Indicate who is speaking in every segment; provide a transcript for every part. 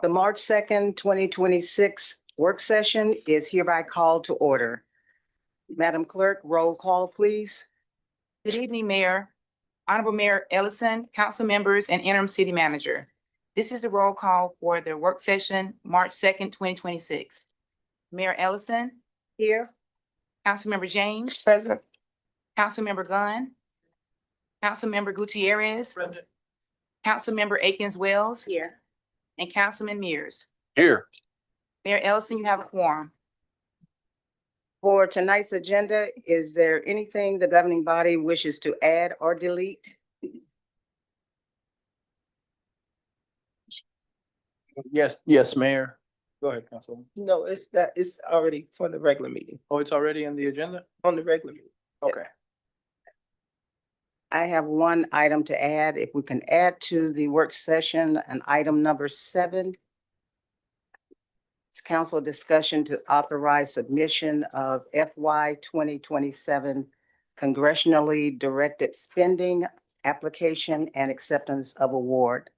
Speaker 1: The March 2nd, 2026 work session is hereby called to order. Madam Clerk, roll call, please.
Speaker 2: Good evening, Mayor. Honorable Mayor Ellison, council members, and interim city manager. This is the roll call for the work session, March 2nd, 2026. Mayor Ellison.
Speaker 1: Here.
Speaker 2: Councilmember James.
Speaker 1: Present.
Speaker 2: Councilmember Gunn. Councilmember Gutierrez.
Speaker 3: Present.
Speaker 2: Councilmember Akins-Wells.
Speaker 1: Here.
Speaker 2: And Councilman Mears.
Speaker 3: Here.
Speaker 2: Mayor Ellison, you have a quorum.
Speaker 1: For tonight's agenda, is there anything the governing body wishes to add or delete?
Speaker 3: Yes, Mayor. Go ahead, Councilwoman.
Speaker 4: No, it's already for the regular meeting,
Speaker 3: Oh, it's already in the agenda?
Speaker 4: on the regular meeting.
Speaker 3: Okay.
Speaker 1: I have one item to add. If we can add to the work session, an item number 7. It's council discussion to authorize submission of FY 2027 congressionally directed spending application and acceptance of award.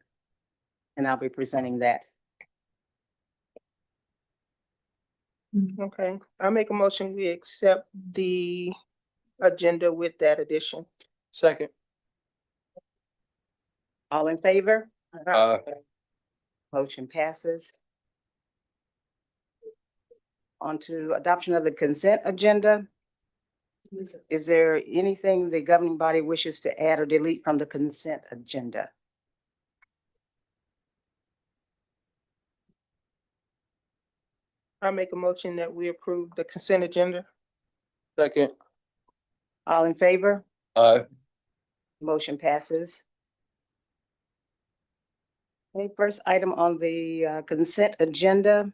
Speaker 1: And I'll be presenting that.
Speaker 4: Okay, I make a motion, we accept the agenda with that addition.
Speaker 3: Second.
Speaker 1: All in favor? Motion passes. On to adoption of the consent agenda. Is there anything the governing body wishes to add or delete from the consent agenda?
Speaker 4: I make a motion that we approve the consent agenda.
Speaker 3: Second.
Speaker 1: All in favor?
Speaker 3: Aye.
Speaker 1: Motion passes. Okay, first item on the consent agenda.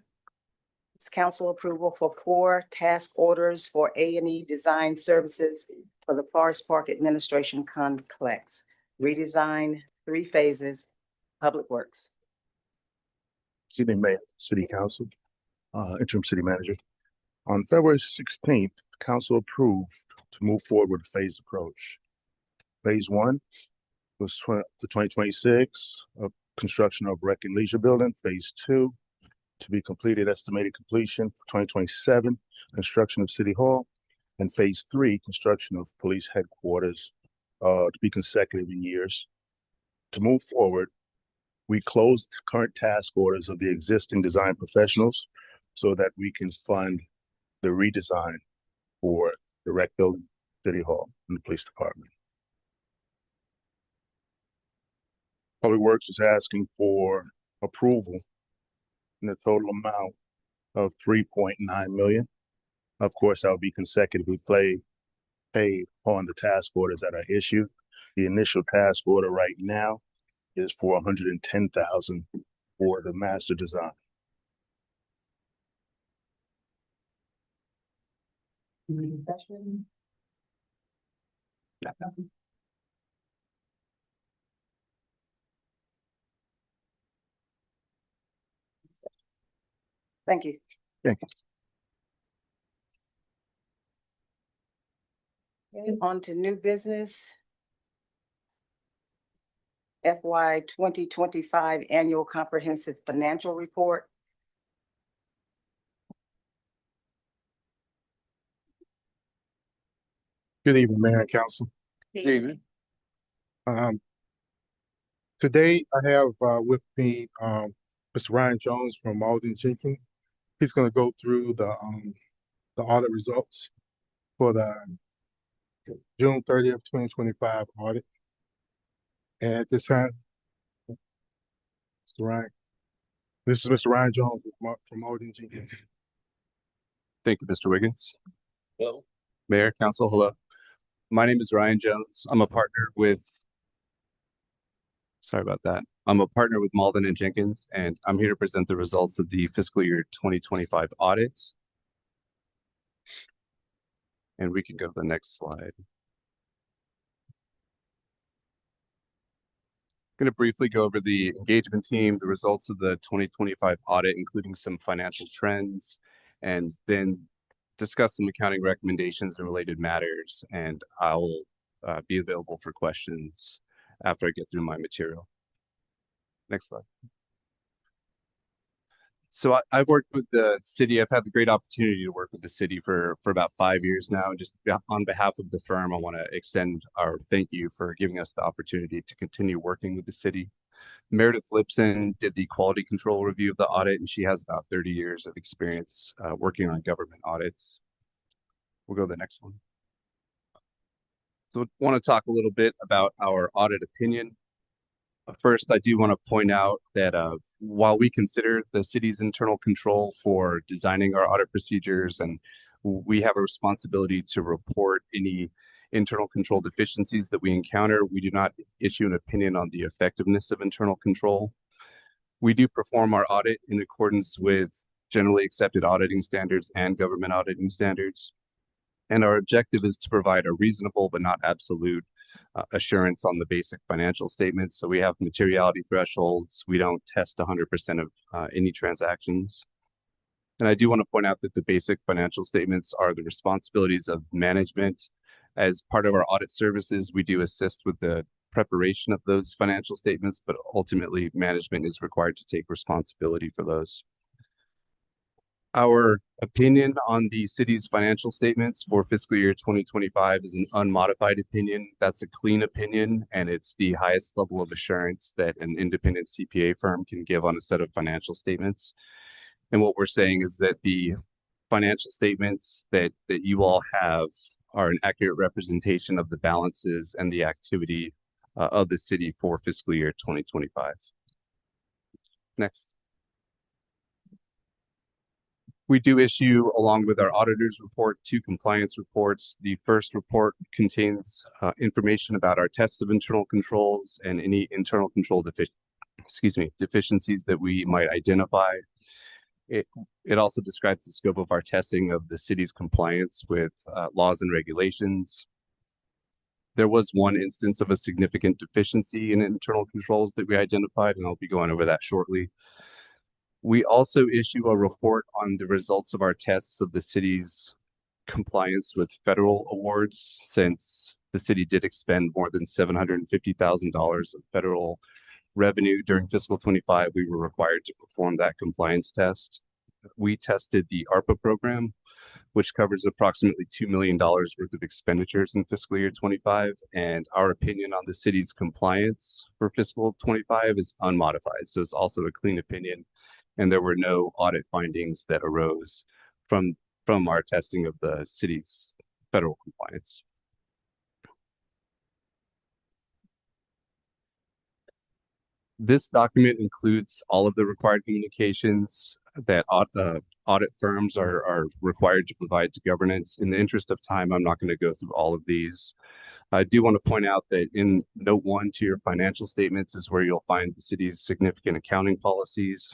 Speaker 1: It's council approval for 4 task orders for A&E design services for the Forest Park Administration Complex. Redesign, 3 phases, Public Works.
Speaker 5: Good evening, Mayor, City Council, Interim City Manager. On February 16th, Council approved to move forward with a phased approach. Phase 1 was for 2026, construction of Rec and Leisure Building. Phase 2 to be completed, estimated completion for 2027, construction of City Hall. And Phase 3, construction of police headquarters to be consecutive in years. To move forward, we closed current task orders of the existing design professionals so that we can fund the redesign for the Rec Building, City Hall, and the Police Department. Public Works is asking for approval in the total amount of $3.9 million. Of course, that will be consecutively paid on the task orders that are issued. The initial task order right now is for $110,000 for the master design.
Speaker 1: Thank you.
Speaker 5: Thank you.
Speaker 1: Okay, on to new business. FY 2025 Annual Comprehensive Financial Report.
Speaker 6: Good evening, Mayor and Council.
Speaker 3: Good evening.
Speaker 6: Today I have with me Mr. Ryan Jones from Malden Jenkins. He's going to go through the audit results for the June 30th, 2025 audit. And at this time, Mr. Ryan, this is Mr. Ryan Jones from Malden Jenkins.
Speaker 7: Thank you, Mr. Wiggins.
Speaker 3: Hello.
Speaker 7: Mayor, Council, hello. My name is Ryan Jones. I'm a partner with Malden and Jenkins, and I'm here to present the results of the fiscal year 2025 audits. And we can go to the next slide. I'm going to briefly go over the engagement team, the results of the 2025 audit, including some financial trends, and then discuss some accounting recommendations and related matters. And I'll be available for questions after I get through my material. Next slide. So I've worked with the city. I've had the great opportunity to work with the city for about 5 years now. And just on behalf of the firm, I want to extend our thank you for giving us the opportunity to continue working with the city. Meredith Lipson did the quality control review of the audit, and she has about 30 years of experience working on government audits. We'll go to the next one. So I want to talk a little bit about our audit opinion. First, I do want to point out that while we consider the city's internal control for designing our audit procedures, and we have a responsibility to report any internal control deficiencies that we encounter, we do not issue an opinion on the effectiveness of internal control. We do perform our audit in accordance with generally accepted auditing standards and government auditing standards. And our objective is to provide a reasonable but not absolute assurance on the basic financial statements. So we have materiality thresholds. We don't test 100% of any transactions. And I do want to point out that the basic financial statements are the responsibilities of management. As part of our audit services, we do assist with the preparation of those financial statements, but ultimately management is required to take responsibility for those. Our opinion on the city's financial statements for fiscal year 2025 is an unmodified opinion. That's a clean opinion, and it's the highest level of assurance that an independent CPA firm can give on a set of financial statements. And what we're saying is that the financial statements that you all have are an accurate representation of the balances and the activity of the city for fiscal year 2025. Next. We do issue, along with our auditor's report, 2 compliance reports. The first report contains information about our tests of internal controls and any internal control deficiencies that we might identify. It also describes the scope of our testing of the city's compliance with laws and regulations. There was one instance of a significant deficiency in internal controls that we identified, and I'll be going over that shortly. We also issue a report on the results of our tests of the city's compliance with federal awards. Since the city did expend more than $750,000 of federal revenue during fiscal 25, we were required to perform that compliance test. We tested the ARPA program, which covers approximately $2 million worth of expenditures in fiscal year 25. And our opinion on the city's compliance for fiscal 25 is unmodified. So it's also a clean opinion. And there were no audit findings that arose from our testing of the city's federal compliance. This document includes all of the required communications that audit firms are required to provide to governance. In the interest of time, I'm not going to go through all of these. I do want to point out that in note 1 to your financial statements is where you'll find the city's significant accounting policies.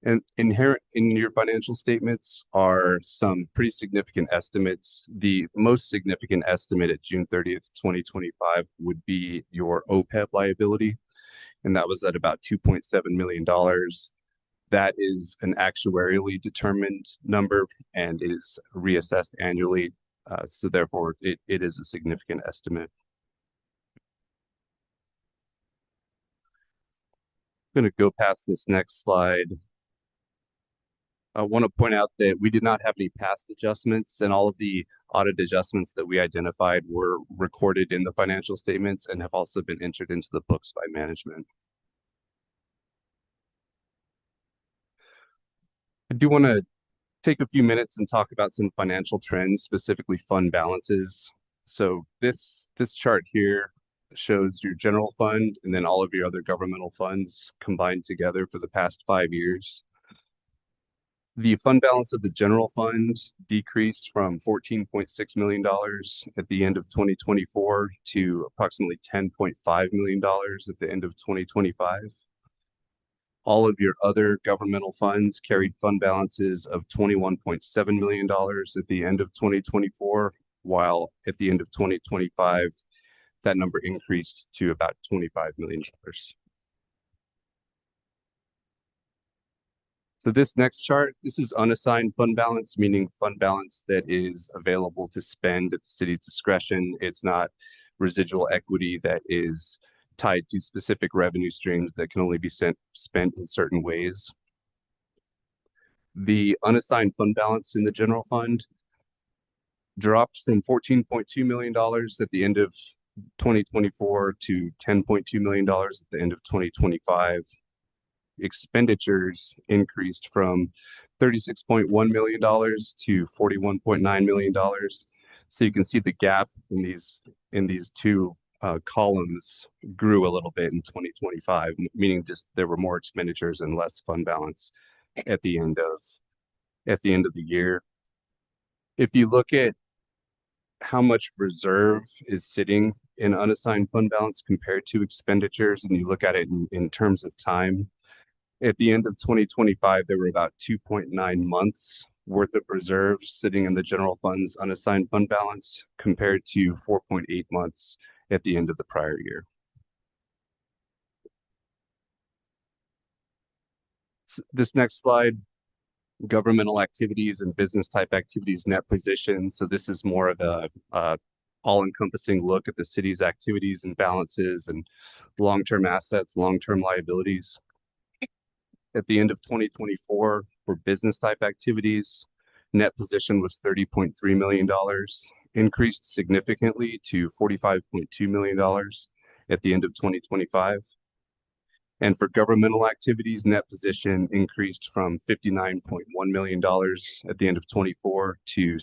Speaker 7: And inherent in your financial statements are some pretty significant estimates. The most significant estimate at June 30th, 2025 would be your OPEB liability. And that was at about $2.7 million. That is an actuarially determined number and is reassessed annually. So therefore, it is a significant estimate. I'm going to go past this next slide. I want to point out that we did not have any past adjustments, and all of the audit adjustments that we identified were recorded in the financial statements and have also been entered into the books by management. I do want to take a few minutes and talk about some financial trends, specifically fund balances. So this chart here shows your general fund and then all of your other governmental funds combined together for the past 5 years. The fund balance of the general fund decreased from $14.6 million at the end of 2024 to approximately $10.5 million at the end of 2025. All of your other governmental funds carried fund balances of $21.7 million at the end of 2024, while at the end of 2025, that number increased to about $25 million. So this next chart, this is unassigned fund balance, meaning fund balance that is available to spend at the city's discretion. It's not residual equity that is tied to specific revenue streams that can only be spent in certain ways. The unassigned fund balance in the general fund dropped from $14.2 million at the end of 2024 to $10.2 million at the end of 2025. Expenditures increased from $36.1 million to $41.9 million. So you can see the gap in these two columns grew a little bit in 2025, meaning just there were more expenditures and less fund balance at the end of the year. If you look at how much reserve is sitting in unassigned fund balance compared to expenditures, and you look at it in terms of time, at the end of 2025, there were about 2.9 months worth of reserves sitting in the general fund's unassigned fund balance compared to 4.8 months at the end of the prior year. This next slide, governmental activities and business type activities net position. So this is more of a all-encompassing look at the city's activities and balances and long-term assets, long-term liabilities. At the end of 2024, for business type activities, net position was $30.3 million, increased significantly to $45.2 million at the end of 2025. And for governmental activities, net position increased from $59.1 million at the end of 24 to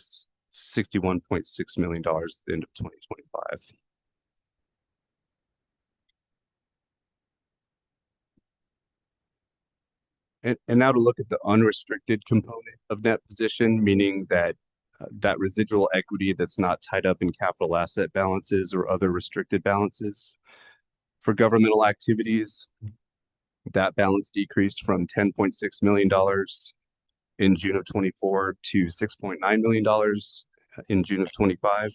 Speaker 7: $61.6 million at the end of 2025. And now to look at the unrestricted component of net position, meaning that that residual equity that's not tied up in capital asset balances or other restricted balances. For governmental activities, that balance decreased from $10.6 million in June of 24 to $6.9 million in June of 25.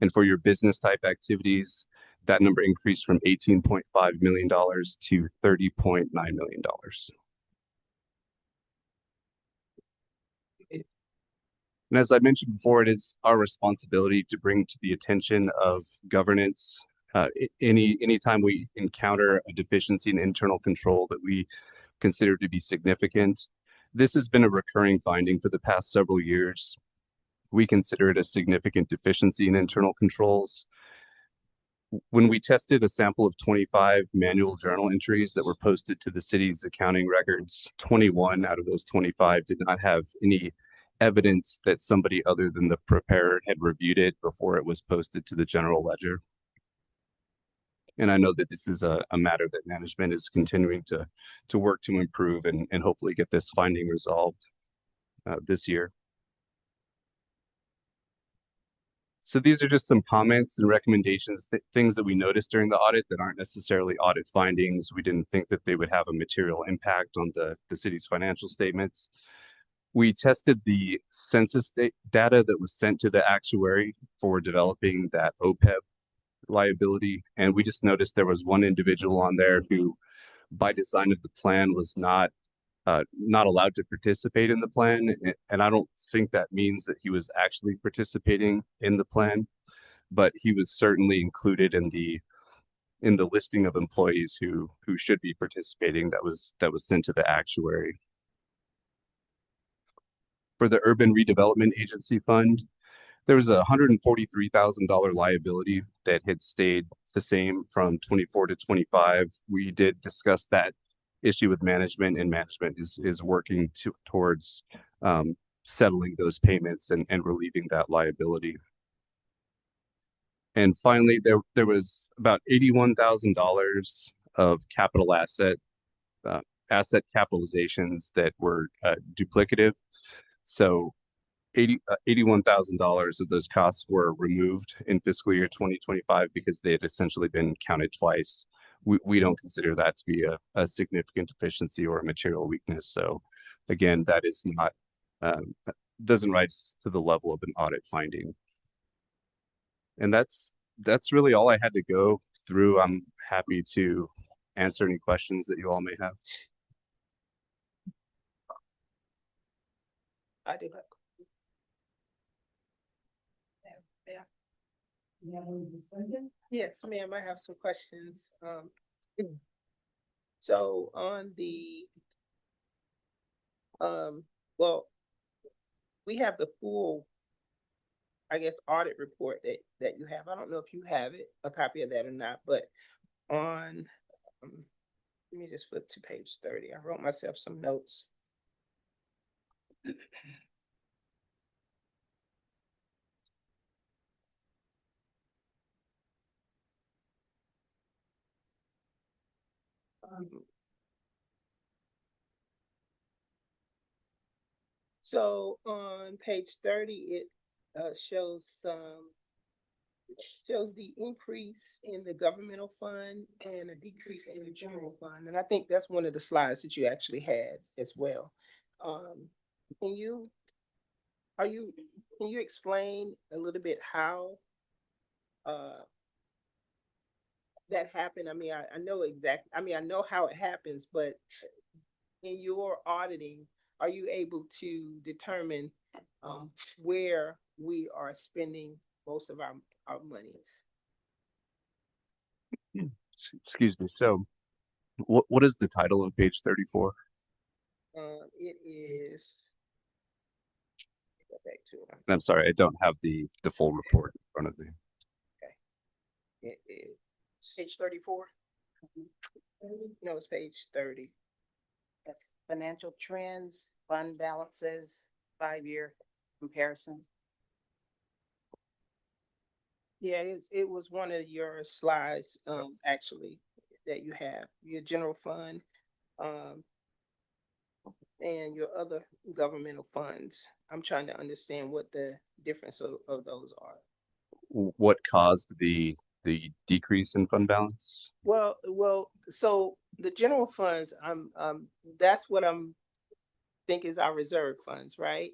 Speaker 7: And for your business type activities, that number increased from $18.5 million to $30.9 million. And as I mentioned before, it is our responsibility to bring to the attention of governance anytime we encounter a deficiency in internal control that we consider to be significant. This has been a recurring finding for the past several years. We consider it a significant deficiency in internal controls. When we tested a sample of 25 manual journal entries that were posted to the city's accounting records, 21 out of those 25 did not have any evidence that somebody other than the preparer had reviewed it before it was posted to the general ledger. And I know that this is a matter that management is continuing to work to improve and hopefully get this finding resolved this year. So these are just some comments and recommendations, things that we noticed during the audit that aren't necessarily audit findings. We didn't think that they would have a material impact on the city's financial statements. We tested the census data that was sent to the actuary for developing that OPEB liability. And we just noticed there was one individual on there who, by design of the plan, was not allowed to participate in the plan. And I don't think that means that he was actually participating in the plan, but he was certainly included in the listing of employees who should be participating that was sent to the actuary. For the Urban Redevelopment Agency Fund, there was a $143,000 liability that had stayed the same from 24 to 25. We did discuss that issue with management, and management is working towards settling those payments and relieving that liability. And finally, there was about $81,000 of capital asset capitalizations that were duplicative. So $81,000 of those costs were removed in fiscal year 2025 because they had essentially been counted twice. We don't consider that to be a significant deficiency or a material weakness. So again, that is not, doesn't rise to the level of an audit finding. And that's really all I had to go through. I'm happy to answer any questions that you all may have.
Speaker 4: I do have. Yes, ma'am, I have some questions. So on the well, we have the full, I guess, audit report that you have. I don't know if you have it, a copy of that or not, but on, let me just flip to page 30. I wrote myself some notes. So on page 30, it shows the increase in the governmental fund and a decrease in the general fund. And I think that's one of the slides that you actually had as well. Can you, can you explain a little bit how that happened? I mean, I know exactly, I mean, I know how it happens, but in your auditing, are you able to determine where we are spending most of our monies?
Speaker 7: Excuse me. So what is the title of page 34?
Speaker 4: It is. Go back to it.
Speaker 7: I'm sorry, I don't have the full report in front of me.
Speaker 4: It is
Speaker 1: Page 34.
Speaker 4: no, it's page 30.
Speaker 1: That's financial trends, fund balances, 5-year comparison.
Speaker 4: Yeah, it was one of your slides, actually, that you have, your general fund, and your other governmental funds. I'm trying to understand what the difference of those are.
Speaker 7: What caused the decrease in fund balance?
Speaker 4: Well, so the general funds, that's what I'm think is our reserve funds, right?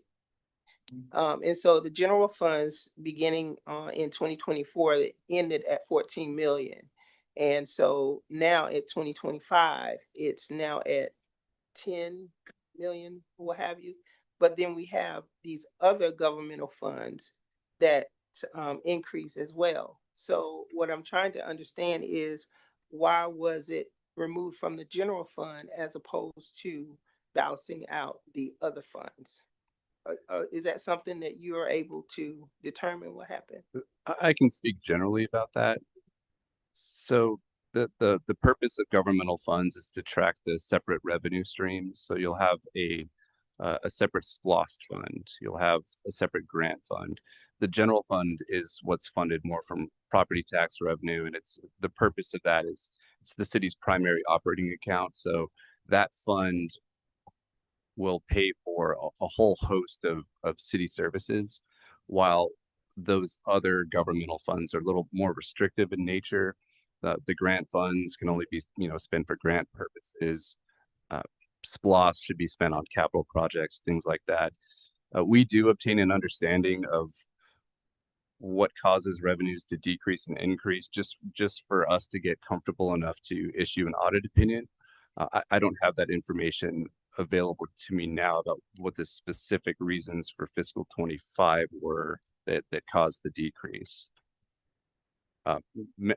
Speaker 4: And so the general funds beginning in 2024, it ended at 14 million. And so now at 2025, it's now at 10 million, what have you. But then we have these other governmental funds that increase as well. So what I'm trying to understand is why was it removed from the general fund as opposed to balancing out the other funds? Is that something that you are able to determine what happened?
Speaker 7: I can speak generally about that. So the purpose of governmental funds is to track the separate revenue streams. So you'll have a separate SPLOST fund. You'll have a separate grant fund. The general fund is what's funded more from property tax revenue, and it's the purpose of that is it's the city's primary operating account. So that fund will pay for a whole host of city services, while those other governmental funds are a little more restrictive in nature. The grant funds can only be spent for grant purposes. SPLOST should be spent on capital projects, things like that. We do obtain an understanding of what causes revenues to decrease and increase, just for us to get comfortable enough to issue an audit opinion. I don't have that information available to me now about what the specific reasons for fiscal 25 were that caused the decrease.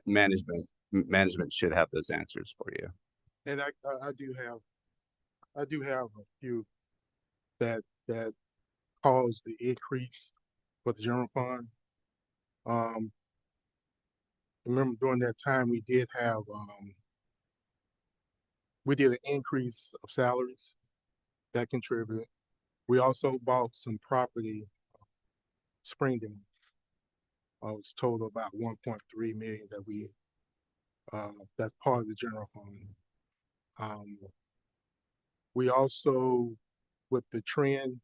Speaker 7: Management should have those answers for you.
Speaker 6: And I do have a few that caused the increase for the general fund. Remember during that time we did have an increase of salaries that contributed. We also bought some property, Springdale. It was a total about 1.3 million that we that's part of the general fund. We also, with the trend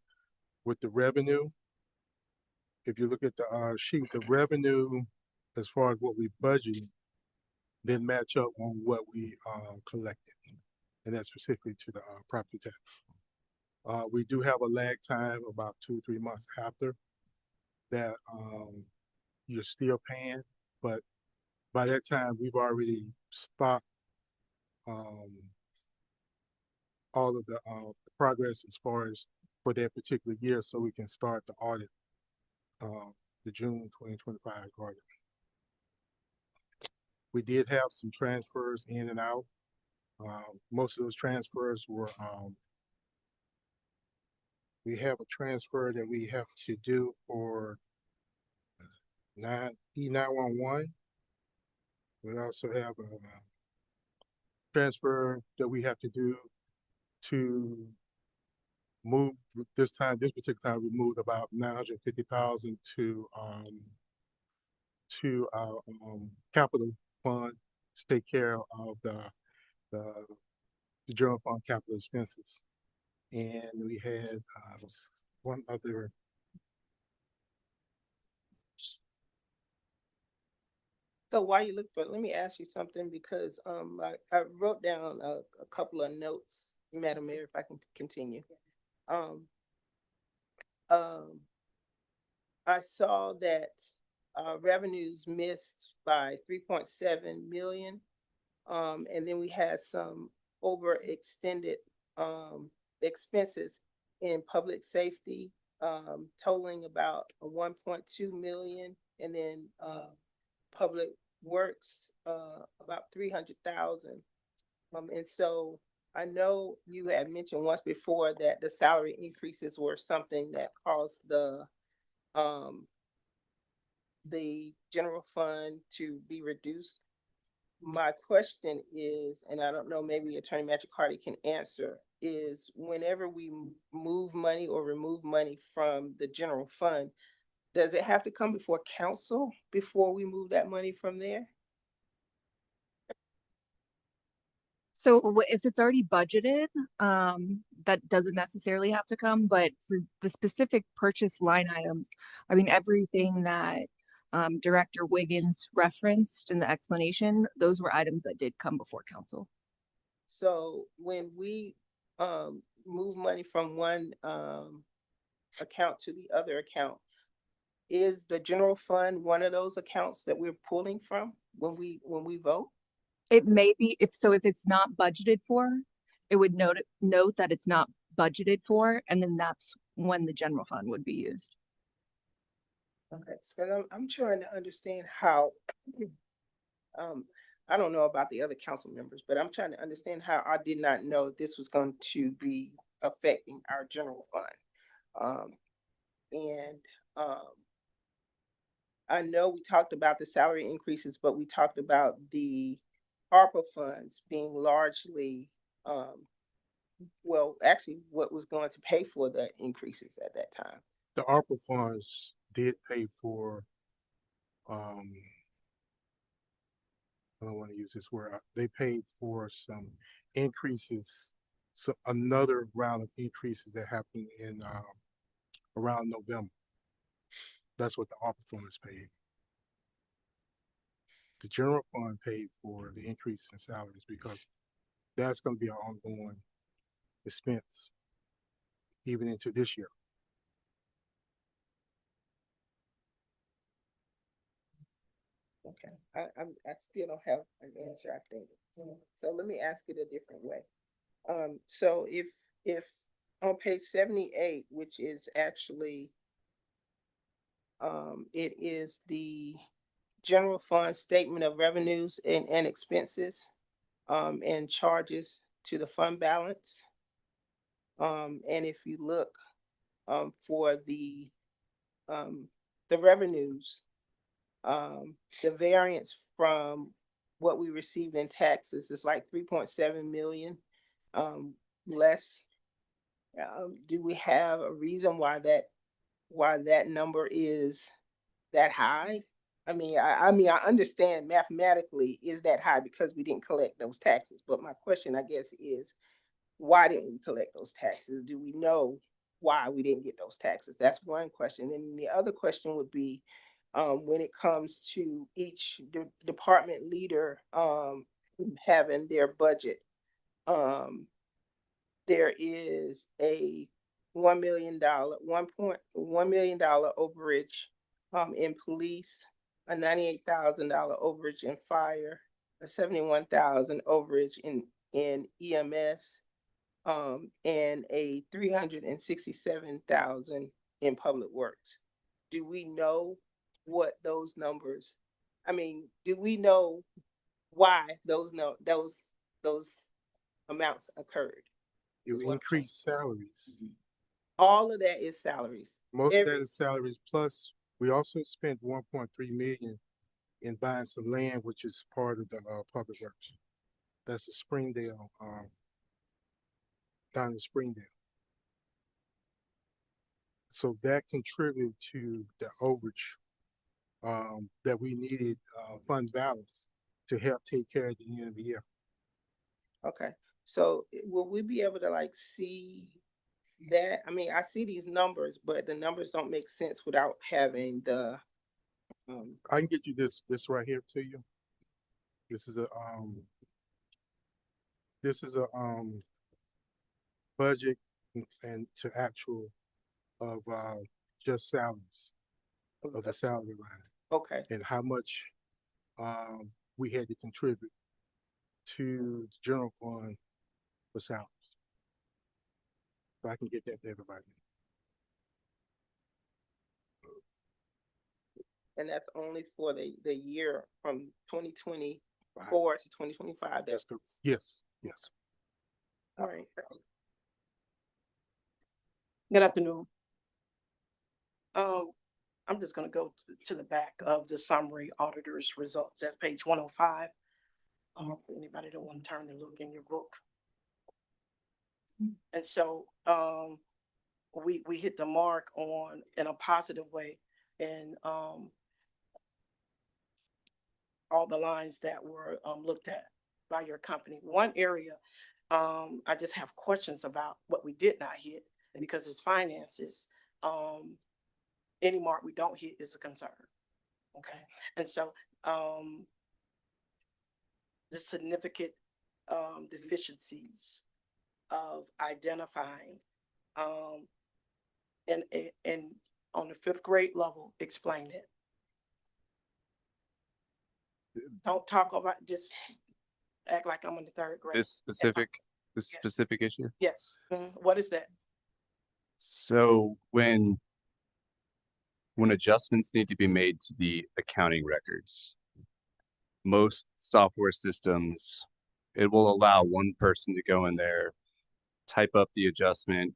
Speaker 6: with the revenue, if you look at the sheet, the revenue as far as what we budgeted didn't match up on what we collected, and that's specifically to the property tax. We do have a lag time about 2-3 months after that you're still paying, but by that time we've already stopped all of the progress as far as for that particular year, so we can start the audit, the June 2025 audit. We did have some transfers in and out. Most of those transfers were We have a transfer that we have to do for E911. We also have a transfer that we have to do to move, this particular time, we moved about 950,000 to our capital fund to take care of the general fund capital expenses. And we had one other.
Speaker 4: So while you look for it, let me ask you something because I wrote down a couple of notes, Madam Mayor, if I can continue. Um, um, I saw that revenues missed by 3.7 million. And then we had some overextended expenses in public safety, totaling about 1.2 million, and then public works about 300,000. And so I know you had mentioned once before that the salary increases were something that caused the general fund to be reduced. My question is, and I don't know, maybe Attorney Matricardi can answer, is whenever we move money or remove money from the general fund, does it have to come before council before we move that money from there?
Speaker 8: So if it's already budgeted, that doesn't necessarily have to come, but for the specific purchase line items, I mean, everything that Director Wiggins referenced in the explanation, those were items that did come before council.
Speaker 4: So when we move money from one account to the other account, is the general fund one of those accounts that we're pulling from when we vote?
Speaker 8: It may be, if it's not budgeted for, it would note that it's not budgeted for, and then that's when the general fund would be used.
Speaker 4: Okay, so I'm trying to understand how, I don't know about the other council members, but I'm trying to understand how I did not know this was going to be affecting our general fund. I know we talked about the salary increases, but we talked about the ARPA funds being largely, well, actually what was going to pay for the increases at that time.
Speaker 6: The ARPA funds did pay for, I don't want to use this word, they paid for some increases, so another round of increases that happened in around November. That's what the ARPA funds paid. The general fund paid for the increase in salaries because that's going to be our ongoing expense even into this year.
Speaker 4: Okay, I still don't have an answer, I think. So let me ask it a different way. So if on page 78, which is actually, it is the general fund statement of revenues and expenses, and charges to the fund balance. And if you look, for the revenues, the variance from what we received in taxes is like 3.7 million less. Do we have a reason why that number is that high? I mean, I understand mathematically is that high because we didn't collect those taxes. But my question, I guess, is why didn't we collect those taxes? Do we know why we didn't get those taxes? That's one question. And the other question would be, when it comes to each department leader having their budget, there is a $1 million, $1.1 million overage in police, a $98,000 overage in fire, a 71,000 overage in EMS, and a 367,000 in public works. Do we know what those numbers? I mean, do we know why those amounts occurred?
Speaker 6: You increase salaries
Speaker 4: All of that is salaries.
Speaker 6: Most of that
Speaker 4: Every-
Speaker 6: is salaries, plus we also spent 1.3 million in buying some land, which is part of the, public works. That's the Springdale, down in Springdale. So that contributed to the overage, that we needed, fund balance to help take care of the end of the year.
Speaker 4: Okay, so will we be able to like see that? I mean, I see these numbers, but the numbers don't make sense without having the,
Speaker 6: I can get you this right here to you. This is a budget and to actual of, just salaries, of the salary line,
Speaker 4: okay,
Speaker 6: and how much, we had to contribute to the general fund for salaries. So I can get that to everybody.
Speaker 4: and that's only for the year from 2024 to 2025.
Speaker 6: That's good. Yes, yes.
Speaker 4: All right.
Speaker 9: Good afternoon. I'm just gonna go to the back of the summary auditor's results. That's page 105. Anybody that want to turn and look in your book. And so, we hit the mark on, in a positive way, in, all the lines that were, looked at by your company. One area, I just have questions about what we did not hit, and because it's finances, any mark we don't hit is a concern. Okay, and so, the significant, deficiencies of identifying, and on the fifth grade level, explain it. Don't talk about, just act like I'm in the third grade.
Speaker 7: This specific issue.
Speaker 9: Yes, what is that?
Speaker 7: So when adjustments need to be made to the accounting records, most software systems, it will allow one person to go in there, type up the adjustment,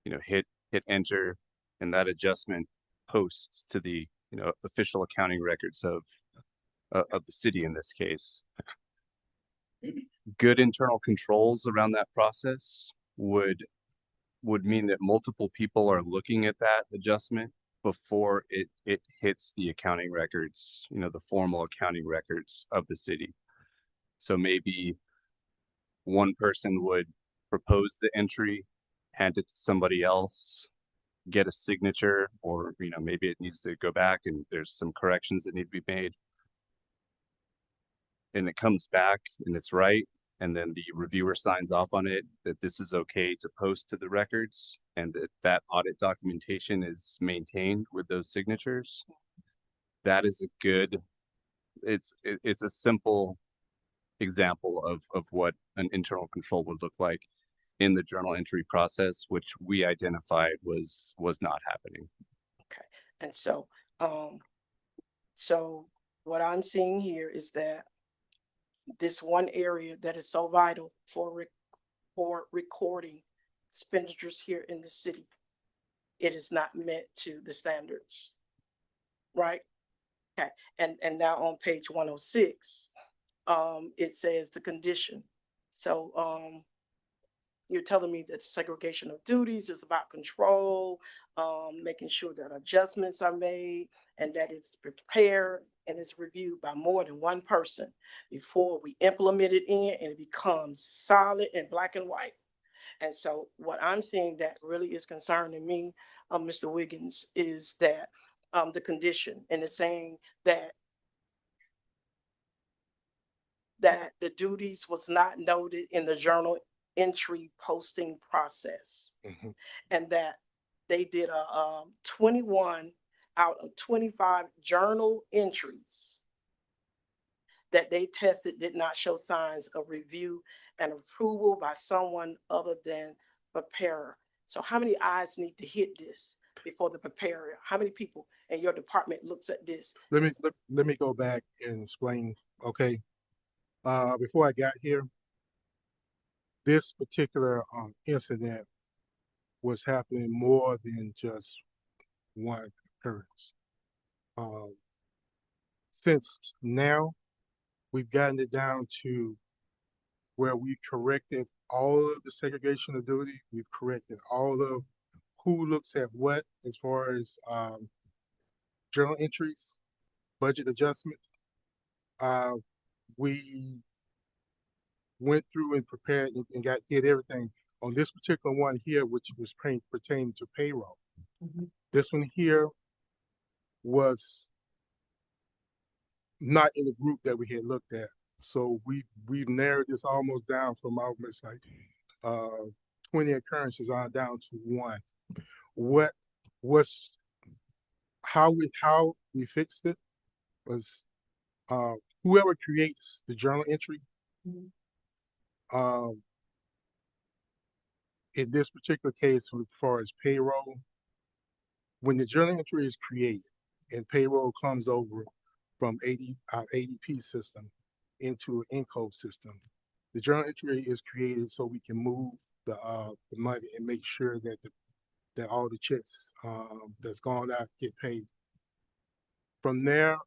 Speaker 7: hit enter, and that adjustment posts to the, official accounting records of the city in this case. Good internal controls around that process would mean that multiple people are looking at that adjustment before it hits the accounting records, the formal accounting records of the city. So maybe one person would propose the entry, hand it to somebody else, get a signature, or maybe it needs to go back and there's some corrections that need to be made. And it comes back and it's right, and then the reviewer signs off on it that this is okay to post to the records, and that audit documentation is maintained with those signatures. That is a good, it's a simple example of what an internal control would look like in the journal entry process, which we identified was not happening.
Speaker 9: Okay, and so, so what I'm seeing here is that this one area that is so vital for recording expenditures here in the city, it is not met to the standards, right? Okay, and now on page 106, it says the condition. So, you're telling me that segregation of duties is about control, making sure that adjustments are made and that it's prepared and it's reviewed by more than one person before we implement it in and it becomes solid and black and white. And so what I'm seeing that really is concerning me, Mr. Wiggins, is that, the condition, and it's saying that the duties was not noted in the journal entry posting process,
Speaker 6: Mhm.
Speaker 9: and that they did a 21 out of 25 journal entries that they tested did not show signs of review and approval by someone other than preparer. So how many eyes need to hit this before the preparer? How many people in your department looks at this?
Speaker 6: Let me go back and explain, okay? Before I got here, this particular, incident was happening more than just one occurrence. Since now we've gotten it down to where we corrected all of the segregation of duty. We've corrected all of who looks at what as far as journal entries, budget adjustment. We went through and prepared and did everything on this particular one here, which was pertaining to payroll. This one here was not in the group that we had looked at. So we've narrowed this almost down from almost like 20 occurrences on down to one. How we fixed it was whoever creates the journal entry, in this particular case, as far as payroll, when the journal entry is created and payroll comes over from our ADP system into an encode system, the journal entry is created so we can move the money and make sure that that all the checks that's gone out get paid. From there,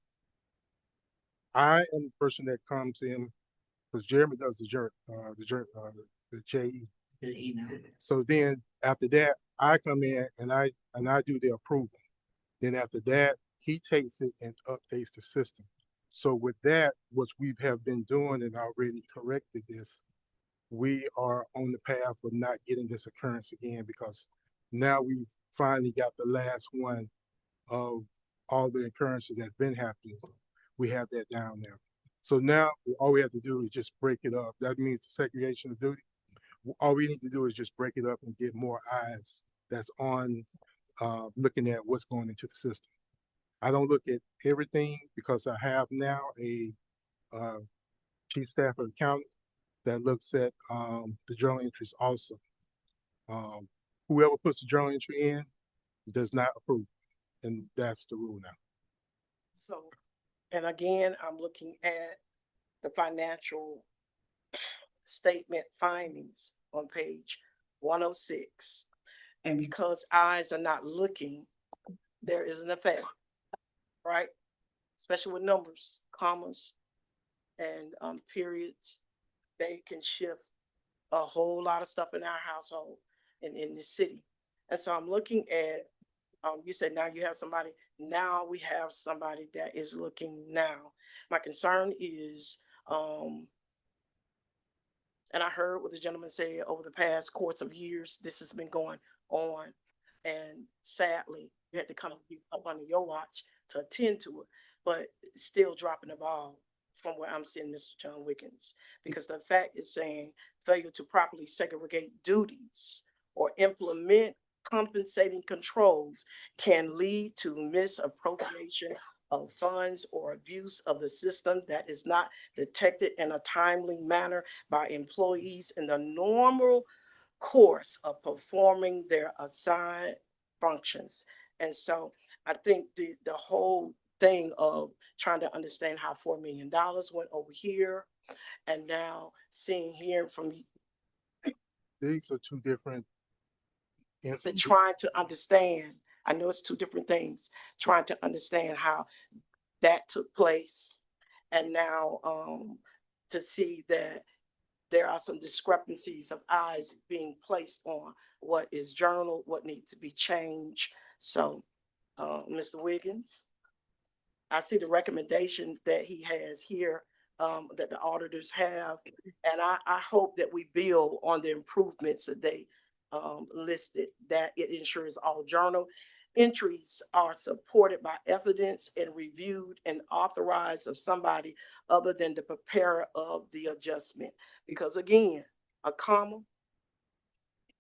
Speaker 6: I am the person that comes in because Jeremy does the JE. So then after that, I come in and I do the approval. Then after that, he takes it and updates the system. So with that, what we have been doing and already corrected this, we are on the path of not getting this occurrence again, because now we've finally got the last one of all the occurrences that's been happening. We have that down there. So now all we have to do is just break it up. That means the segregation of duty. All we need to do is just break it up and get more eyes that's on looking at what's going into the system. I don't look at everything because I have now a chief staff of accountant that looks at the journal entries also. Whoever puts the journal entry in does not approve, and that's the rule now.
Speaker 9: So, and again, I'm looking at the financial statement findings on page 106. And because eyes are not looking, there is an effect, right? Especially with numbers, commas, and periods. They can shift a whole lot of stuff in our household and in the city. And so I'm looking at, you said now you have somebody, now we have somebody that is looking now. My concern is, and I heard what the gentleman said over the past course of years, this has been going on. And sadly, you had to kind of be up under your watch to attend to it, but still dropping the ball from where I'm seeing Mr. John Wiggins, because the fact is saying failure to properly segregate duties or implement compensating controls can lead to misappropriation of funds or abuse of the system that is not detected in a timely manner by employees in the normal course of performing their assigned functions. And so I think the whole thing of trying to understand how $4 million went over here and now hearing from
Speaker 6: These are two different instances.
Speaker 9: trying to understand, I know it's two different things, trying to understand how that took place. And now to see that there are some discrepancies of eyes being placed on what is journal, what needs to be changed. So, Mr. Wiggins, I see the recommendation that he has here, that the auditors have, and I hope that we build on the improvements that they listed, that it ensures all journal entries are supported by evidence and reviewed and authorized of somebody other than the preparer of the adjustment. Because again, a comma,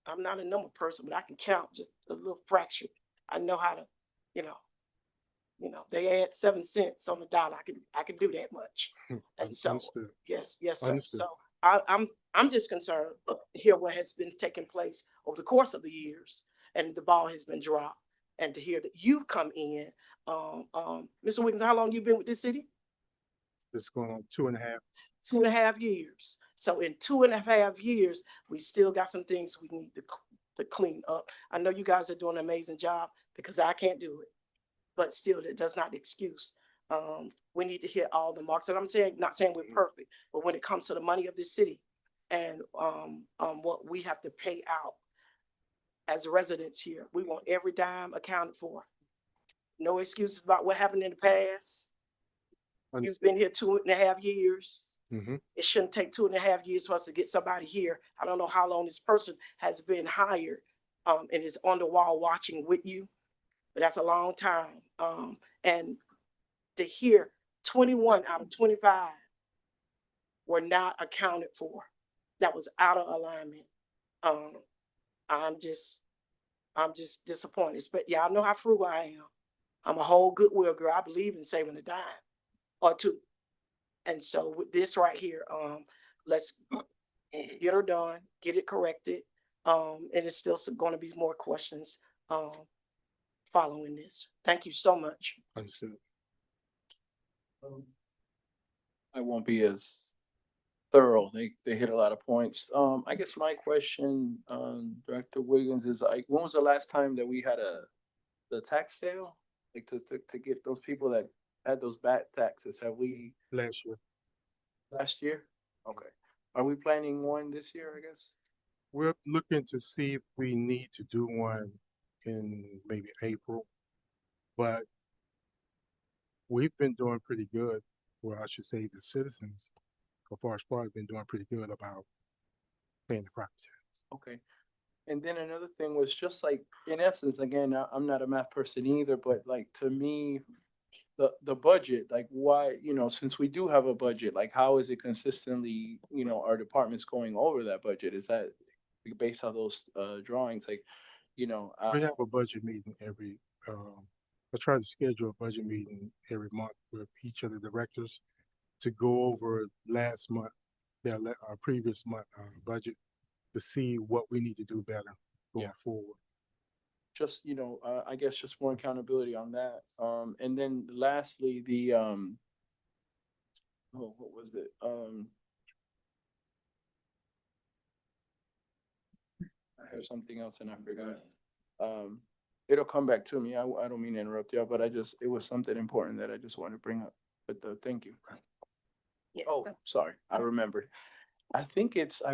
Speaker 9: I'm not a number person, but I can count just a little fraction. I know how to, you know, they add 7 cents on the dollar. I can do that much. And so,
Speaker 6: Understood.
Speaker 9: yes, sir.
Speaker 6: Understood.
Speaker 9: So I'm just concerned to hear what has been taking place over the course of the years, and the ball has been dropped. And to hear that you've come in, Mr. Wiggins, how long you been with this city?
Speaker 6: It's going on 2.5.
Speaker 9: 2.5 years. So in 2.5 years, we still got some things we need to to clean up. I know you guys are doing an amazing job because I can't do it, but still, that does not excuse. We need to hit all the marks, and I'm saying, not saying we're perfect, but when it comes to the money of this city and what we have to pay out as residents here, we want every dime accounted for. No excuses about what happened in the past. You've been here 2.5 years.
Speaker 6: Mm-hmm.
Speaker 9: It shouldn't take 2.5 years for us to get somebody here. I don't know how long this person has been hired, and is on the wall watching with you, but that's a long time. And to hear 21 out of 25 were not accounted for. That was out of alignment. I'm just disappointed. But y'all know how frugal I am. I'm a whole goodwill girl. I believe in saving a dime or two. And so with this right here, let's get her done, get it corrected. And it's still going to be more questions following this. Thank you so much.
Speaker 6: Understood.
Speaker 3: I won't be as thorough. They hit a lot of points. I guess my question, Director Wiggins, is like, when was the last time that we had the tax sale? Like to get those people that had those bad taxes, have we
Speaker 6: Last year.
Speaker 3: last year? Okay. Are we planning one this year, I guess?
Speaker 6: We're looking to see if we need to do one in maybe April, but we've been doing pretty good. Well, I should say the citizens, for far as part, have been doing pretty good about paying the property tax.
Speaker 3: Okay. And then another thing was just like, in essence, again, I'm not a math person either, but like to me, the budget, like why, since we do have a budget, like how is it consistently, our departments going over that budget? Is that based on those drawings? Like,
Speaker 6: We have a budget meeting I try to schedule a budget meeting every month with each of the directors to go over last month, our previous month budget, to see what we need to do better going forward.
Speaker 3: just, I guess just more accountability on that. And then lastly, what was it? I had something else and I forgot. It'll come back to me. I don't mean to interrupt y'all, but it was something important that I just wanted to bring up. But thank you.
Speaker 2: Yes.
Speaker 3: Oh, sorry, I remembered. I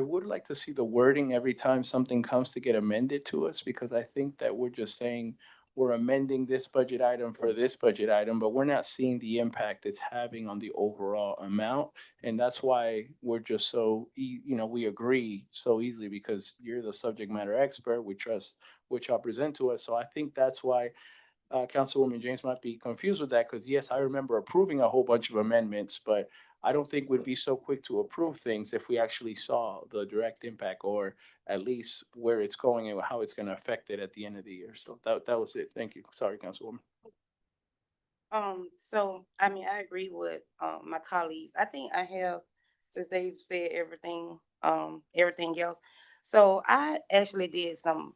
Speaker 3: would like to see the wording every time something comes to get amended to us, because I think that we're just saying we're amending this budget item for this budget item, but we're not seeing the impact it's having on the overall amount. And that's why we're just so, we agree so easily, because you're the subject matter expert. We trust what y'all present to us. So I think that's why Councilwoman James might be confused with that, because yes, I remember approving a whole bunch of amendments, but I don't think we'd be so quick to approve things if we actually saw the direct impact, or at least where it's going and how it's going to affect it at the end of the year. So that was it. Thank you. Sorry, Councilwoman.
Speaker 1: So I mean, I agree with my colleagues. I think I have, since they've said everything, everything else. So I actually did some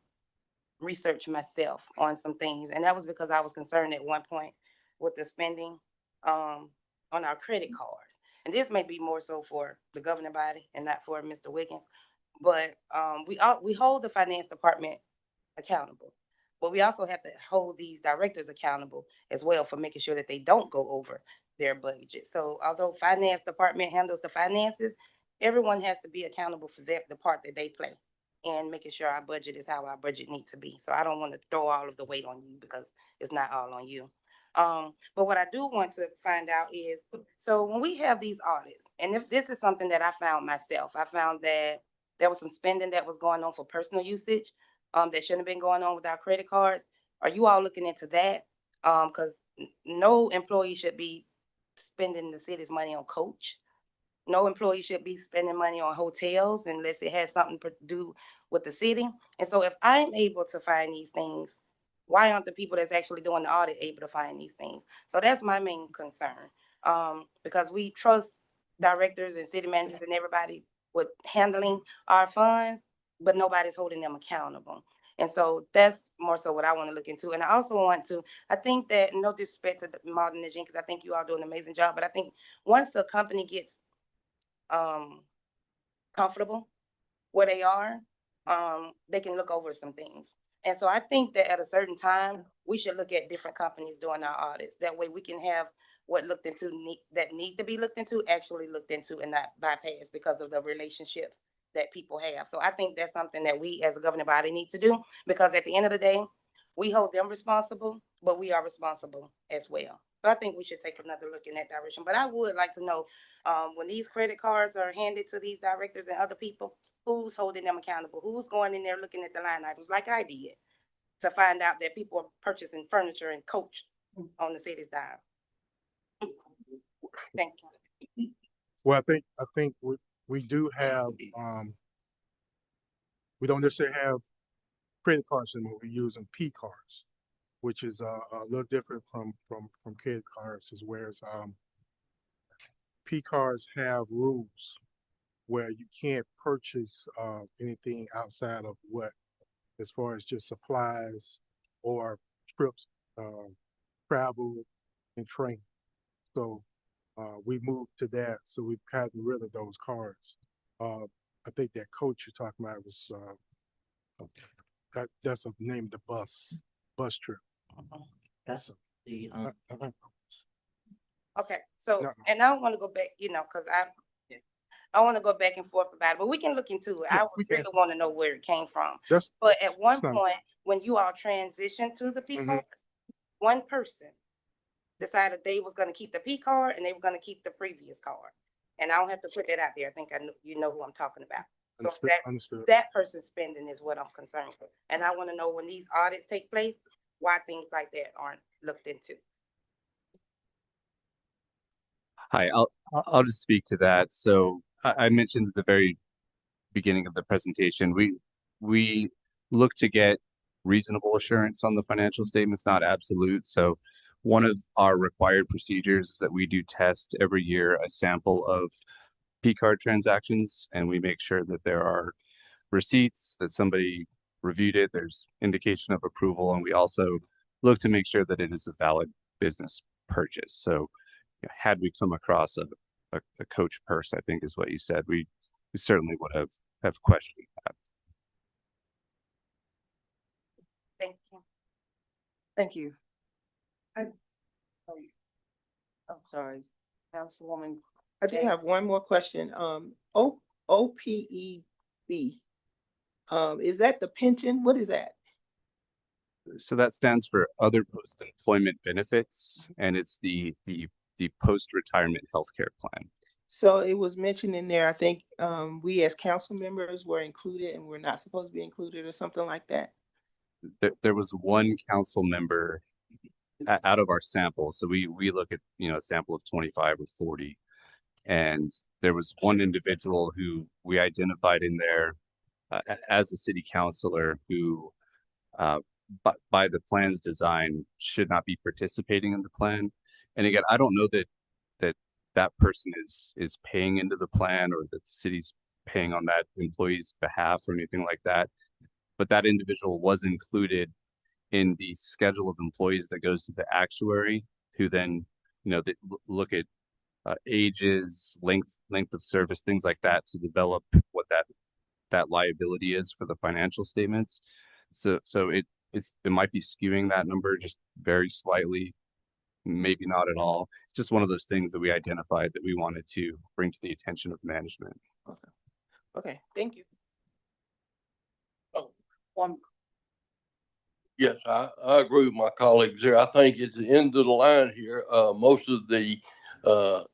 Speaker 1: research myself on some things, and that was because I was concerned at one point with the spending on our credit cards. And this may be more so for the governing body and not for Mr. Wiggins, but we hold the finance department accountable, but we also have to hold these directors accountable as well for making sure that they don't go over their budget. So although finance department handles the finances, everyone has to be accountable for the part that they play and making sure our budget is how our budget needs to be. So I don't want to throw all of the weight on you, because it's not all on you. But what I do want to find out is, so when we have these audits, and if this is something that I found myself, I found that there was some spending that was going on for personal usage, that shouldn't have been going on with our credit cards. Are you all looking into that? Because no employee should be spending the city's money on coach. No employee should be spending money on hotels unless it has something to do with the city. And so if I'm able to find these things, why aren't the people that's actually doing the audit able to find these things? So that's my main concern. Because we trust directors and city managers and everybody with handling our funds, but nobody's holding them accountable. And so that's more so what I want to look into. And I also I think that, no disrespect to Martin and Jean, because I think you all do an amazing job, but I think once the company gets comfortable where they are, they can look over some things. And so I think that at a certain time, we should look at different companies doing our audits. That way we can have what looked into that need to be looked into actually looked into and not bypassed because of the relationships that people have. So I think that's something that we as a governing body need to do, because at the end of the day, we hold them responsible, but we are responsible as well. So I think we should take another look in that direction. But I would like to know, when these credit cards are handed to these directors and other people, who's holding them accountable? Who's going in there looking at the line items like I did to find out that people are purchasing furniture and coach on the city's dime? Thank you.
Speaker 6: Well, I think we do have, we don't necessarily have credit cards anymore. We're using P cards, which is a little different from credit cards, as whereas P cards have rules where you can't purchase anything outside of what, as far as just supplies or trips, travel and training. So we moved to that. So we've gotten rid of those cards. I think that coach you're talking about was that's the name of the bus trip.
Speaker 10: That's the,
Speaker 1: Okay, so,
Speaker 6: No.
Speaker 1: and I don't want to go back, because I want to go back and forth about it, but we can look into it.
Speaker 6: Yeah,
Speaker 1: I
Speaker 6: we
Speaker 1: would
Speaker 6: can.
Speaker 1: really want to know where it came from.
Speaker 6: That's
Speaker 1: But at one
Speaker 6: It's not-
Speaker 1: point, when you all transitioned to the P
Speaker 6: Mhm.
Speaker 1: cards, one person decided they was gonna keep the P card and they were gonna keep the previous card. And I don't have to put that out there. I think you know who I'm talking about. So
Speaker 6: understood.
Speaker 1: that person's spending is what I'm concerned with. And I want to know, when these audits take place, why things like that aren't looked into.
Speaker 7: Hi, I'll just speak to that. So I mentioned at the very beginning of the presentation, we look to get reasonable assurance on the financial statements, not absolute. So one of our required procedures is that we do test every year a sample of P card transactions, and we make sure that there are receipts, that somebody reviewed it, there's indication of approval, and we also look to make sure that it is a valid business purchase. So had we come across a coach purse, I think is what you said, we certainly would have questioned that.
Speaker 1: Thank you.
Speaker 11: Thank you. I'm sorry, Councilwoman.
Speaker 4: I do have one more question. OPEB. Is that the pension? What is that?
Speaker 7: So that stands for other post-employment benefits, and it's the post-retirement healthcare plan.
Speaker 4: So it was mentioned in there, I think, we as council members were included and we're not supposed to be included or something like that.
Speaker 7: There was one council member out of our sample. So we look at, a sample of 25 or 40. And there was one individual who we identified in there as a city councilor who, by the plan's design, should not be participating in the plan. And again, I don't know that person is paying into the plan, or that the city's paying on that employee's behalf or anything like that. But that individual was included in the schedule of employees that goes to the actuary, who then, they look at ages, length of service, things like that, to develop what that liability is for the financial statements. So it might be skewing that number just very slightly, maybe not at all. It's just one of those things that we identified that we wanted to bring to the attention of management.
Speaker 4: Okay, thank you.
Speaker 10: yes, I agree with my colleagues there. I think at the end of the line here, most of the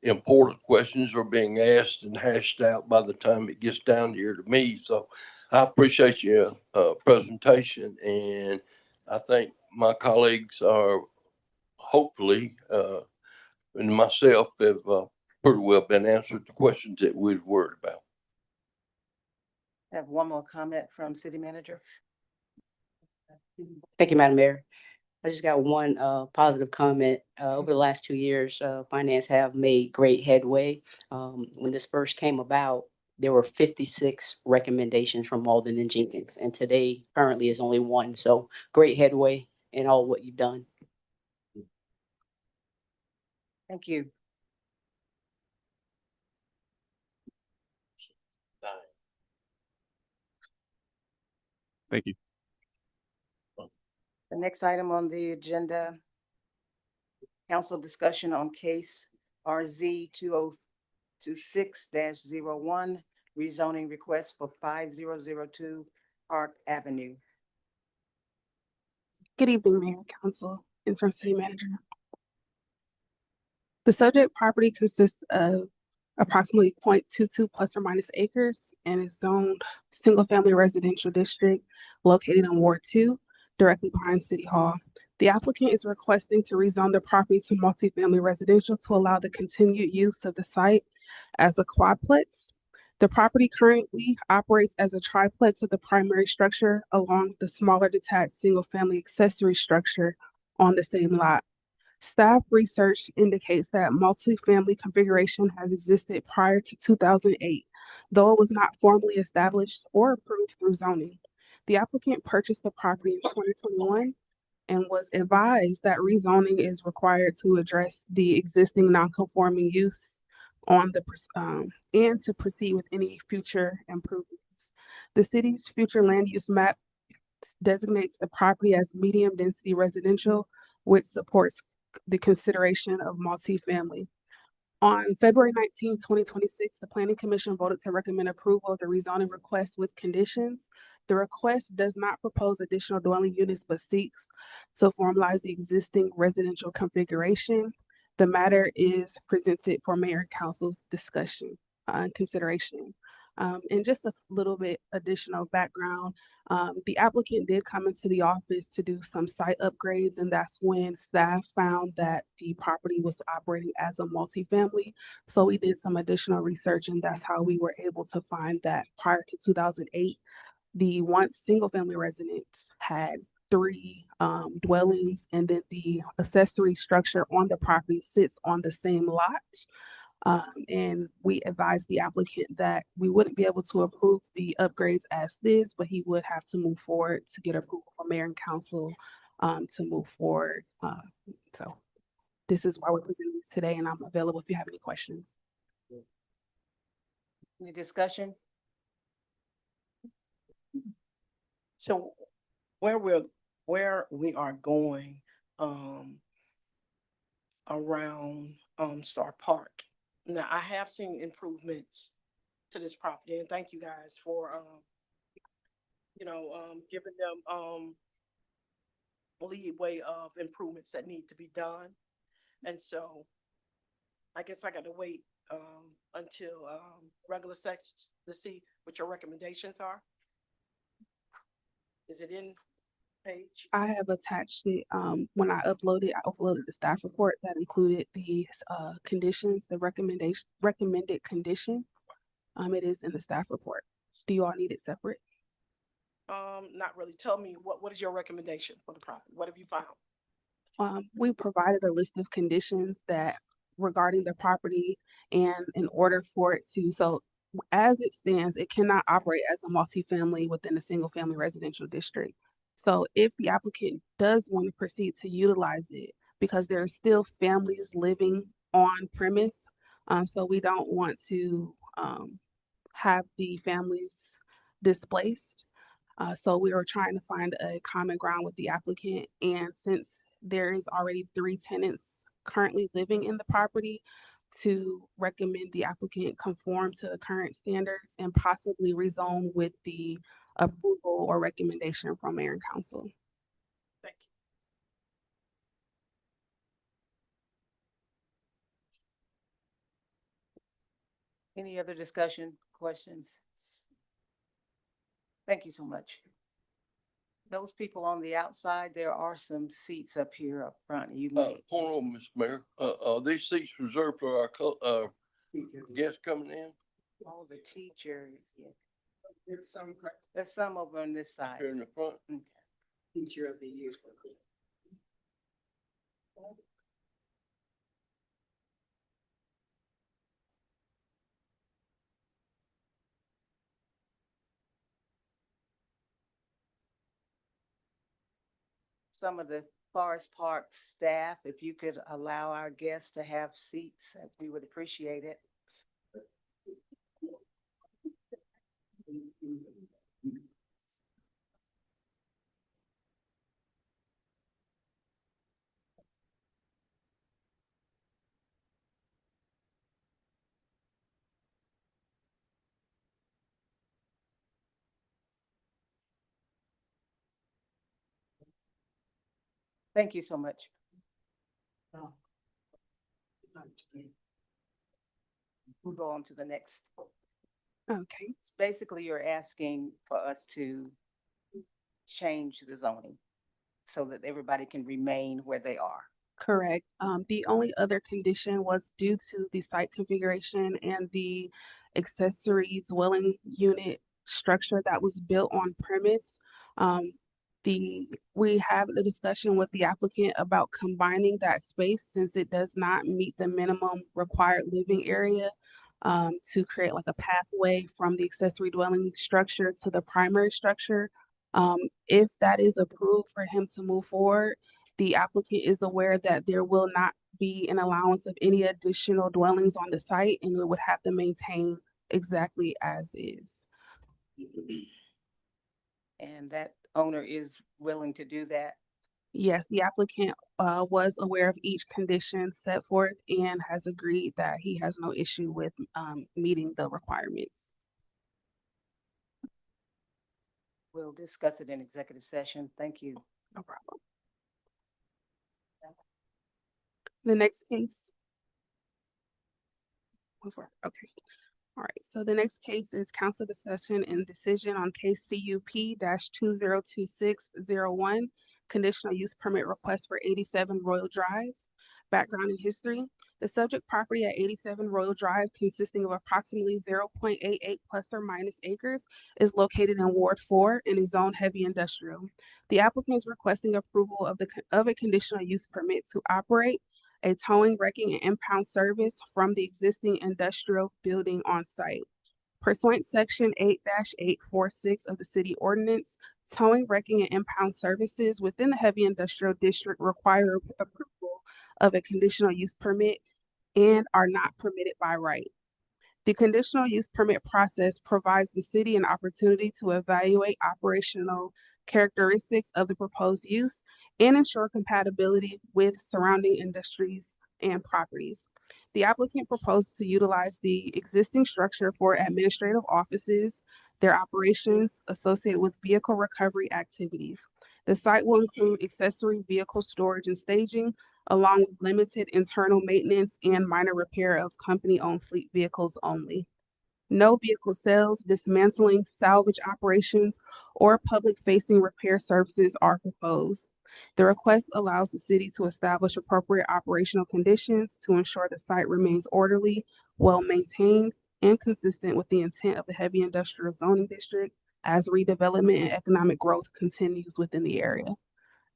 Speaker 10: important questions are being asked and hashed out by the time it gets down here to me. So I appreciate your presentation, and I think my colleagues are hopefully, and myself have pretty well been answered the questions that we've worried about.
Speaker 11: I have one more comment from City Manager.
Speaker 12: Thank you, Madam Mayor. I just got one positive comment. Over the last 2 years, finance have made great headway. When this first came about, there were 56 recommendations from Malden and Jenkins, and today currently is only one. So great headway in all what you've done.
Speaker 11: Thank you.
Speaker 7: Thank you.
Speaker 1: The next item on the agenda, council discussion on case RZ 2026-01, rezoning request for 5002 Park Avenue.
Speaker 13: Good evening, Mayor, Council, Interim City Manager. The subject property consists of approximately 0.22 plus or minus acres and is zoned single-family residential district located in Ward 2, directly behind City Hall. The applicant is requesting to rezone the property to multifamily residential to allow the continued use of the site as a quadplex. The property currently operates as a triplex of the primary structure along the smaller detached single-family accessory structure on the same lot. Staff research indicates that multifamily configuration has existed prior to 2008, though it was not formally established or approved through zoning. The applicant purchased the property in 2021 and was advised that rezoning is required to address the existing non-conforming use on the and to proceed with any future improvements. The city's future land use map designates the property as medium density residential, which supports the consideration of multifamily. On February 19, 2026, the Planning Commission voted to recommend approval of the rezoning request with conditions. The request does not propose additional dwelling units, but seeks to formalize the existing residential configuration. The matter is presented for Mayor and Council's discussion and consideration. And just a little bit additional background, the applicant did come into the office to do some site upgrades, and that's when staff found that the property was operating as a multifamily. So we did some additional research, and that's how we were able to find that prior to 2008, the once single-family residence had 3 dwellings, and then the accessory structure on the property sits on the same lot. And we advised the applicant that we wouldn't be able to approve the upgrades as is, but he would have to move forward to get approval from Mayor and Council to move forward. So this is why we're presenting this today, and I'm available if you have any questions.
Speaker 1: Any discussion?
Speaker 9: So where we are going around Star Park. Now, I have seen improvements to this property, and thank you guys for giving them leeway of improvements that need to be done. And so I guess I gotta wait until regular session to see what your recommendations are. Is it in page?
Speaker 13: I have attached it, when I uploaded the staff report that included the conditions, the recommended conditions. It is in the staff report. Do you all need it separate?
Speaker 9: Not really. Tell me what is your recommendation for the property? What have you found?
Speaker 13: We provided a list of conditions that regarding the property, and in order for it to, so as it stands, it cannot operate as a multifamily within a single family residential district. So if the applicant does want to proceed to utilize it, because there are still families living on premise, so we don't want to have the families displaced. So we were trying to find a common ground with the applicant, and since there is already 3 tenants currently living in the property, to recommend the applicant conform to the current standards and possibly rezone with the approval or recommendation from Mayor and Council.
Speaker 9: Thank you.
Speaker 1: Any other discussion, questions? Thank you so much. Those people on the outside, there are some seats up here up front. You may.
Speaker 10: Point on, Mr. Mayor, are these seats reserved for our guests coming in?
Speaker 1: All the teachers, yeah. There's some over on this side.
Speaker 10: Here in the front?
Speaker 1: Okay.
Speaker 9: Teacher of the year.
Speaker 1: Some of the Forest Park staff, if you could allow our guests to have seats, we would appreciate it. Thank you so much. We'll go on to the next.
Speaker 13: Okay,
Speaker 1: It's basically you're asking for us to change the zoning so that everybody can remain where they are.
Speaker 13: correct. The only other condition was due to the site configuration and the accessory dwelling unit structure that was built on premise. We have a discussion with the applicant about combining that space since it does not meet the minimum required living area. To create like a pathway from the accessory dwelling structure to the primary structure. If that is approved for him to move forward, the applicant is aware that there will not be an allowance of any additional dwellings on the site and it would have to maintain exactly as is.
Speaker 1: And that owner is willing to do that.
Speaker 13: Yes, the applicant was aware of each condition set forth and has agreed that he has no issue with meeting the requirements.
Speaker 1: We'll discuss it in executive session. Thank you.
Speaker 13: No problem. The next case. Okay. All right, so the next case is council discussion and decision on case CUP 202601, conditional use permit request for 87 Royal Drive. Background and history. The subject property at 87 Royal Drive, consisting of approximately 0.88 plus or minus acres, is located in Ward 4 and is zoned heavy industrial. The applicant is requesting approval of a conditional use permit to operate a towing, wrecking, and impound service from the existing industrial building on site. Pursuant section 8-846 of the city ordinance, towing, wrecking, and impound services within the heavy industrial district require approval of a conditional use permit and are not permitted by right. The conditional use permit process provides the city an opportunity to evaluate operational characteristics of the proposed use and ensure compatibility with surrounding industries and properties. The applicant proposes to utilize the existing structure for administrative offices, their operations associated with vehicle recovery activities. The site will include accessory vehicle storage and staging, along with limited internal maintenance and minor repair of company-owned fleet vehicles only. No vehicle sales, dismantling, salvage operations, or public-facing repair services are proposed. The request allows the city to establish appropriate operational conditions to ensure the site remains orderly, well-maintained, and consistent with the intent of the heavy industrial zoning district as redevelopment and economic growth continues within the area.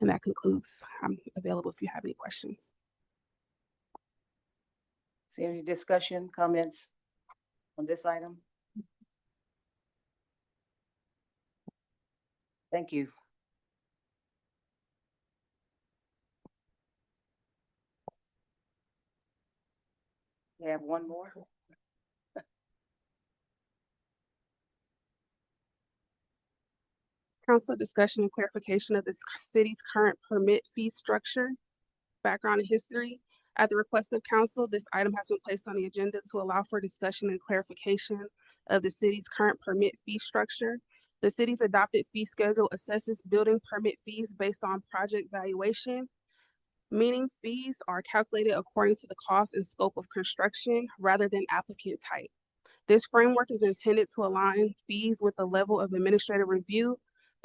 Speaker 13: And that concludes. I'm available if you have any questions.
Speaker 1: See any discussion, comments on this item? Thank you. We have one more.
Speaker 13: Council discussion and clarification of the city's current permit fee structure. Background and history. At the request of council, this item has been placed on the agenda to allow for discussion and clarification of the city's current permit fee structure. The city's adopted fee schedule assesses building permit fees based on project valuation, meaning fees are calculated according to the cost and scope of construction rather than applicant type. This framework is intended to align fees with the level of administrative review,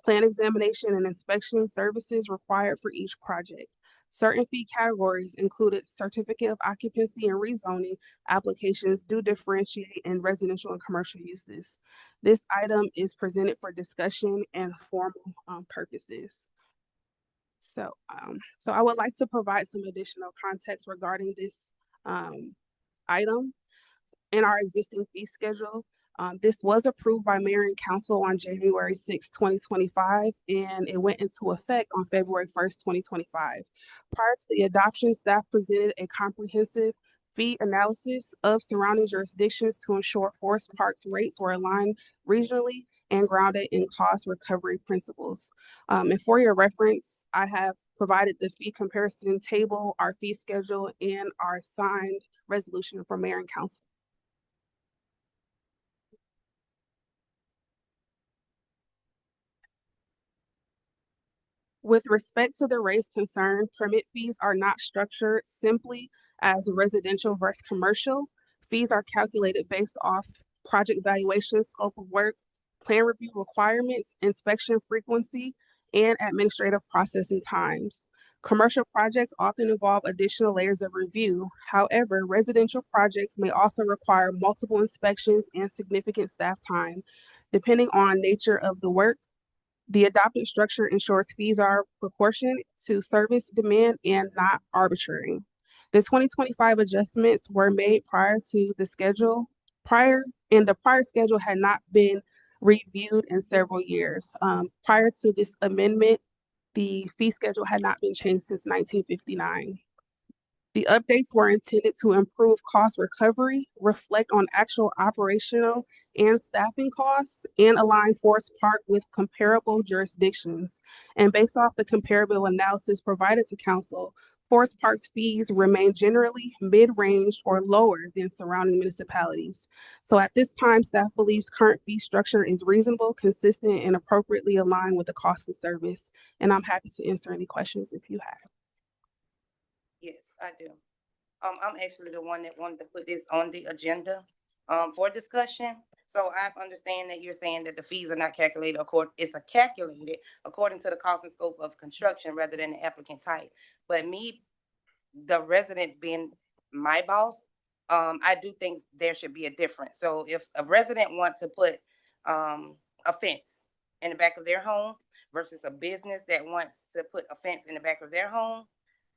Speaker 13: plan examination, and inspection services required for each project. Certain fee categories included certificate of occupancy and rezoning applications do differentiate in residential and commercial uses. This item is presented for discussion and formal purposes. So I would like to provide some additional context regarding this item. In our existing fee schedule, this was approved by Mayor and Council on January 6, 2025, and it went into effect on February 1st, 2025. Prior to the adoption, staff presented a comprehensive fee analysis of surrounding jurisdictions to ensure Forest Park's rates were aligned regionally and grounded in cost recovery principles. And for your reference, I have provided the fee comparison table, our fee schedule, and our signed resolution for Mayor and Council. With respect to the raised concern, permit fees are not structured simply as residential versus commercial. Fees are calculated based off project valuation, scope of work, plan review requirements, inspection frequency, and administrative processing times. Commercial projects often involve additional layers of review. However, residential projects may also require multiple inspections and significant staff time, depending on nature of the work. The adopted structure ensures fees are proportionate to service demand and not arbitrary. The 2025 adjustments were made prior to the schedule, and the prior schedule had not been reviewed in several years. Prior to this amendment, the fee schedule had not been changed since 1959. The updates were intended to improve cost recovery, reflect on actual operational and staffing costs, and align Forest Park with comparable jurisdictions. And based off the comparable analysis provided to council, Forest Park's fees remain generally mid-range or lower than surrounding municipalities. So at this time, staff believes current fee structure is reasonable, consistent, and appropriately aligned with the cost of service. And I'm happy to answer any questions if you have.
Speaker 1: Yes, I do. I'm actually the one that wanted to put this on the agenda, for discussion. So I understand that you're saying that the fees are not calculated it's calculated according to the cost and scope of construction rather than the applicant type. But me, the residents being my boss, I do think there should be a difference. So if a resident wants to put, a fence in the back of their home versus a business that wants to put a fence in the back of their home,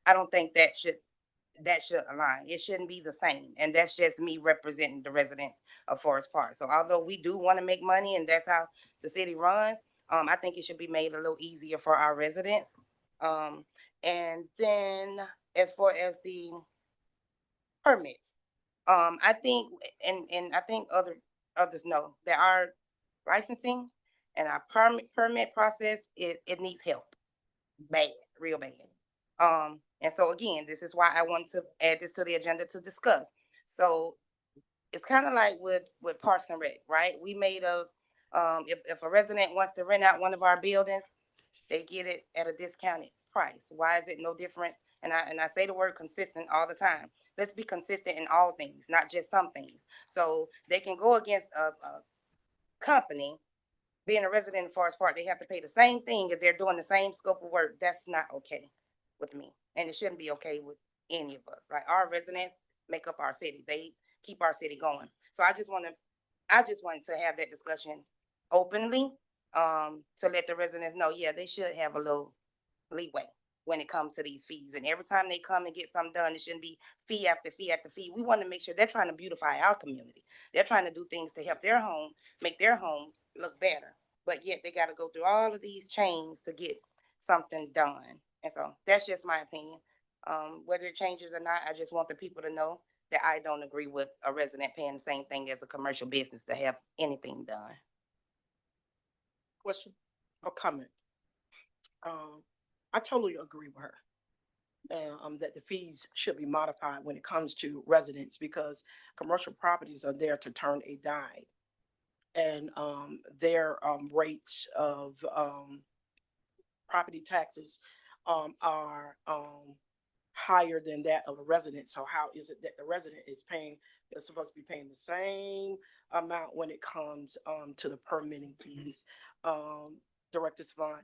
Speaker 1: I don't think that should align. It shouldn't be the same. And that's just me representing the residents of Forest Park. So although we do want to make money and that's how the city runs, I think it should be made a little easier for our residents. And then as far as the permits, I think, and I think others know that our licensing and our permit process, it needs help bad, real bad. And so again, this is why I want to add this to the agenda to discuss. So it's kind of like with Parks and Rec, right? We made if a resident wants to rent out one of our buildings, they get it at a discounted price. Why is it no different? And I say the word consistent all the time. Let's be consistent in all things, not just some things. So they can go against a company. Being a resident in Forest Park, they have to pay the same thing if they're doing the same scope of work. That's not okay with me. And it shouldn't be okay with any of us. Like, our residents make up our city. They keep our city going. So I just wanted to have that discussion openly, to let the residents know, yeah, they should have a little leeway when it comes to these fees. And every time they come and get something done, it shouldn't be fee after fee after fee. We want to make sure they're trying to beautify our community. They're trying to do things to help their home, make their homes look better. But yet they got to go through all of these chains to get something done. And so that's just my opinion. Whether it changes or not, I just want the people to know that I don't agree with a resident paying the same thing as a commercial business to have anything done.
Speaker 9: Question or comment? I totally agree with her. That the fees should be modified when it comes to residents, because commercial properties are there to turn a dime. And their rates of property taxes are higher than that of a resident. So how is it that the resident is supposed to be paying the same amount when it comes to the permitting fees? Director Savon,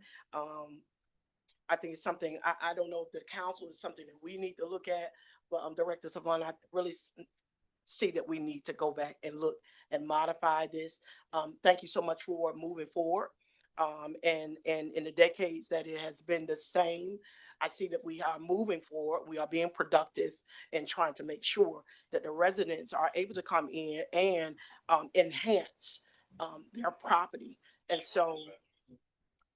Speaker 9: I think it's something, I don't know if the council is something that we need to look at, but Director Savon, I really see that we need to go back and look and modify this. Thank you so much for moving forward. And in the decades that it has been the same, I see that we are moving forward. We are being productive and trying to make sure that the residents are able to come in and enhance their property. And so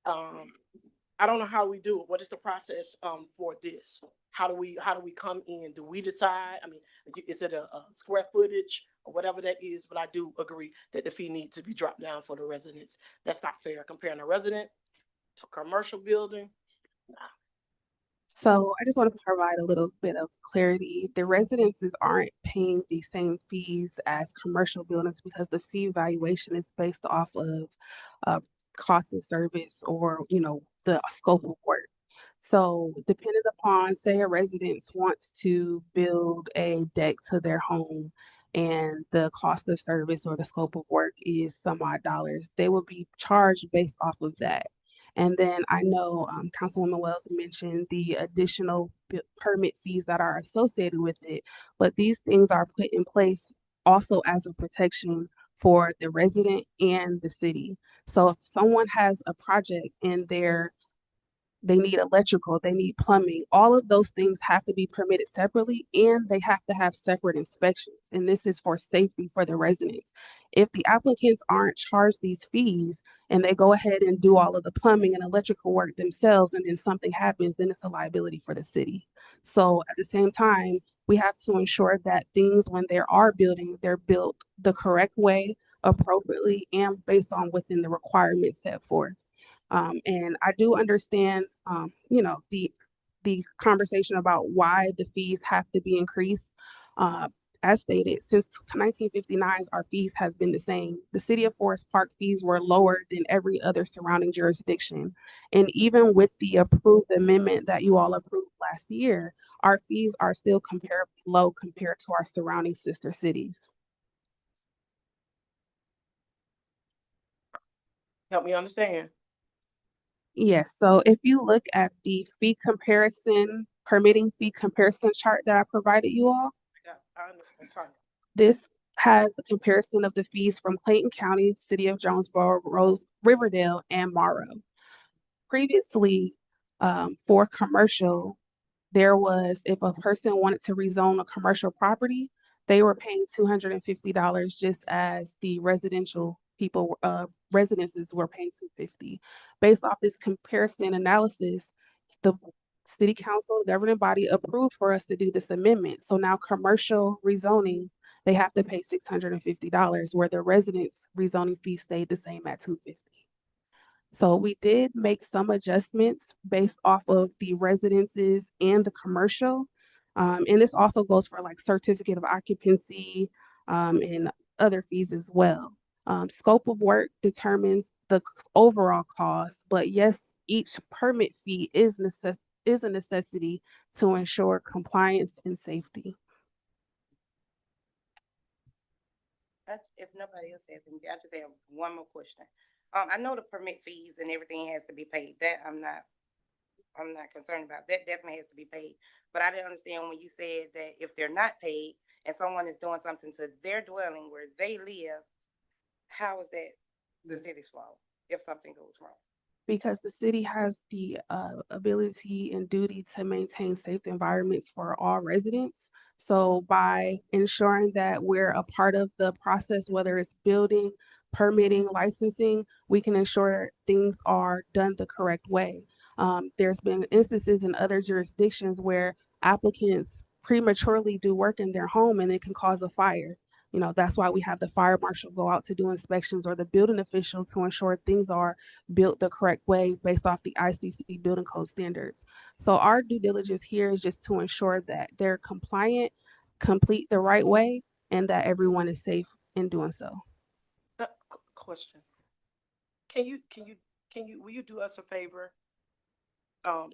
Speaker 9: I don't know how we do it. What is the process for this? How do we come in? Do we decide? I mean, is it a square footage or whatever that is? But I do agree that the fee needs to be dropped down for the residents. That's not fair comparing a resident to a commercial building. Nah.
Speaker 13: So I just want to provide a little bit of clarity. The residences aren't paying the same fees as commercial buildings because the fee valuation is based off of cost of service or, the scope of work. So depending upon, say a resident wants to build a deck to their home and the cost of service or the scope of work is some odd dollars, they will be charged based off of that. And then I know Councilwoman Wells mentioned the additional permit fees that are associated with it, but these things are put in place also as a protection for the resident and the city. So if someone has a project and they need electrical, they need plumbing, all of those things have to be permitted separately and they have to have separate inspections. And this is for safety for the residents. If the applicants aren't charged these fees and they go ahead and do all of the plumbing and electrical work themselves and then something happens, then it's a liability for the city. So at the same time, we have to ensure that things, when they are building, they're built the correct way, appropriately, and based on within the requirements set forth. And I do understand, the conversation about why the fees have to be increased. As stated, since 1959, our fees has been the same. The city of Forest Park fees were lower than every other surrounding jurisdiction. And even with the approved amendment that you all approved last year, our fees are still comparably low compared to our surrounding sister cities.
Speaker 9: Help me understand.
Speaker 13: Yes, so if you look at the permitting fee comparison chart that I provided you all,
Speaker 9: Yeah, I understand. Sorry.
Speaker 13: this has a comparison of the fees from Clayton County, City of Jonesboro, Riverdale, and Morrow. Previously, for commercial, there was, if a person wanted to rezone a commercial property, they were paying $250 just as the residential people, residences were paying $250. Based off this comparison analysis, the city council, the governing body approved for us to do this amendment. So now commercial rezoning, they have to pay $650, where the residents rezoning fee stayed the same at $250. So we did make some adjustments based off of the residences and the commercial. And this also goes for like certificate of occupancy and other fees as well. Scope of work determines the overall cost, but yes, each permit fee is a necessity to ensure compliance and safety.
Speaker 1: If nobody else has anything, I just have one more question. I know the permit fees and everything has to be paid. That I'm not concerned about. That definitely has to be paid. But I didn't understand when you said that if they're not paid and someone is doing something to their dwelling where they live, how is that the city's fault if something goes wrong?
Speaker 13: Because the city has the ability and duty to maintain safe environments for all residents. So by ensuring that we're a part of the process, whether it's building, permitting, licensing, we can ensure things are done the correct way. There's been instances in other jurisdictions where applicants prematurely do work in their home and it can cause a fire. That's why we have the fire marshal go out to do inspections or the building official to ensure things are built the correct way based off the ICC building code standards. So our due diligence here is just to ensure that they're compliant, complete the right way, and that everyone is safe in doing so.
Speaker 9: Question. Will you do us a favor?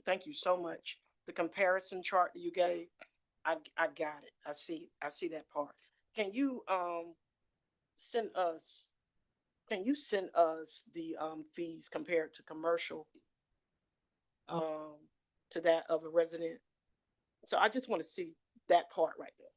Speaker 9: Thank you so much. The comparison chart that you gave, I got it. I see that part. Can you send us the fees compared to commercial to that of a resident? So I just want to see that part right there.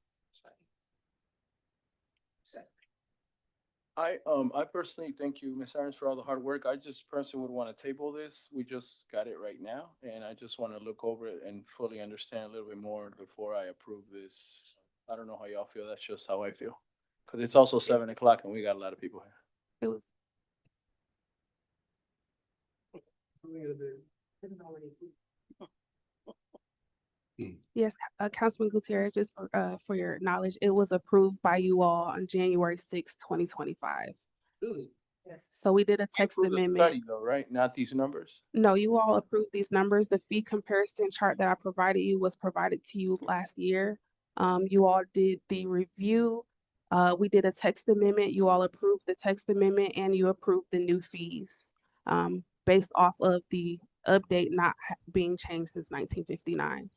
Speaker 3: I personally thank you, Ms. Irons, for all the hard work. I just personally would want to table this. We just got it right now, and I just want to look over it and fully understand a little bit more before I approve this. I don't know how y'all feel. That's just how I feel. Because it's also 7 o'clock and we got a lot of people here.
Speaker 13: It was Yes, Councilman Gutierrez, just for your knowledge, it was approved by you all on January 6, 2025.
Speaker 1: Yes.
Speaker 13: So we did a text
Speaker 3: Approve the
Speaker 13: amendment.
Speaker 3: study though, right? Not these numbers?
Speaker 13: No, you all approved these numbers. The fee comparison chart that I provided you was provided to you last year. You all did the review. We did a text amendment. You all approved the text amendment and you approved the new fees based off of the update not being changed since 1959.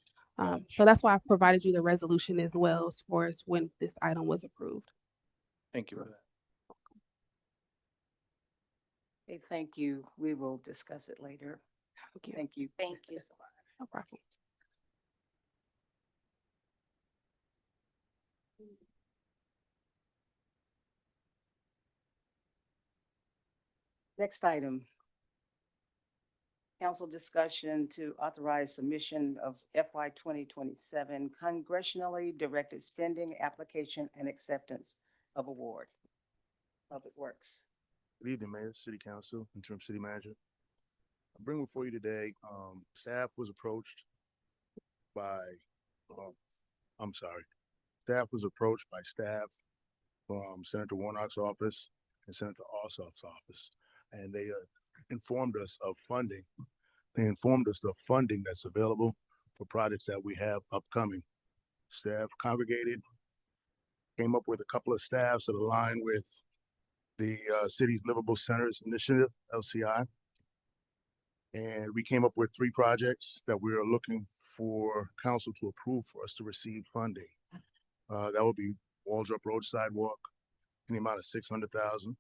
Speaker 13: So that's why I provided you the resolution as well as far as when this item was approved.
Speaker 3: Thank you for that.
Speaker 1: Okay, thank you. We will discuss it later.
Speaker 13: Thank you.
Speaker 1: Thank you.
Speaker 11: Thank you so much.
Speaker 13: No problem.
Speaker 1: Next item. Council discussion to authorize submission of FY 2027 congressionally directed spending application and acceptance of award. Public Works.
Speaker 5: Good evening, Mayor, City Council, Interim City Manager. I bring before you today, staff was approached by, staff was approached by staff from Senator Warnock's office and Senator Ossoff's office, and they informed us of funding. They informed us of funding that's available for projects that we have upcoming. Staff congregated, came up with a couple of staffs that align with the City's Livable Centers Initiative, LCI. And we came up with 3 projects that we are looking for council to approve for us to receive funding. That would be Waldrop Road Sidewalk in the amount of $600,000.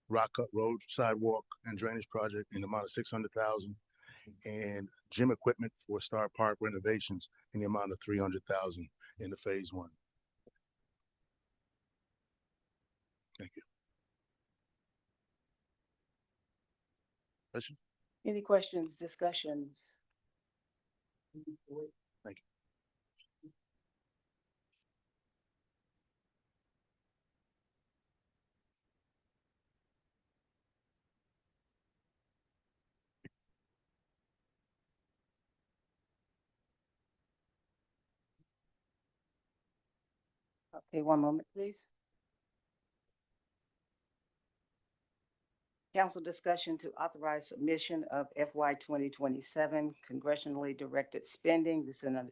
Speaker 5: Rock Cut Road Sidewalk and Drainage Project in the amount of $600,000. And gym equipment for Star Park renovations in the amount of $300,000 in the phase 1. Thank you. Question?
Speaker 1: Any questions, discussions?
Speaker 5: Thank you.
Speaker 1: Okay, one moment, please. Council discussion to authorize submission of FY 2027 congressionally directed spending. This is an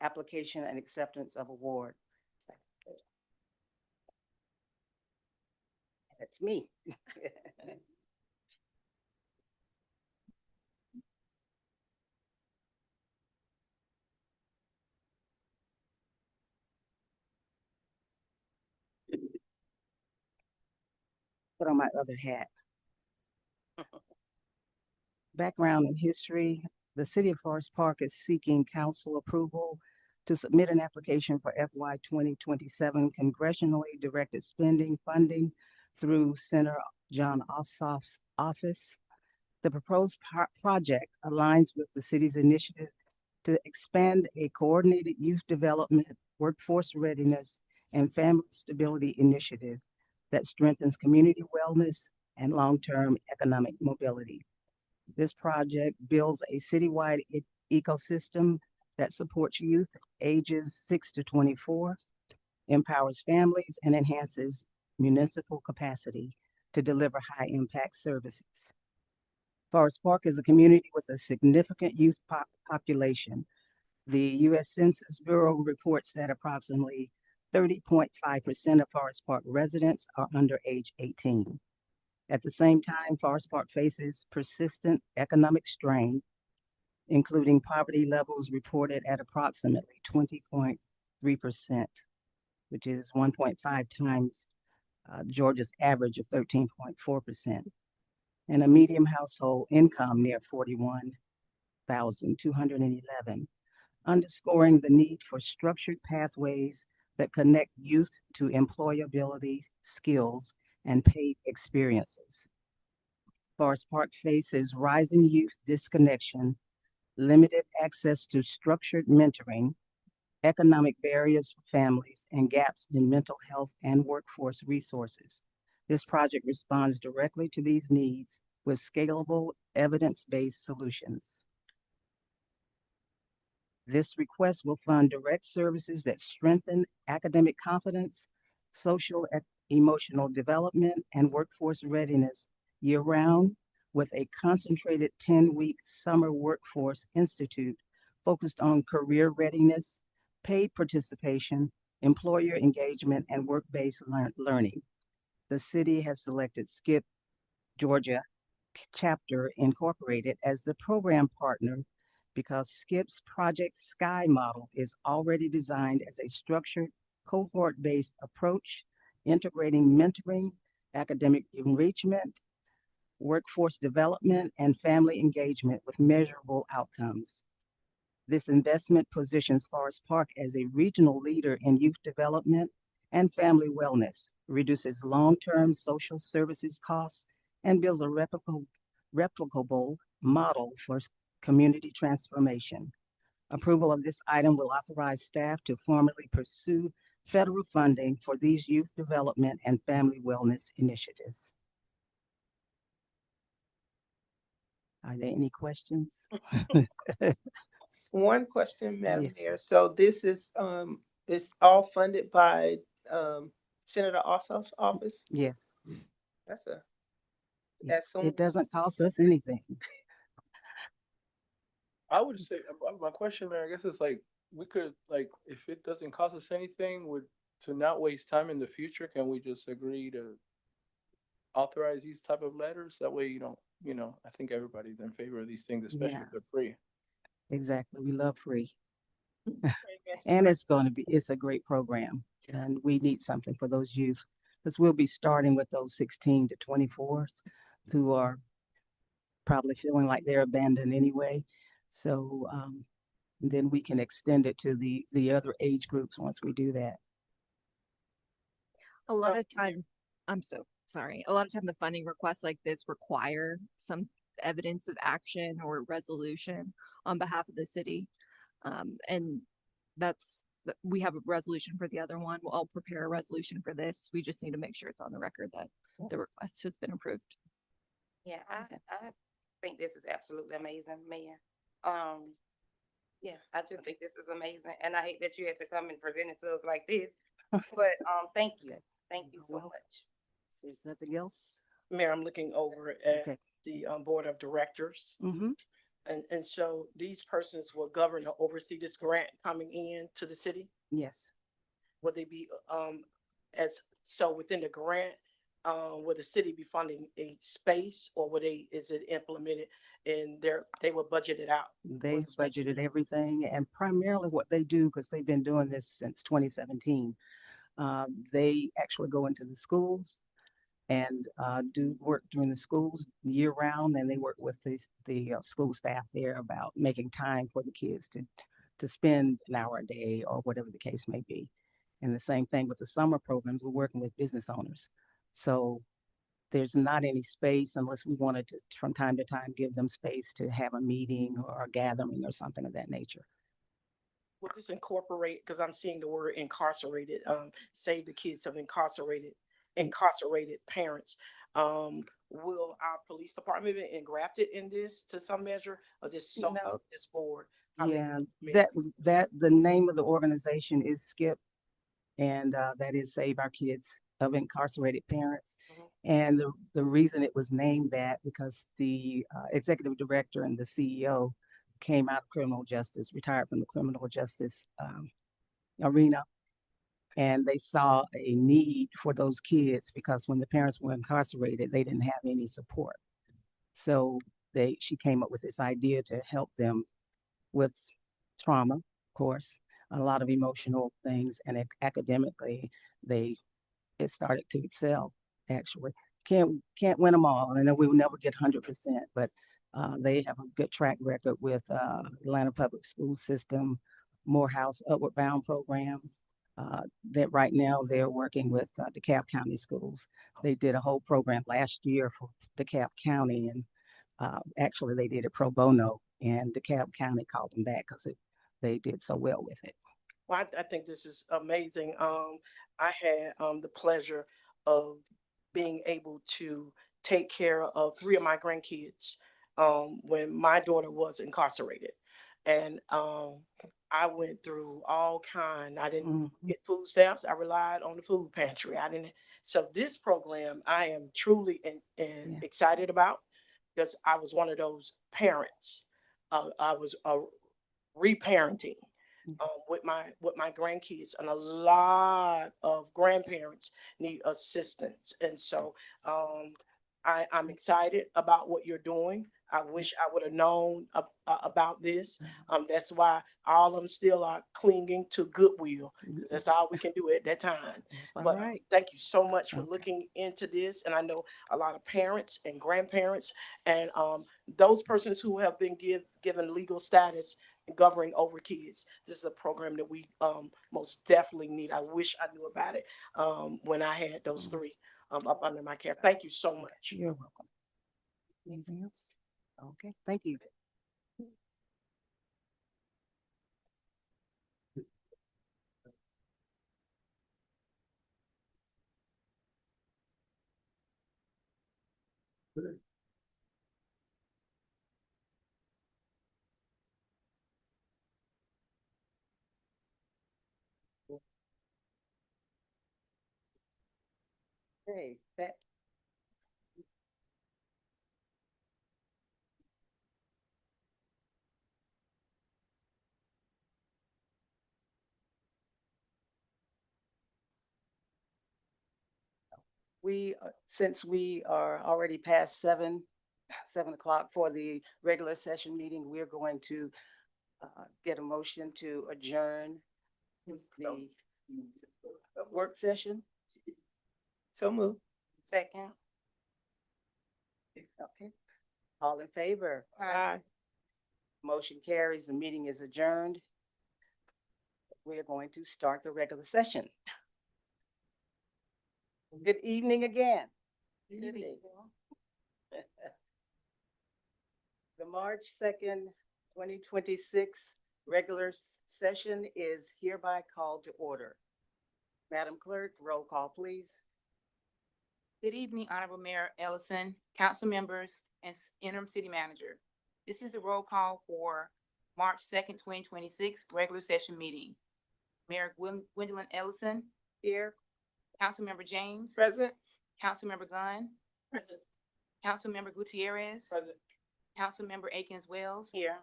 Speaker 1: application and acceptance of award. That's me. Put on my other hat. Background and history. The City of Forest Park is seeking council approval to submit an application for FY 2027 congressionally directed spending funding through Senator John Ossoff's office. The proposed project aligns with the city's initiative to expand a coordinated youth development, workforce readiness, and family stability initiative that strengthens community wellness and long-term economic mobility. This project builds a citywide ecosystem that supports youth ages 6 to 24, empowers families, and enhances municipal capacity to deliver high-impact services. Forest Park is a community with a significant youth population. The U.S. Census Bureau reports that approximately 30.5% of Forest Park residents are under age 18. At the same time, Forest Park faces persistent economic strain, including poverty levels reported at approximately 20.3%, which is 1.5 times Georgia's average of 13.4%, and a median household income near $41,211, underscoring the need for structured pathways that connect youth to employability, skills, and paid experiences. Forest Park faces rising youth disconnection, limited access to structured mentoring, economic barriers for families, and gaps in mental health and workforce resources. This project responds directly to these needs with scalable, evidence-based solutions. This request will fund direct services that strengthen academic confidence, social emotional development, and workforce readiness year-round, with a concentrated 10-week summer workforce institute focused on career readiness, paid participation, employer engagement, and work-based learning. The city has selected Skip, Georgia chapter incorporated as the program partner because SKIP's Project Sky model is already designed as a structured, cohort-based approach, integrating mentoring, academic enrichment, workforce development, and family engagement with measurable outcomes. This investment positions Forest Park as a regional leader in youth development and family wellness, reduces long-term social services costs, and builds a replicable model for community transformation. Approval of this item will authorize staff to formally pursue federal funding for these youth development and family wellness initiatives. Are there any questions?
Speaker 4: One question, Madam
Speaker 1: Yes.
Speaker 4: Mayor. So this is, it's all funded by, Senator Ossoff's office?
Speaker 1: Yes,
Speaker 4: That's a,
Speaker 1: it
Speaker 4: as soon
Speaker 1: it doesn't cost us anything.
Speaker 3: I would say, my question, Mayor, I guess is like, we could, like, if it doesn't cost us anything, to not waste time in the future, can we just agree to authorize these type of letters? That way you don't, I think everybody's in favor of these things, especially
Speaker 1: Yeah.
Speaker 3: if they're free.
Speaker 1: Exactly, we love free. And it's a great program, and we need something for those youth, because we'll be starting with those 16 to 24s who are probably feeling like they're abandoned anyway. So then we can extend it to the other age groups once we do that.
Speaker 8: A lot of time, I'm so sorry. A lot of time the funding requests like this require some evidence of action or resolution on behalf of the city. And we have a resolution for the other one. I'll prepare a resolution for this. We just need to make sure it's on the record that the request has been approved.
Speaker 2: Yeah, I think this is absolutely amazing, Mayor. Yeah, I just think this is amazing, and I hate that you had to come and present it to us like this. But thank you so much.
Speaker 1: There's nothing else?
Speaker 9: Mayor, I'm looking over at
Speaker 1: Okay.
Speaker 9: the board of directors.
Speaker 1: Mm-hmm.
Speaker 9: And so these persons will govern or oversee this grant coming in to the city?
Speaker 1: Yes.
Speaker 9: Will they be, so within the grant, will the city be funding a space, or is it implemented and they will budget it out?
Speaker 1: They budgeted everything, and primarily what they do, because they've been doing this since 2017, they actually go into the schools and do work during the schools year round, and they work with the school staff there about making time for the kids to spend an hour a day or whatever the case may be. And the same thing with the summer programs, we're working with business owners. So there's not any space unless we wanted to, from time to time, give them space to have a meeting or a gathering or something of that nature.
Speaker 9: Will this incorporate, because I'm seeing the word incarcerated, save the kids of incarcerated parents. Will our police department be engrafted in this to some measure, or just this board?
Speaker 1: Yeah, that the name of the organization is SKIP, and that is Save Our Kids of Incarcerated Parents. And the reason it was named that, because the executive director and the CEO came out of criminal justice, retired from the criminal justice arena. And they saw a need for those kids because when the parents were incarcerated, they didn't have any support. So she came up with this idea to help them with trauma, of course, a lot of emotional things, and academically, it started to excel. Actually, can't win them all. I know we will never get 100%, but they have a good track record with Atlanta Public School System, Morehouse Upward Bound program. That right now they're working with DeKalb County Schools. They did a whole program last year for DeKalb County, and actually they did it pro bono, and DeKalb County called them back because they did so well with it.
Speaker 9: Well, I think this is amazing. I had the pleasure of being able to take care of 3 of my grandkids when my daughter was incarcerated. And I went through all kind. I didn't get food stamps. I relied on the food pantry. So this program I am truly excited about, because I was one of those parents. I was reparenting with my grandkids, and a lot of grandparents need assistance. And so I'm excited about what you're doing. I wish I would have known about this. That's why all of them still are clinging to goodwill, because that's all we can do at that time. But thank you so much for looking into this. And I know a lot of parents and grandparents and those persons who have been given legal status governing over kids. This is a program that we most definitely need. I wish I knew about it when I had those three up under my care. Thank you so much.
Speaker 1: You're welcome. Anything else? Okay, thank you. Okay, that. Since we are already past 7 o'clock for the regular session meeting, we're going to get a motion to adjourn the work session.
Speaker 4: So move.
Speaker 1: Second. Okay, all in favor?
Speaker 4: Aye.
Speaker 1: Motion carries. The meeting is adjourned. We are going to start the regular session. Good evening again.
Speaker 4: Good evening.
Speaker 1: The March 2nd, 2026 regular session is hereby called to order. Madam Clerk, roll call, please.
Speaker 2: Good evening, Honorable Mayor Ellison, council members, and interim city manager. This is the roll call for March 2nd, 2026 regular session meeting. Mayor Gwendolyn Ellison. Here. Councilmember James.
Speaker 4: Present.
Speaker 2: Councilmember Gunn.
Speaker 9: Present.
Speaker 2: Councilmember Gutierrez.
Speaker 9: Present.
Speaker 2: Councilmember Akins Wells.
Speaker 9: Here.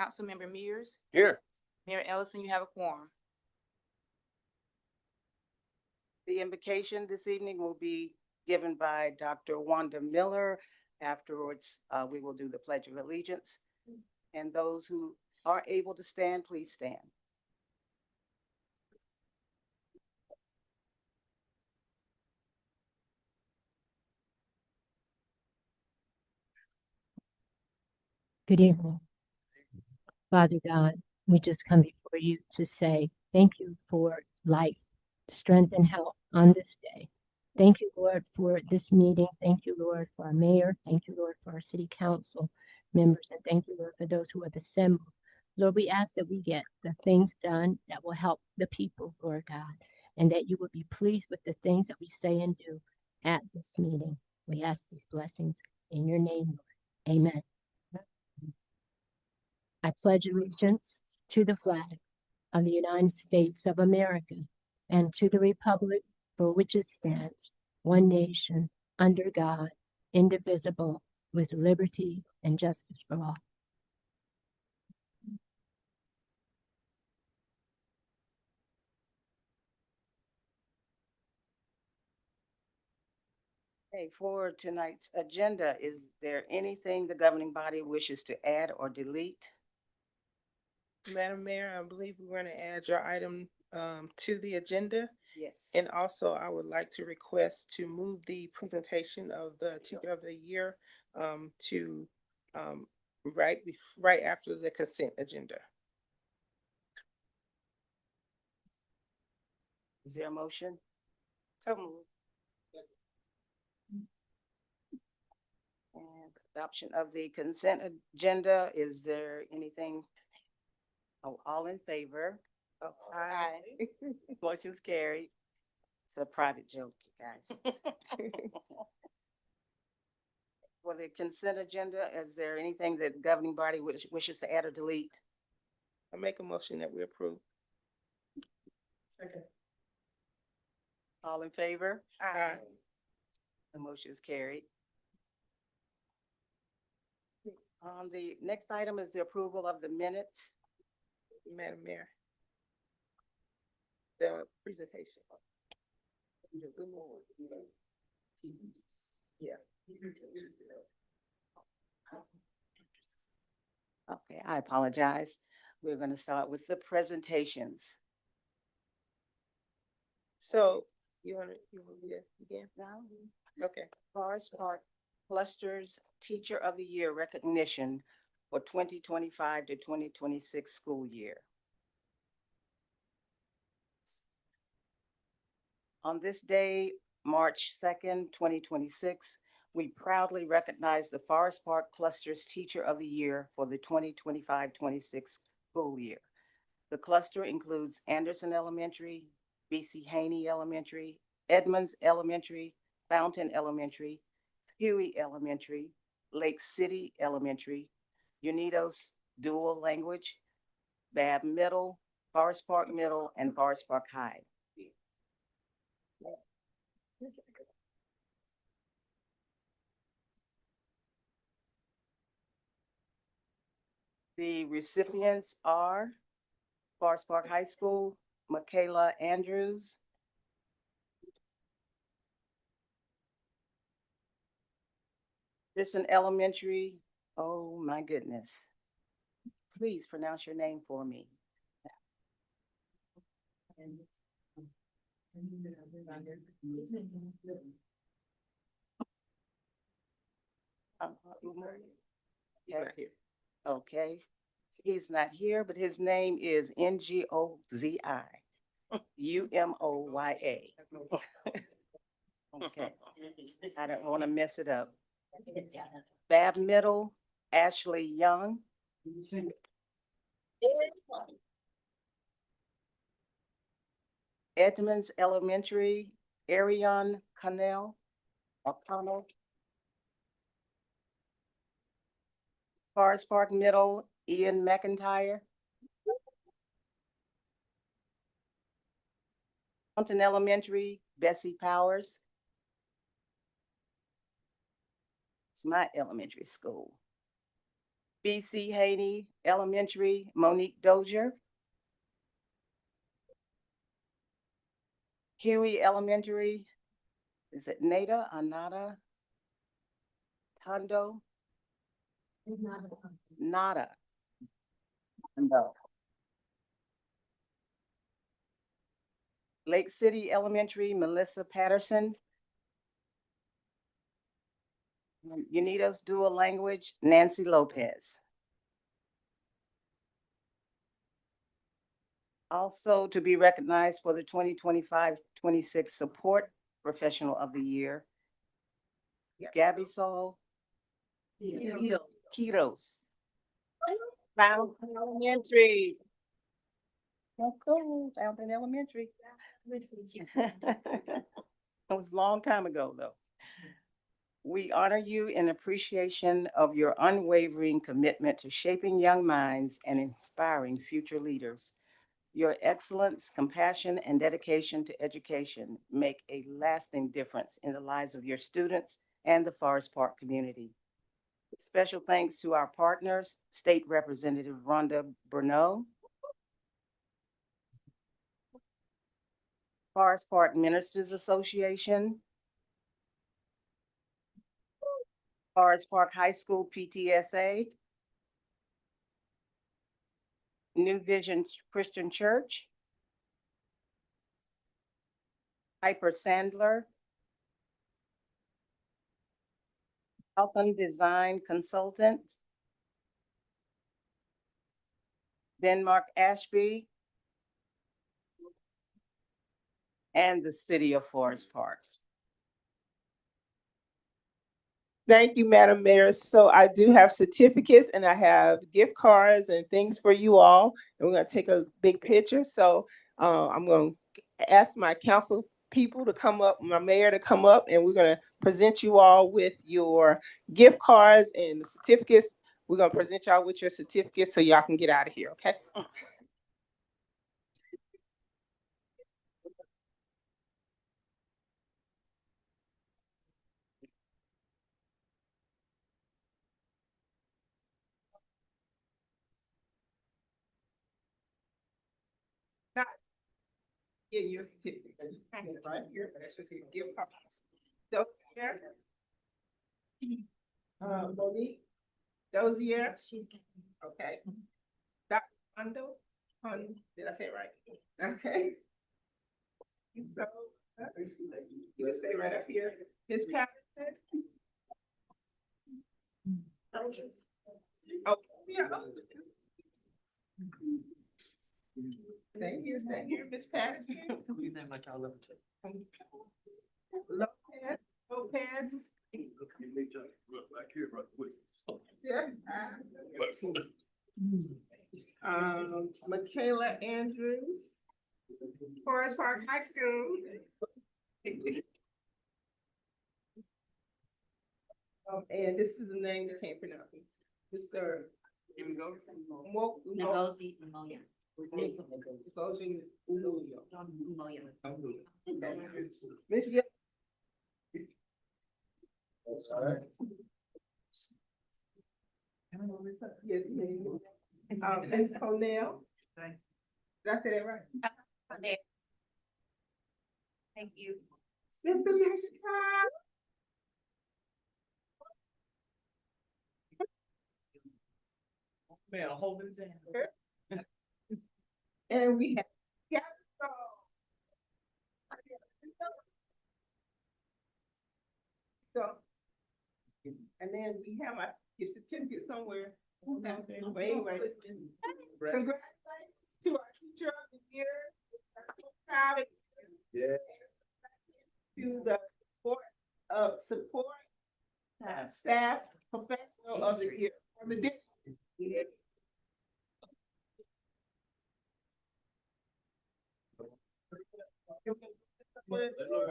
Speaker 2: Councilmember Mears.
Speaker 10: Here.
Speaker 2: Mayor Ellison, you have a quorum.
Speaker 1: The invocation this evening will be given by Dr. Wanda Miller. Afterwards, we will do the Pledge of Allegiance. And those who are able to stand, please stand.
Speaker 14: Good evening. Father God, we just come before you to say thank you for life, strength, and health on this day. Thank you, Lord, for this meeting. Thank you, Lord, for our mayor. Thank you, Lord, for our city council members. And thank you, Lord, for those who have assembled. Lord, we ask that we get the things done that will help the people, Lord God, and that you would be pleased with the things that we say and do at this meeting. We ask these blessings in your name, Lord. Amen. I pledge allegiance to the flag of the United States of America and to the republic for which it stands, one nation, under God, indivisible, with liberty and justice for all.
Speaker 1: Okay, for tonight's agenda, is there anything the governing body wishes to add or delete?
Speaker 4: Madam Mayor, I believe we're going to add your item to the agenda.
Speaker 1: Yes.
Speaker 4: And also, I would like to request to move the presentation of the teacher of the year to right after the consent agenda.
Speaker 1: Is there a motion?
Speaker 9: So move.
Speaker 1: And adoption of the consent agenda, is there anything? Oh, all in favor?
Speaker 9: Oh, aye.
Speaker 1: Motion's carried. It's a private joke, you guys. For the consent agenda, is there anything that the governing body wishes to add or delete?
Speaker 4: I make a motion that we approve.
Speaker 9: Second.
Speaker 1: All in favor?
Speaker 4: Aye.
Speaker 1: The motion is carried. The next item is the approval of the minutes.
Speaker 4: Madam Mayor. The presentation.
Speaker 1: Yeah. Okay, I apologize. We're going to start with the presentations.
Speaker 4: So you wanna do that again?
Speaker 1: Now,
Speaker 4: Okay.
Speaker 1: Forest Park Clusters Teacher of the Year recognition for 2025 to 2026 school year. On this day, March 2nd, 2026, we proudly recognize the Forest Park Clusters Teacher of the Year for the 2025-26 school year. The cluster includes Anderson Elementary, BC Haney Elementary, Edmonds Elementary, Fountain Elementary, Huey Elementary, Lake City Elementary, Unidos Dual Language, Babb Middle, Forest Park Middle, and Forest Park High. The recipients are Forest Park High School, Michaela Andrews, Pearson Elementary. Oh my goodness. Please pronounce your name for me. Okay. Okay, he's not here, but his name is Ngozi Umoya. Okay, I don't want to mess it up. Babb Middle, Ashley Young. Edmonds Elementary, Arion O'Connell. Forest Park Middle, Ian McIntyre. Fountain Elementary, Bessie Powers. It's my elementary school. BC Haney Elementary, Monique Dozier. Huey Elementary, is it Nada, Anada? Tondo? Nada. No. Lake City Elementary, Melissa Patterson. Unidos Dual Language, Nancy Lopez. Also to be recognized for the 2025-26 Support Professional of the Year, Gabby Saul Kiros. Fountain Elementary. Let's go, Fountain Elementary. That was a long time ago, though. We honor you in appreciation of your unwavering commitment to shaping young minds and inspiring future leaders. Your excellence, compassion, and dedication to education make a lasting difference in the lives of your students and the Forest Park community. Special thanks to our partners, State Representative Rhonda Bruneau, Forest Park Ministers Association, Forest Park High School PTSA, New Vision Christian Church, Piper Sandler, Alcon Design Consultant, Denmark Ashby, and the City of Forest Park.
Speaker 4: Thank you, Madam Mayor. So I do have certificates and I have gift cards and things for you all. And we're gonna take a big picture. So I'm gonna ask my council people to come up, my mayor to come up, and we're gonna present you all with your gift cards and the certificates. We're gonna present y'all with your certificates so y'all can get out of here, okay? Get your certificate right here. That's just a gift card. So, yeah. Monique Dozier. Okay. Dr. Hondo, did I say it right? Okay. So, you would stay right up here. Ms. Patterson. Oh, yeah. Stay here, Ms. Patterson. Lopez. Yeah. Michaela Andrews. Forest Park High School. And this is the name that can't pronounce. Mr. Ngozi Umoya. Miss Ye- Yes, ma'am. Ms. Cornell. Did I say that right?
Speaker 2: Thank you.
Speaker 4: Mr. Mishka. Man, hold it down. And we have. So, and then we have your certificate somewhere. But anyway, congratulations to our teacher of the year. So proud of you.
Speaker 5: Yeah.
Speaker 4: To the support staff professional of the year for the district.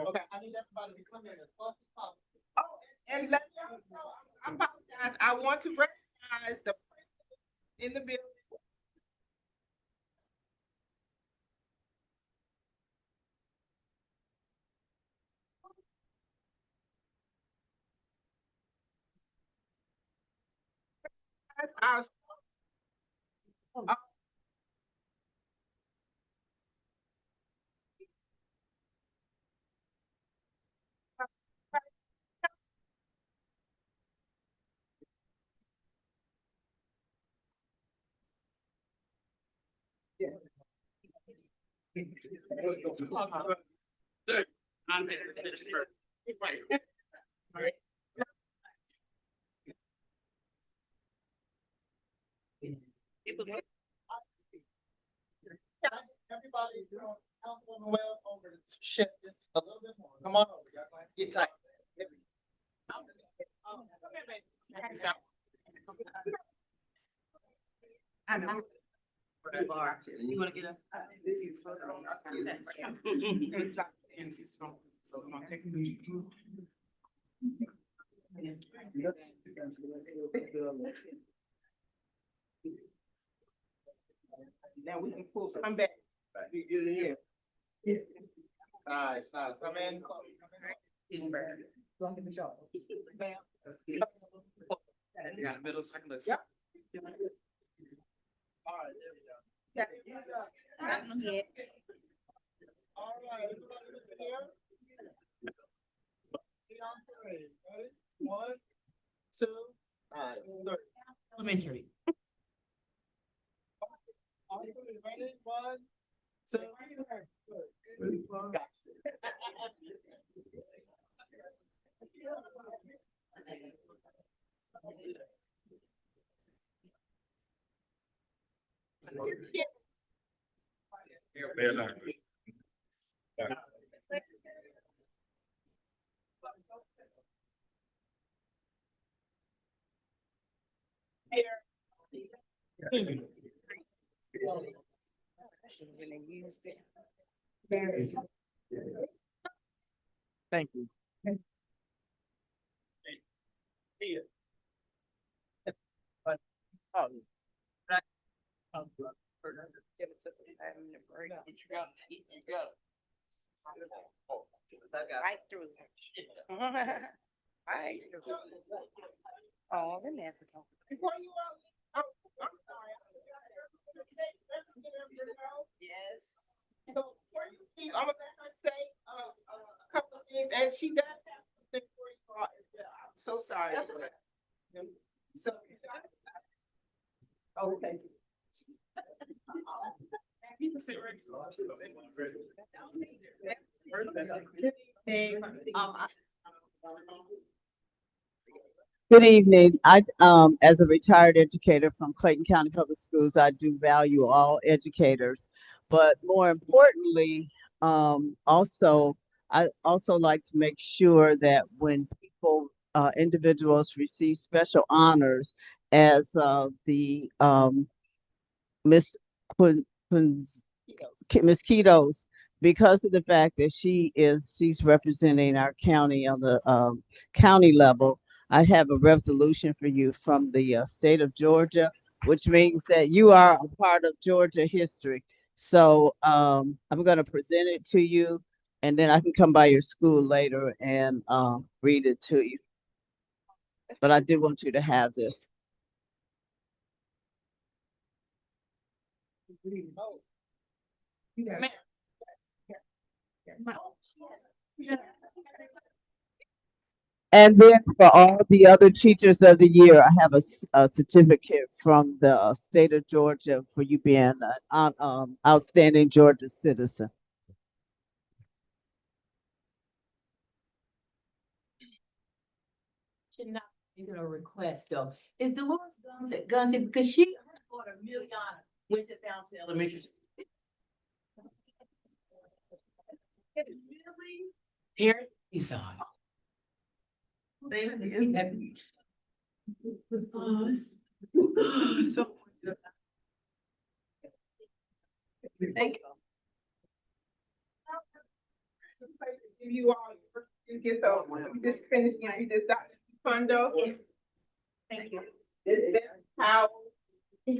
Speaker 4: Okay, I need everybody to come in as close as possible. Oh, and let y'all know, I apologize. I want to recognize the principal in the building. Everybody's doing well over the ship just a little bit more. Come on over, y'all. Get tight.
Speaker 2: I know. You wanna get up? This is for so I'm gonna take
Speaker 4: Now we can pull some back. Yeah. Nice. Come in.
Speaker 2: Yeah, middle second list.
Speaker 4: Yep. All right, there we go. Yeah. All right, everybody look here. On three. Ready? 1, 2, 3.
Speaker 2: Elementary.
Speaker 4: All right, ready? 1, 2, 3. Gotcha.
Speaker 3: Thank you.
Speaker 4: Give it to them. Break. You got it. You got it. Right through. Right.
Speaker 11: Oh, the Mexico.
Speaker 4: Before you I'm sorry.
Speaker 11: Yes.
Speaker 4: So before you leave, I'm gonna let her say a couple of things, and she does have something for you all as well. So sorry. So. Oh, thank you.
Speaker 15: Good evening. As a retired educator from Clayton County Public Schools, I do value all educators. But more importantly, I also like to make sure that when individuals receive special honors as the Miss Miss Kitos, because of the fact that she's representing our county on the county level. I have a resolution for you from the state of Georgia, which means that you are a part of Georgia history. So I'm going to present it to you, and then I can come by your school later and read it to you. But I do want you to have this. And then for all the other teachers of the year, I have a certificate from the state of Georgia for you being an outstanding Georgia citizen.
Speaker 12: Should not make it a request though. Is Dolores Guns because she bought $1 million went to Fountain Elementary School. Really? Here, he's on. So thank
Speaker 4: Give you all, you get so, just finish, give you this condo.
Speaker 12: Thank you.
Speaker 4: This how.
Speaker 6: I'm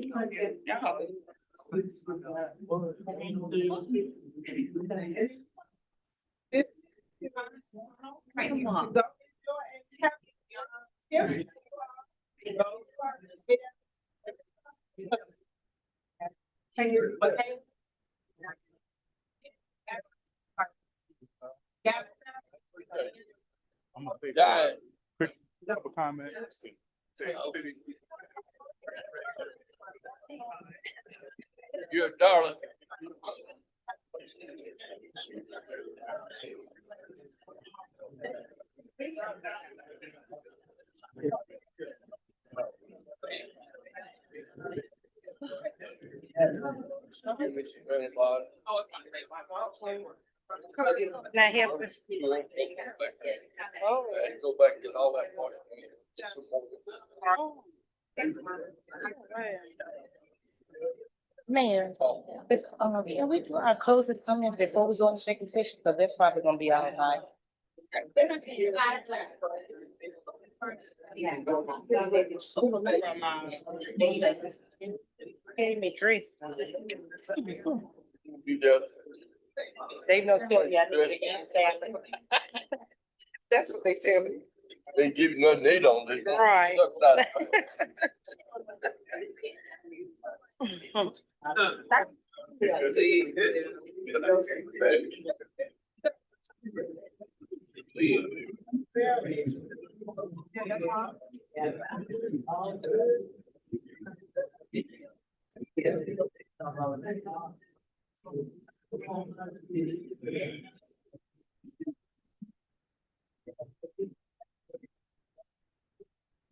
Speaker 6: gonna say
Speaker 10: Yeah.
Speaker 6: quick couple comments.
Speaker 10: You're a darling.
Speaker 9: Now here.
Speaker 10: Go back and get all that. Get some more.
Speaker 2: Mayor, can we do our closing comments before we go into second session? Because that's probably gonna be all night.
Speaker 9: Gave me dress.
Speaker 10: You do.
Speaker 9: They know, yeah, exactly.
Speaker 4: That's what they tell me.
Speaker 10: They give you nothing they don't. They don't
Speaker 9: Right.
Speaker 10: suck that.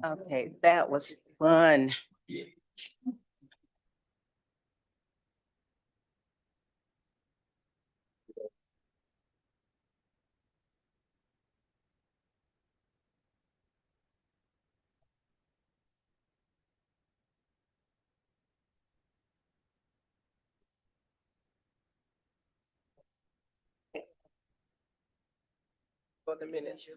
Speaker 1: Okay, that was fun.
Speaker 4: For the minutes.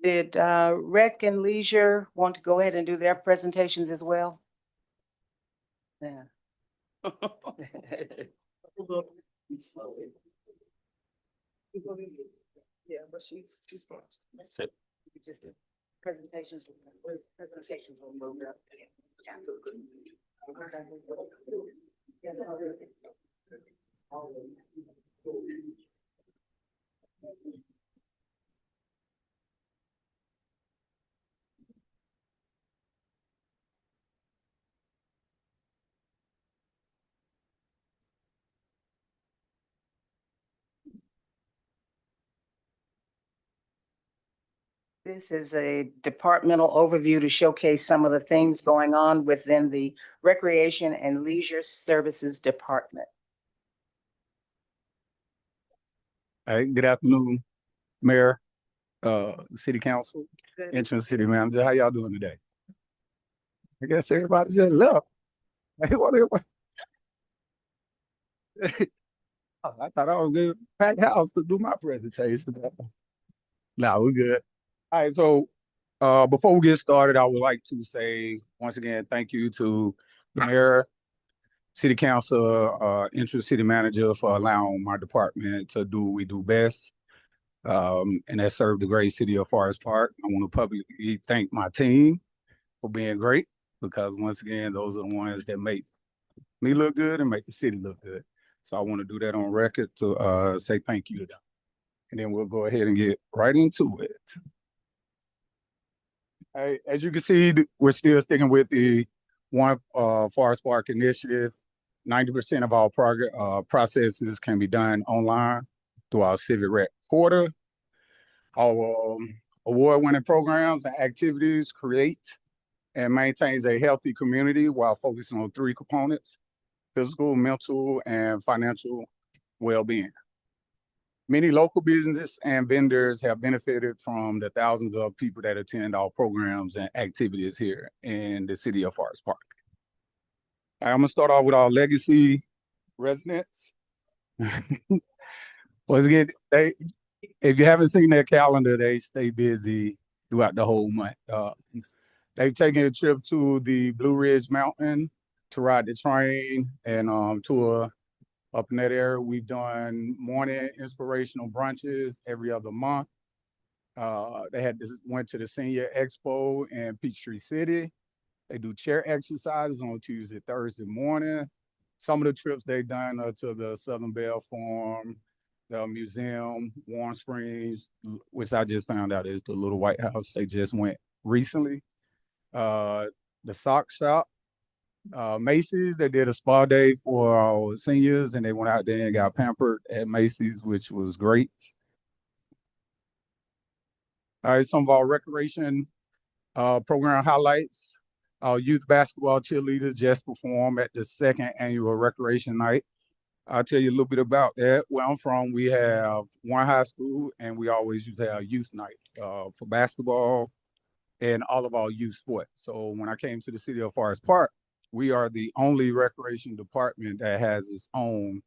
Speaker 1: Did Rec and Leisure want to go ahead and do their presentations as well? Yeah.
Speaker 4: Yeah, but she's going.
Speaker 1: Just presentations will move up. This is a departmental overview to showcase some of the things going on within the Recreation and Leisure Services Department.
Speaker 16: Hey, good afternoon, Mayor, City Council,
Speaker 1: Good.
Speaker 16: Interim City Manager. How y'all doing today? I guess everybody just left. Hey, what everybody? I thought I was going to pack house to do my presentation. Nah, we're good. All right, so before we get started, I would like to say once again, thank you to the Mayor, City Council, Interim City Manager for allowing my department to do what we do best. And that served the great city of Forest Park. I want to publicly thank my team for being great, because once again, those are the ones that make me look good and make the city look good. So I want to do that on record to say thank you to them. And then we'll go ahead and get right into it. Hey, as you can see, we're still sticking with the One Forest Park initiative. 90% of our processes can be done online through our Civic Rec portal. Our award-winning programs and activities create and maintains a healthy community while focusing on 3 components: physical, mental, and financial well-being. Many local businesses and vendors have benefited from the thousands of people that attend our programs and activities here in the city of Forest Park. I'm gonna start off with our legacy residents. Once again, if you haven't seen their calendar, they stay busy throughout the whole month. They've taken a trip to the Blue Ridge Mountain to ride the train and tour up in that area. We've done morning inspirational brunches every other month. They went to the Senior Expo in Peachtree City. They do chair exercises on Tuesday, Thursday morning. Some of the trips they've done are to the Southern Bell Farm, the museum, Warm Springs, which I just found out is the Little White House. They just went recently. The sock shop, Macy's, they did a spa day for our seniors, and they went out there and got pampered at Macy's, which was great. All right, some of our recreation program highlights. Our youth basketball cheerleaders just performed at the 2nd annual recreation night. I'll tell you a little bit about that. Where I'm from, we have one high school, and we always used to have youth night for basketball and all of our youth sports. So when I came to the city of Forest Park, we are the only recreation department that has its own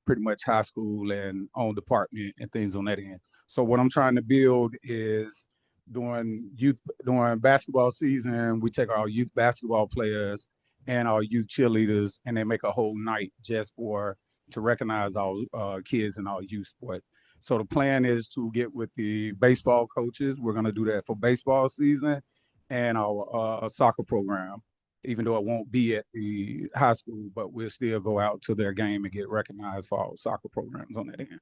Speaker 16: pretty much high school and own department and things on that end. So what I'm trying to build is during basketball season, we take our youth basketball players and our youth cheerleaders, and they make a whole night just to recognize our kids in our youth sport. So the plan is to get with the baseball coaches. We're going to do that for baseball season and our soccer program, even though it won't be at the high school, but we'll still go out to their game and get recognized for our soccer programs on that end.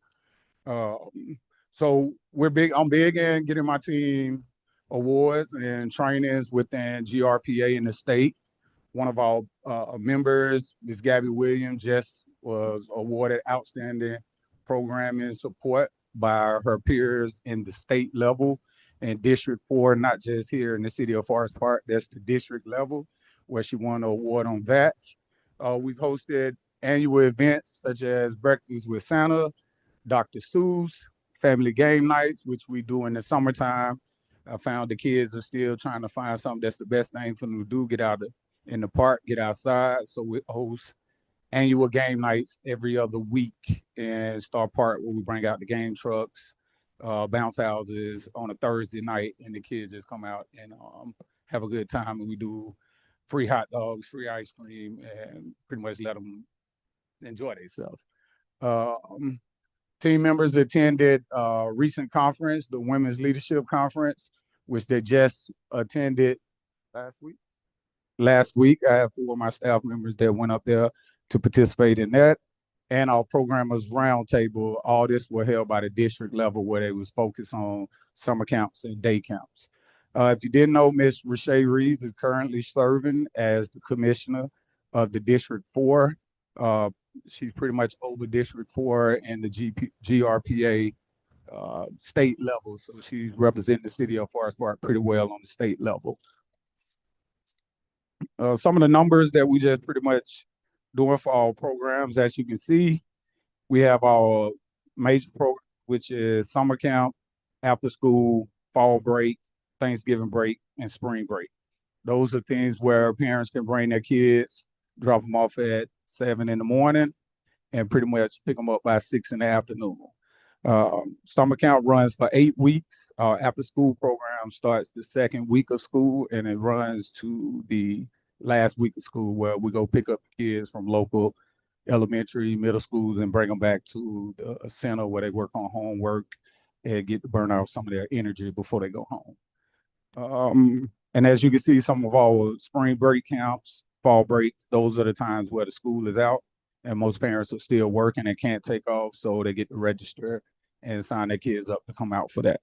Speaker 16: So I'm big in getting my team awards and trainings within GRPA in the state. One of our members, Ms. Gabby Williams, just was awarded outstanding programming support by her peers in the state level and District 4, not just here in the city of Forest Park, that's the district level, where she won an award on that. We've hosted annual events such as Breakfast with Santa, Dr. Seuss, family game nights, which we do in the summertime. I found the kids are still trying to find something that's the best thing for them to do, get out in the park, get outside. So we host annual game nights every other week in Star Park, where we bring out the game trucks, bounce houses on a Thursday night, and the kids just come out and have a good time. And we do free hot dogs, free ice cream, and pretty much let them enjoy themselves. Team members attended a recent conference, the Women's Leadership Conference, which they just attended last week. I have 4 of my staff members that went up there. to participate in that. And our programmers roundtable, all this were held by the district level where they was focused on summer camps and day camps. If you didn't know, Ms. Rashay Reeves is currently serving as the commissioner of the District 4. She's pretty much over District 4 and the GRPA state level. So she's representing the city of Forest Park pretty well on the state level. Some of the numbers that we just pretty much doing for our programs, as you can see, we have our major program, which is summer camp, after school, fall break, Thanksgiving break, and spring break. Those are things where parents can bring their kids, drop them off at 7 in the morning, and pretty much pick them up by 6 in the afternoon. Summer camp runs for 8 weeks. Our after school program starts the second week of school, and it runs to the last week of school, where we go pick up kids from local elementary, middle schools, and bring them back to the center where they work on homework and get to burn out some of their energy before they go home. And as you can see, some of our spring break camps, fall break, those are the times where the school is out and most parents are still working and can't take off, so they get to register and sign their kids up to come out for that.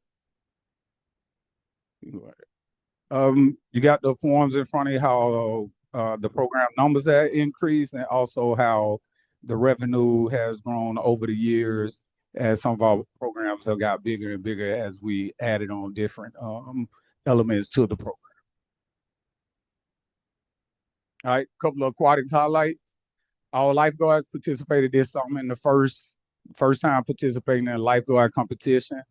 Speaker 16: You got the forms in front of you, how the program numbers have increased, and also how the revenue has grown over the years as some of our programs have got bigger and bigger as we added on different elements to the program. All right, a couple of aquatics highlights. Our lifeguards participated this summer in the first time participating in a lifeguard competition.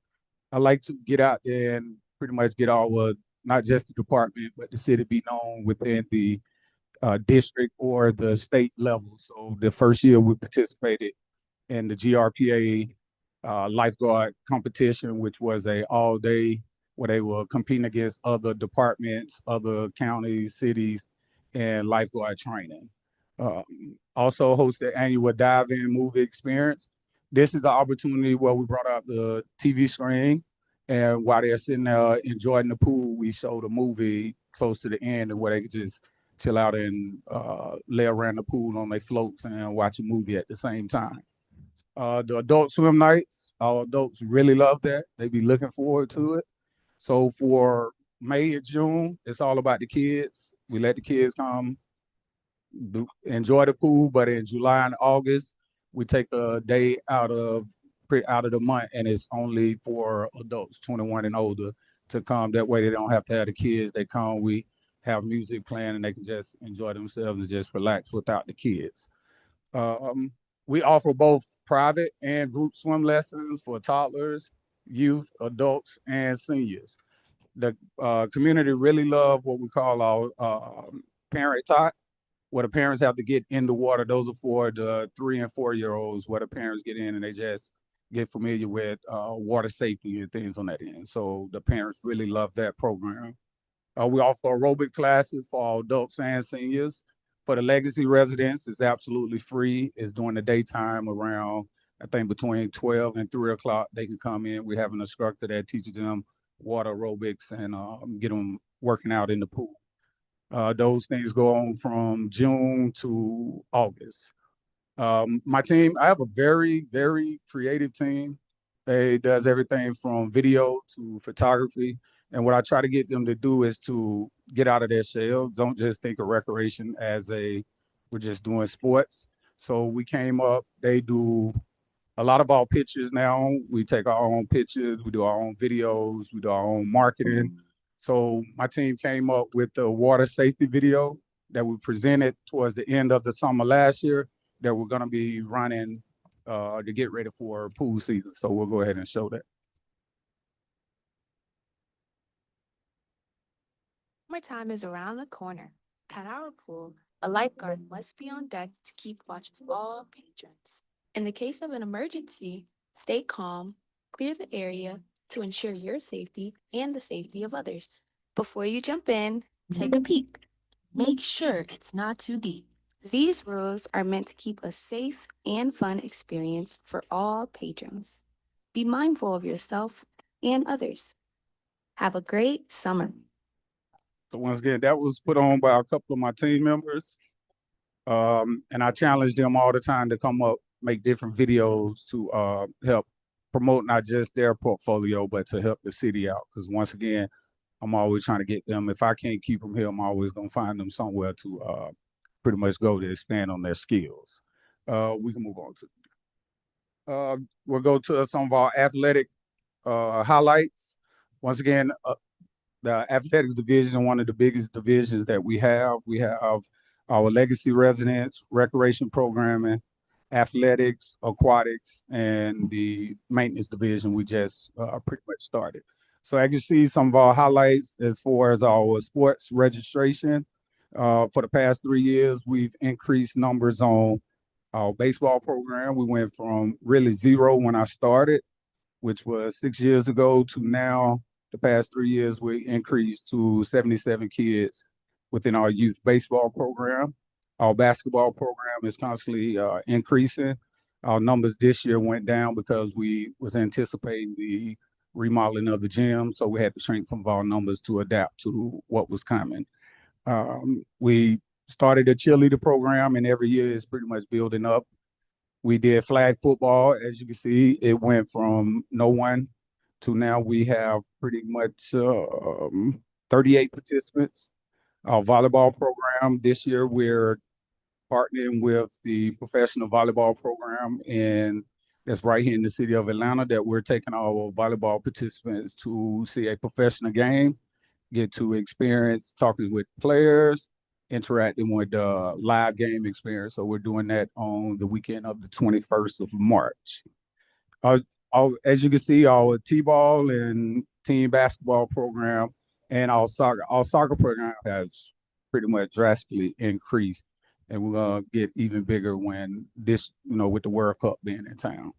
Speaker 16: I like to get out there and pretty much get our, not just the department, but the city be known within the district or the state level. So the first year we participated in the GRPA lifeguard competition, which was a all day where they were competing against other departments, other counties, cities, and lifeguard training. Also hosted annual dive-in movie experience. This is the opportunity where we brought out the TV screen, and while they're sitting there enjoying the pool, we showed a movie close to the end, and where they could just chill out and lay around the pool on their floats and watch a movie at the same time. The adult swim nights, our adults really love that. They be looking forward to it. So for May and June, it's all about the kids. We let the kids come enjoy the pool, but in July and August, we take a day out of the month, and it's only for adults 21 and older to come. That way they don't have to have the kids. They come, we have music playing, and they can just enjoy themselves and just relax without the kids. We offer both private and group swim lessons for toddlers, youth, adults, and seniors. The community really love what we call our parent tot, where the parents have to get in the water. Those are for the 3 and 4 year olds, where the parents get in and they just get familiar with water safety and things on that end. So the parents really love that program. We offer aerobic classes for all adults and seniors. For the legacy residents, it's absolutely free. It's during the daytime around, I think between 12 and 3 o'clock, they can come in. We have an instructor that teaches them water aerobics and get them working out in the pool. Those things go on from June to August. My team, I have a very, very creative team. It does everything from video to photography. And what I try to get them to do is to get out of their shell. Don't just think of recreation as we're just doing sports. So we came up, they do a lot of our pictures now. We take our own pictures, we do our own videos, we do our own marketing. So my team came up with the water safety video that we presented towards the end of the summer last year that we're gonna be running to get ready for pool season. So we'll go ahead and show that.
Speaker 17: Summertime is around the corner. At our pool, a lifeguard must be on deck to keep watch of all patrons. In the case of an emergency, stay calm, clear the area to ensure your safety and the safety of others. Before you jump in, take a peek. Make sure it's not too deep. These rules are meant to keep a safe and fun experience for all patrons. Be mindful of yourself and others. Have a great summer.
Speaker 16: So once again, that was put on by a couple of my team members. And I challenge them all the time to come up, make different videos to help promote not just their portfolio, but to help the city out. Because once again, I'm always trying to get them. If I can't keep them here, I'm always gonna find them somewhere to pretty much go to expand on their skills. We can move on to. We'll go to some of our athletic highlights. Once again, the athletics division, one of the biggest divisions that we have. We have our legacy residents, recreation programming, athletics, aquatics, and the maintenance division we just pretty much started. So I can see some of our highlights as far as our sports registration. For the past 3 years, we've increased numbers on our baseball program. We went from really 0 when I started, which was 6 years ago, to now the past 3 years, we increased to 77 kids within our youth baseball program. Our basketball program is constantly increasing. Our numbers this year went down because we was anticipating the remodeling of the gym, so we had to shrink some of our numbers to adapt to what was coming. We started a cheerleader program, and every year is pretty much building up. We did flag football. As you can see, it went from no one to now we have pretty much 38 participants. Our volleyball program, this year we're partnering with the professional volleyball program, and that's right here in the city of Atlanta, that we're taking our volleyball participants to see a professional game, get to experience talking with players, interacting with the live game experience. So we're doing that on the weekend of the 21st of March. As you can see, our T-ball and team basketball program and our soccer program has pretty much drastically increased, and we're gonna get even bigger when this, with the World Cup being in town.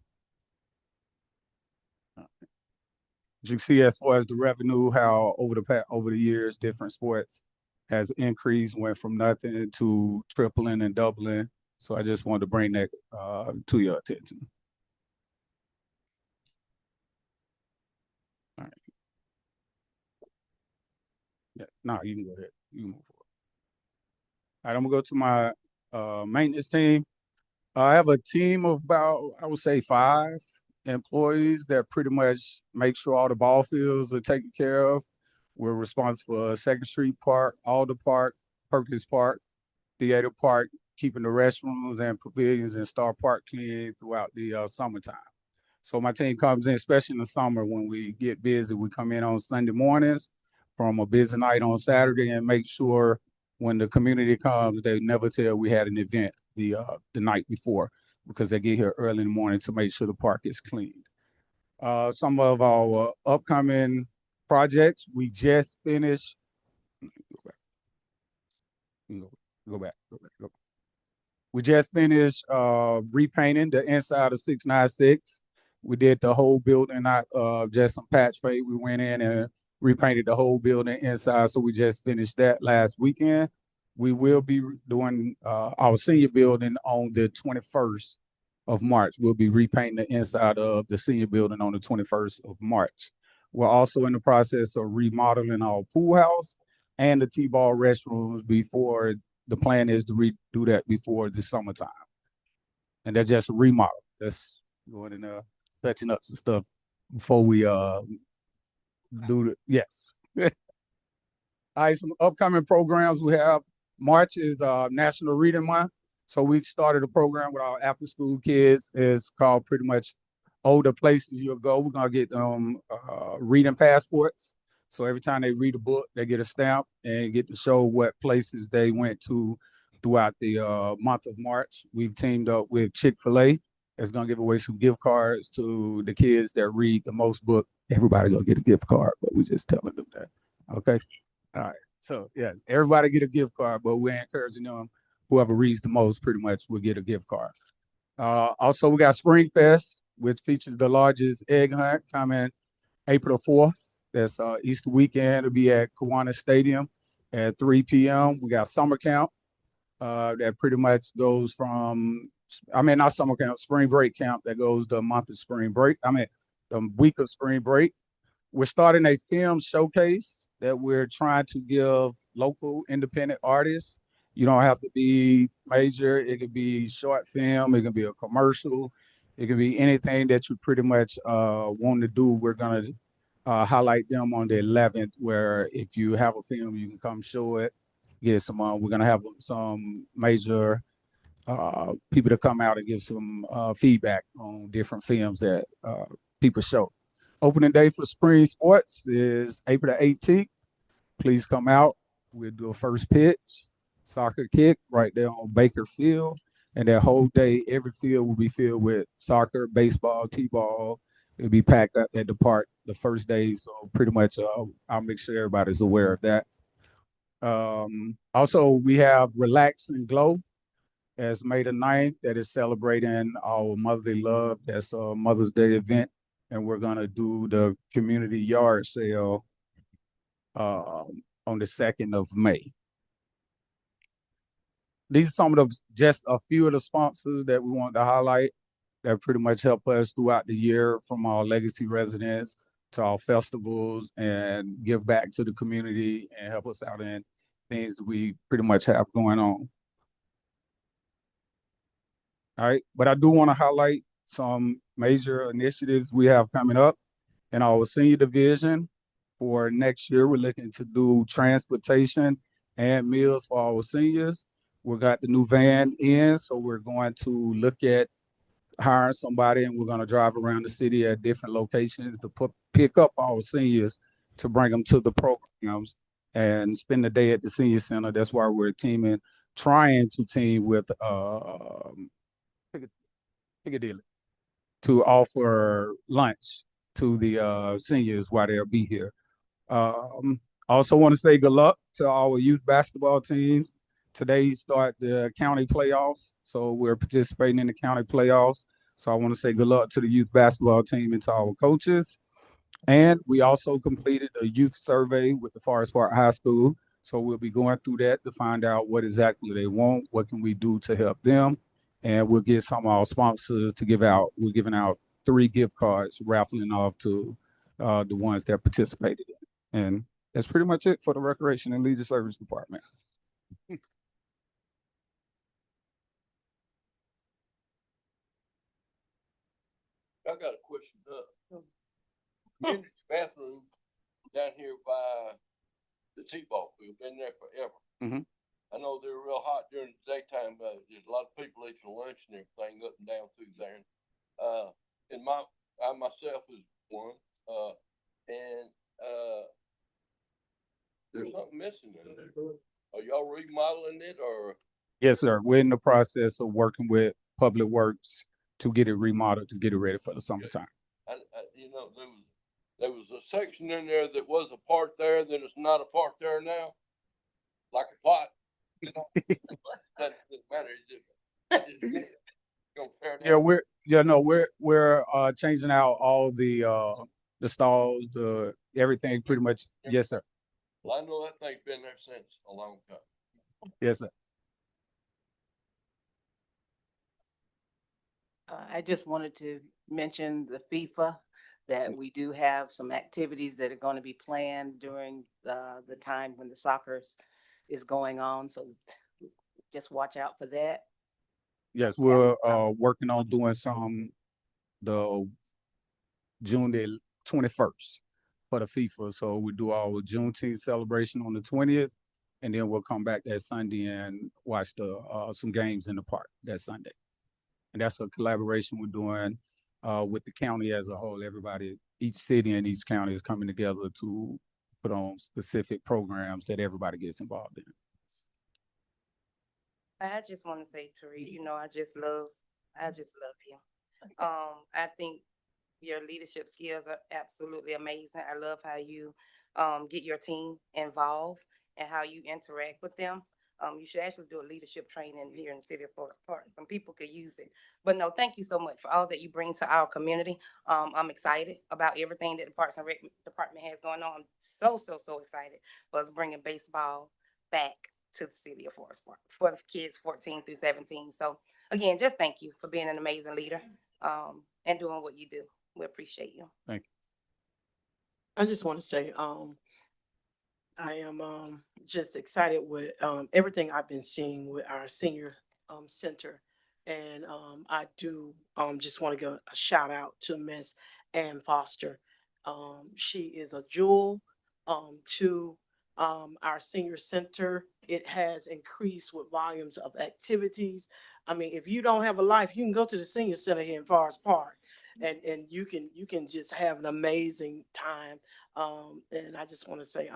Speaker 16: As you can see, as far as the revenue, how over the years, different sports has increased, went from nothing to tripling and doubling. So I just wanted to bring that to your attention. All right. Yeah, no, you can go ahead. You can move forward. All right, I'm gonna go to my maintenance team. I have a team of about, I would say, 5 employees that pretty much make sure all the ball fields are taken care of. We're responsible for 2nd Street Park, Alder Park, Perkins Park, Theater Park, keeping the restrooms and pavilions and Star Park clean throughout the summertime. So my team comes in, especially in the summer when we get busy. We come in on Sunday mornings from a busy night on Saturday and make sure when the community comes, they never tell we had an event the night before, because they get here early in the morning to make sure the park is cleaned. Some of our upcoming projects, we just finished. Go back. We just finished repainting the inside of 696. We did the whole building, not just some patch paint. We went in and repainted the whole building inside. So we just finished that last weekend. We will be doing our senior building on the 21st of March. We'll be repainting the inside of the senior building on the 21st of March. We're also in the process of remodeling our pool house and the T-ball restrooms before. The plan is to redo that before the summertime. And that's just a remodel. That's going in there, touching up some stuff before we do the, yes. All right, some upcoming programs we have. March is National Reading Month. So we started a program with our after-school kids. It's called pretty much Older Places You'll Go. We're gonna get them reading passports. So every time they read a book, they get a stamp and get to show what places they went to throughout the month of March. We've teamed up with Chick-fil-A. That's gonna give away some gift cards to the kids that read the most book. Everybody gonna get a gift card, but we're just telling them that. Okay. All right. So yeah, everybody get a gift card, but we're encouraging them. Whoever reads the most pretty much will get a gift card. Also, we got Spring Fest, which features the largest egg hunt coming April 4th. That's Easter weekend. It'll be at Kiwanis Stadium at 3 p.m. We got summer camp that pretty much goes from, not summer camp, spring break camp that goes the month of spring break. The week of spring break. We're starting a film showcase that we're trying to give local independent artists You don't have to be major. It could be short film. It can be a commercial. It can be anything that you pretty much want to do. We're gonna highlight them on the 11th, where if you have a film, you can come show it. Get some. We're gonna have some major people to come out and give some feedback on different films that people show. Opening day for spring sports is April the 18th. Please come out. We'll do a first pitch, soccer kick right there on Baker Field. And that whole day, every field will be filled with soccer, baseball, t-ball. It'll be packed up at the park the first day. So pretty much I'll make sure everybody's aware of that. Also, we have Relax and Glow as May the 9th, that is celebrating our motherly love. That's a Mother's Day event. And we're going to do the community yard sale on the 2nd of May. These are some of the, just a few of the sponsors that we want to highlight that pretty much help us throughout the year, from our legacy residents to our festivals, and give back to the community and help us out in things that we pretty much have going on. All right, but I do want to highlight some major initiatives we have coming up in our senior division. For next year, we're looking to do transportation and meals for our seniors. We got the new van in, so we're going to look at hiring somebody, and we're going to drive around the city at different locations to pick up our seniors to bring them to the programs and spend the day at the senior center. That's why we're trying to team with Piccadilly to offer lunch to the seniors while they'll be here. Also want to say good luck to our youth basketball teams. Today start the county playoffs, so we're participating in the county playoffs. So I want to say good luck to the youth basketball team and to our coaches. And we also completed a youth survey with the Forest Park High School. So we'll be going through that to find out what exactly they want, what can we do to help them. And we'll get some of our sponsors to give out. We're giving out 3 gift cards, raffling off to the ones that participated in. And that's pretty much it for the Recreation and Leisure Service Department.
Speaker 10: I got a question. Community bathroom down here by the T-ball field, been there forever.
Speaker 16: Mhm.
Speaker 10: I know they're real hot during the daytime, but there's a lot of people eating lunch and everything up and down through there. And I myself is one, and there's something missing in there. Are y'all remodeling it, or?
Speaker 16: Yes, sir. We're in the process of working with Public Works to get it remodeled, to get it ready for the summertime.
Speaker 10: You know, there was a section in there that was a part there that is not a part there now, like a plot. That doesn't matter.
Speaker 16: Yeah, we're changing out all the stalls, everything pretty much. Yes, sir.
Speaker 10: Well, I know that thing's been there since a long time.
Speaker 16: Yes, sir.
Speaker 1: I just wanted to mention the FIFA, that we do have some activities that are going to be planned during the time when the soccer is going on. So just watch out for that.
Speaker 16: Yes, we're working on doing the June the 21st for the FIFA. So we do our Juneteenth celebration on the 20th, and then we'll come back that Sunday and watch some games in the park that Sunday. And that's a collaboration we're doing with the county as a whole. Everybody, each city and each county is coming together to put on specific programs that everybody gets involved in.
Speaker 11: I just want to say, Tariq, I just love you. I think your leadership skills are absolutely amazing. I love how you get your team involved and how you interact with them. You should actually do a leadership training here in the city of Forest Park. Some people could use it. But no, thank you so much for all that you bring to our community. I'm excited about everything that the Parks and Rec Department has going on. I'm so excited for us bringing baseball back to the city of Forest Park for the kids 14 through 17. So again, just thank you for being an amazing leader and doing what you do. We appreciate you.
Speaker 16: Thank you.
Speaker 9: I just want to say, I am just excited with everything I've been seeing with our senior center. And I do just want to give a shout out to Miss Ann Foster. She is a jewel to our senior center. It has increased with volumes of activities. I mean, if you don't have a life, you can go to the senior center here in Forest Park, and you can just have an amazing time. And I just want to say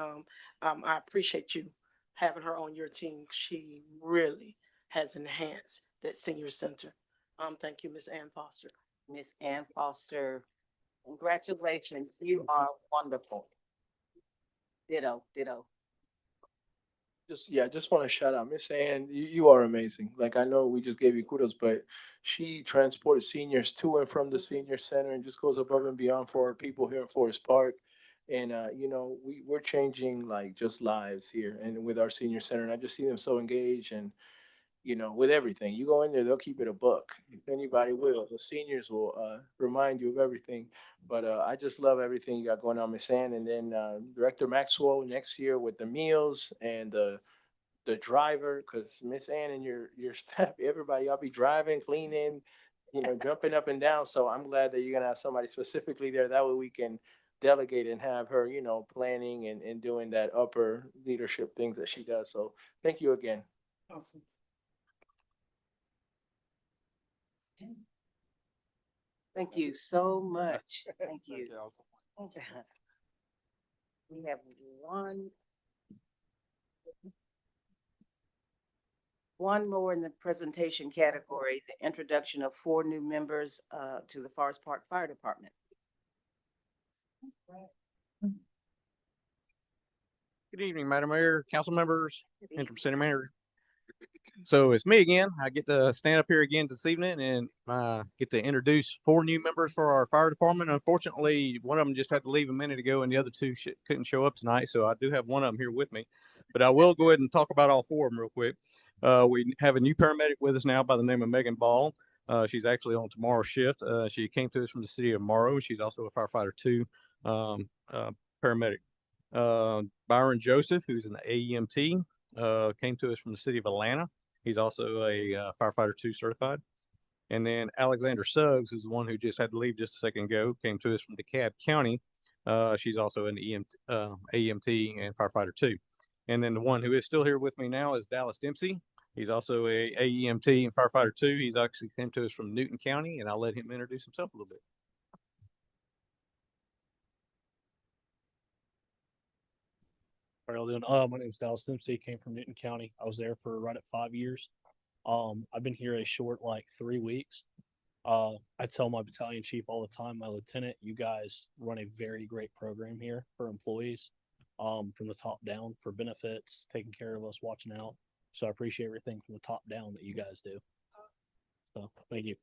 Speaker 9: I appreciate you having her on your team. She really has enhanced that senior center. Thank you, Miss Ann Foster.
Speaker 1: Miss Ann Foster, congratulations. You are wonderful. Ditto, ditto.
Speaker 3: Just want to shout out Miss Ann. You are amazing. Like I know we just gave you kudos, but she transports seniors to and from the senior center and just goes above and beyond for our people here in Forest Park. And you know, we're changing like just lives here and with our senior center. And I just see them so engaged and you know, with everything. You go in there, they'll keep it a buck. If anybody will, the seniors will remind you of everything. But I just love everything you got going on, Miss Ann. And then Director Maxwell next year with the meals and the driver, because Miss Ann and your staff, everybody, y'all be driving, cleaning, you know, jumping up and down. So I'm glad that you're gonna have somebody specifically there. That way we can delegate and have her, you know, planning and doing that upper leadership things that she does. So thank you again.
Speaker 1: Awesome. Thank you so much. Thank you. We have one more in the presentation category, the introduction of 4 new members to the Forest Park Fire Department.
Speaker 18: Good evening, Madam Mayor, council members, interim city manager. So it's me again. I get to stand up here again this evening and get to introduce 4 new members for our fire department. Unfortunately, one of them just had to leave a minute ago and the other 2 couldn't show up tonight. So I do have one of them here with me, but I will go ahead and talk about all 4 of them real quick. We have a new paramedic with us now by the name of Megan Ball. She's actually on tomorrow's shift. She came to us from the city of Morrow. She's also a firefighter 2 paramedic. Byron Joseph, who's an AEMT, came to us from the city of Atlanta. He's also a firefighter 2 certified. And then Alexander Suggs is the one who just had to leave just a second ago, came to us from DeKalb County. She's also an AEMT and firefighter 2. And then the one who is still here with me now is Dallas Dempsey. He's also a AEMT and firefighter 2. He's actually came to us from Newton County, and I'll let him introduce himself a little bit.
Speaker 19: My name is Dallas Dempsey, came from Newton County. I was there for right at 5 years. I've been here a short like 3 weeks. I tell my battalion chief all the time, my lieutenant, you guys run a very great program here for employees, from the top down for benefits, taking care of us, watching out. So I appreciate everything from the top down that you guys do. So thank you.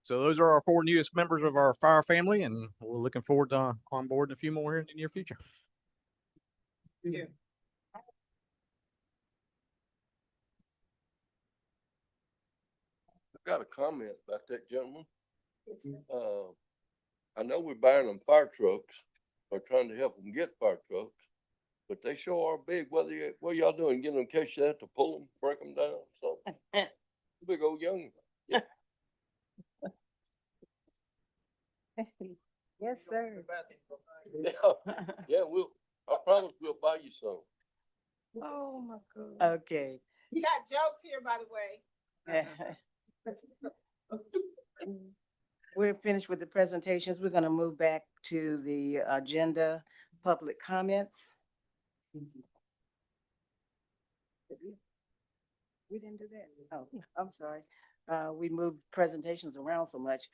Speaker 18: So those are our 4 newest members of our fire family, and we're looking forward to onboarding a few more here in the near future.
Speaker 4: Yeah.
Speaker 10: I've got a comment about that gentleman. I know we're buying them fire trucks or trying to help them get fire trucks, but they sure are big. What y'all doing? Getting them in case you have to pull them, break them down, something. Big old young. Yeah.
Speaker 1: Yes, sir.
Speaker 10: Yeah, I promise we'll buy you some.
Speaker 1: Oh my God. Okay.
Speaker 4: You got jokes here, by the way.
Speaker 1: We're finished with the presentations. We're going to move back to the agenda, public comments. We didn't do that. Oh, I'm sorry. We moved presentations around so much.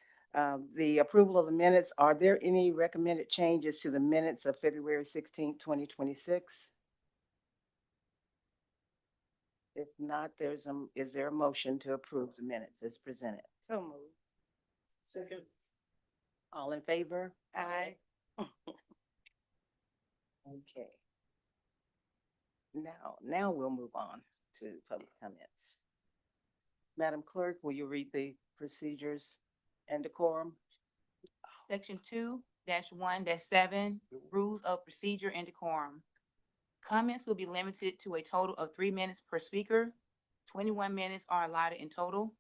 Speaker 1: The approval of the minutes, are there any recommended changes to the minutes of February 16th, 2026? If not, is there a motion to approve the minutes as presented?
Speaker 11: So moved.
Speaker 9: Second.
Speaker 1: All in favor?
Speaker 11: Aye.
Speaker 1: Okay. Now we'll move on to public comments. Madam Clerk, will you read the procedures and decorum?
Speaker 2: Section 2, 1-7, rules of procedure and decorum. Comments will be limited to a total of 3 minutes per speaker. 21 minutes are allotted in total.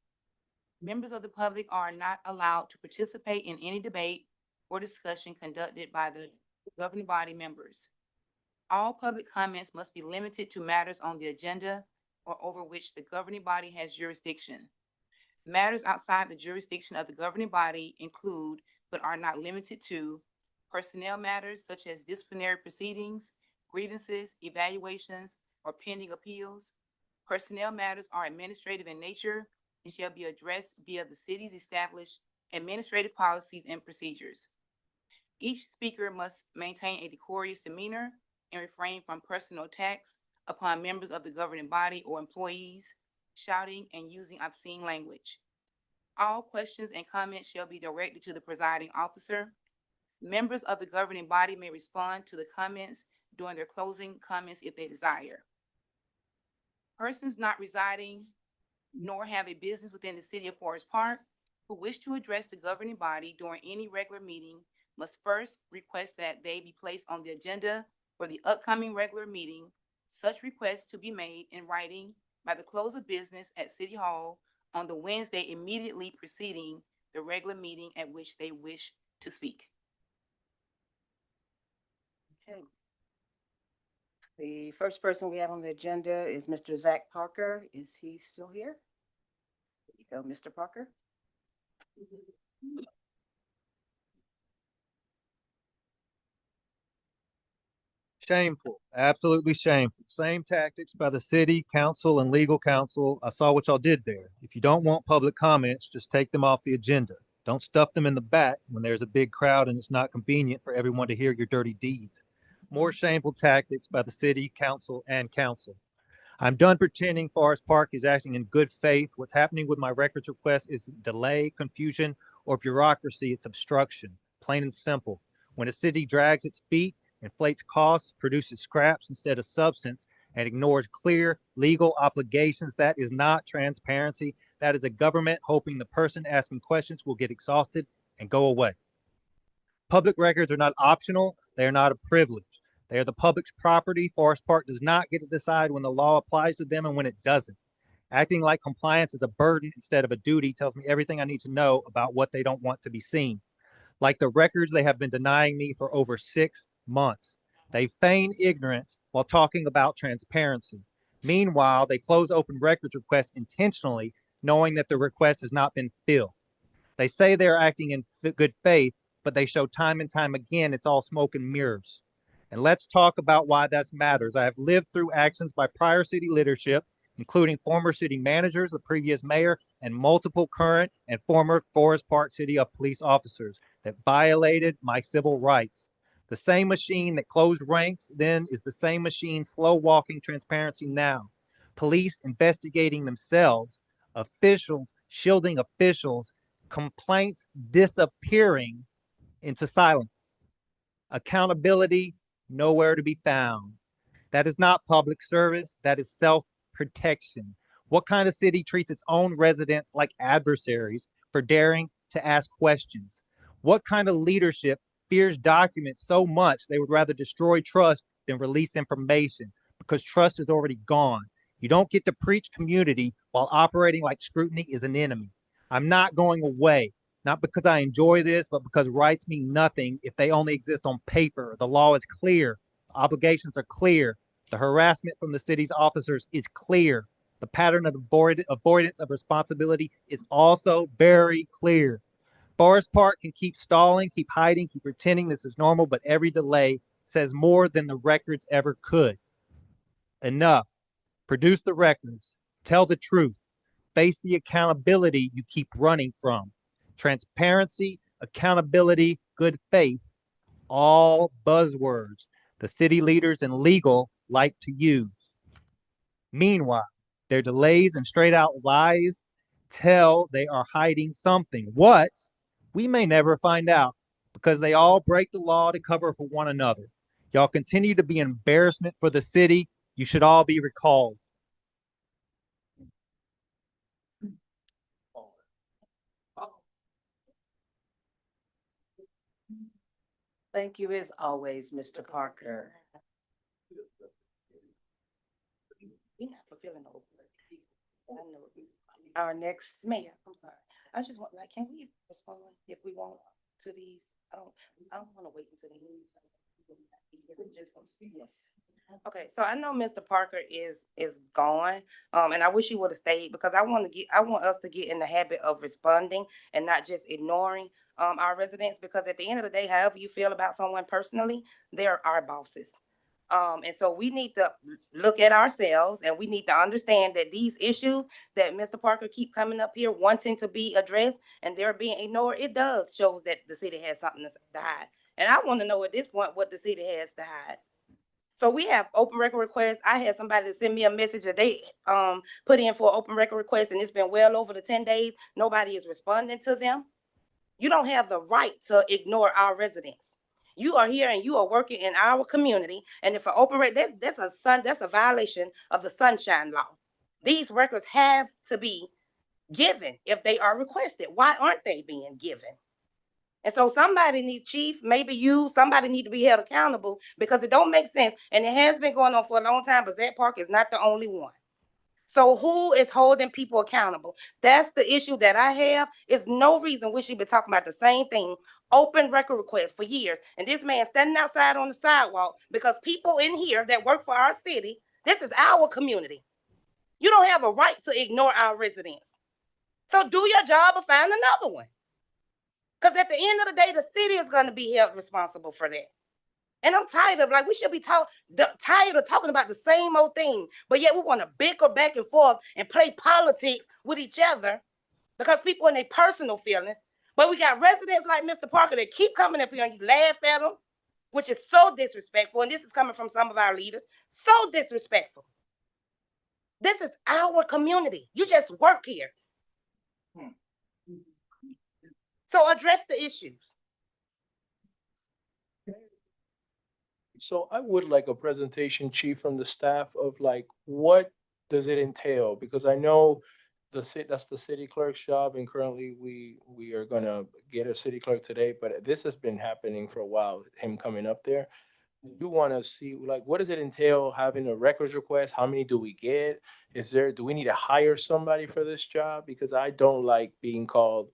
Speaker 2: Members of the public are not allowed to participate in any debate or discussion conducted by the governing body members. All public comments must be limited to matters on the agenda or over which the governing body has jurisdiction. Matters outside the jurisdiction of the governing body include, but are not limited to, personnel matters such as disciplinary proceedings, grievances, evaluations, or pending appeals. Personnel matters are administrative in nature and shall be addressed via the city's established administrative policies and procedures. Each speaker must maintain a decorous demeanor and refrain from personal attacks upon members of the governing body or employees, shouting and using obscene language. All questions and comments shall be directed to the presiding officer. Members of the governing body may respond to the comments during their closing comments if they desire. Persons not residing nor have a business within the city of Forest Park who wish to address the governing body during any regular meeting must first request that they be placed on the agenda for the upcoming regular meeting. Such requests to be made in writing by the close of business at City Hall on the Wednesday immediately preceding the regular meeting at which they wish to speak.
Speaker 1: Okay. The first person we have on the agenda is Mr. Zach Parker. Is he still here? There you go, Mr. Parker.
Speaker 18: Shameful, absolutely shameful. Same tactics by the city council and legal counsel. I saw what y'all did there. If you don't want public comments, just take them off the agenda. Don't stuff them in the back when there's a big crowd and it's not convenient for everyone to hear your dirty deeds. More shameful tactics by the city council and council. I'm done pretending Forest Park is acting in good faith. What's happening with my records request is delay, confusion, or bureaucracy. It's obstruction, plain and simple. When a city drags its feet, inflates costs, produces scraps instead of substance, and ignores clear legal obligations, that is not transparency. That is a government hoping the person asking questions will get exhausted and go away. Public records are not optional. They are not a privilege. They are the public's property. Forest Park does not get to decide when the law applies to them and when it doesn't. Acting like compliance is a burden instead of a duty tells me everything I need to know about what they don't want to be seen. Like the records they have been denying me for over 6 months. They feign ignorance while talking about transparency. Meanwhile, they close open records requests intentionally, knowing that the request has not been filled. They say they're acting in good faith, but they show time and time again it's all smoke and mirrors. And let's talk about why that matters. I have lived through actions by prior city leadership, including former city managers, the previous mayor, and multiple current and former Forest Park City police officers that violated my civil rights. The same machine that closed ranks then is the same machine slow walking transparency now. Police investigating themselves, officials shielding officials, complaints disappearing into silence. Accountability nowhere to be found. That is not public service, that is self-protection. What kind of city treats its own residents like adversaries for daring to ask questions? What kind of leadership fears documents so much they would rather destroy trust than release information because trust is already gone? You don't get to preach community while operating like scrutiny is an enemy. I'm not going away. Not because I enjoy this, but because rights mean nothing if they only exist on paper. The law is clear. The obligations are clear. The harassment from the city's officers is clear. The pattern of avoidance of responsibility is also very clear. Forest Park can keep stalling, keep hiding, keep pretending this is normal, but every delay says more than the records ever could. Enough. Produce the records. Tell the truth. Face the accountability you keep running from. Transparency, accountability, good faith, all buzzwords the city leaders and legal like to use. Meanwhile, their delays and straight out lies tell they are hiding something. What? We may never find out because they all break the law to cover for one another. Y'all continue to be an embarrassment for the city. You should all be recalled.
Speaker 1: Thank you as always, Mr. Parker.
Speaker 11: We're not fulfilling the open. I know.
Speaker 1: Our next,
Speaker 11: Mayor, I'm sorry. I just want, like, can we respond if we want to these? I don't want to wait until the meeting. Yes. Okay, so I know Mr. Parker is gone, and I wish he would have stayed because I want us to get in the habit of responding and not just ignoring our residents, because at the end of the day, however you feel about someone personally, they're our bosses. And so we need to look at ourselves and we need to understand that these issues that Mr. Parker keep coming up here wanting to be addressed and they're being ignored, it does shows that the city has something to hide. And I want to know at this point what the city has to hide. So we have open record requests. I had somebody to send me a message that they put in for open record request, and it's been well over the 10 days. Nobody is responding to them. You don't have the right to ignore our residents. You are here and you are working in our community, and if an open record, that's a violation of the Sunshine Law. These records have to be given if they are requested. Why aren't they being given? And so somebody needs, chief, maybe you, somebody need to be held accountable because it don't make sense. And it has been going on for a long time, but Zach Park is not the only one. So who is holding people accountable? That's the issue that I have. Is no reason we should be talking about the same thing, open record requests for years. And this man standing outside on the sidewalk because people in here that work for our city, this is our community. You don't have a right to ignore our residents. So do your job or find another one. Because at the end of the day, the city is going to be held responsible for that. And I'm tired of, like, we should be tired of talking about the same old thing, but yet we want to bicker back and forth and play politics with each other because people in their personal feelings. But we got residents like Mr. Parker that keep coming up here and you laugh at them, which is so disrespectful. And this is coming from some of our leaders. So disrespectful. This is our community. You just work here. So address the issues.
Speaker 3: So I would like a presentation, chief, from the staff of like, what does it entail? Because I know that's the city clerk's job, and currently we are gonna get a city clerk today, but this has been happening for a while, him coming up there. You want to see, like, what does it entail having a records request? How many do we get? Do we need to hire somebody for this job? Because I don't like being called,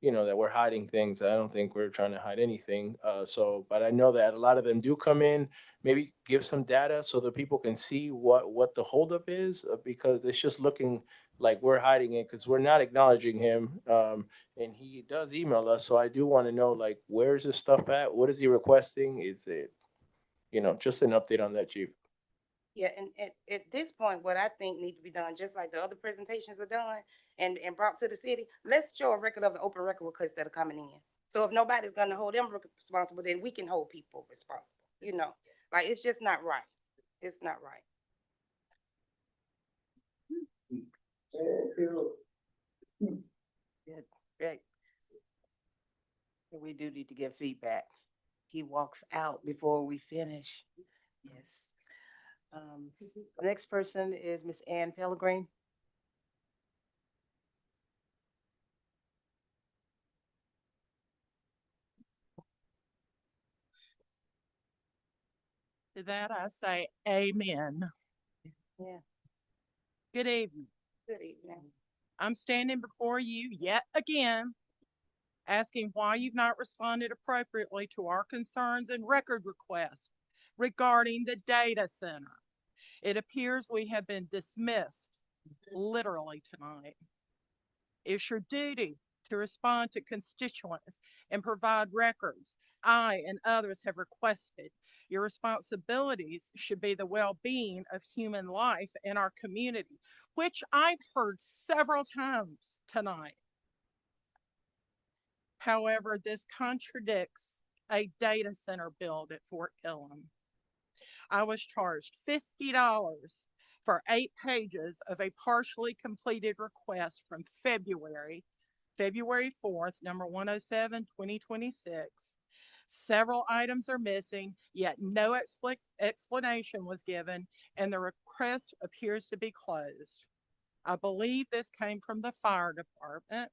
Speaker 3: that we're hiding things. I don't think we're trying to hide anything. But I know that a lot of them do come in, maybe give some data so that people can see what the holdup is, because it's just looking like we're hiding it because we're not acknowledging him. And he does email us. So I do want to know, like, where's his stuff at? What is he requesting? Is it, just an update on that, chief.
Speaker 11: Yeah, and at this point, what I think needs to be done, just like the other presentations are done and brought to the city, let's show a record of the open record requests that are coming in. So if nobody's gonna hold them responsible, then we can hold people responsible, like, it's just not right. It's not right.
Speaker 1: Yeah, we do need to get feedback. He walks out before we finish. Yes. The next person is Miss Ann Pellegrin.
Speaker 20: To that I say amen.
Speaker 1: Yeah.
Speaker 20: Good evening.
Speaker 11: Good evening.
Speaker 20: I'm standing before you yet again, asking why you've not responded appropriately to our concerns and record requests regarding the data center. It appears we have been dismissed literally tonight. It's your duty to respond to constituents and provide records I and others have requested. Your responsibilities should be the well-being of human life in our community, which I've heard several times tonight. However, this contradicts a data center build at Fort Gillum. I was charged $50 for 8 pages of a partially completed request from February 4th, number 107, 2026. Several items are missing, yet no explanation was given, and the request appears to be closed. I believe this came from the fire department.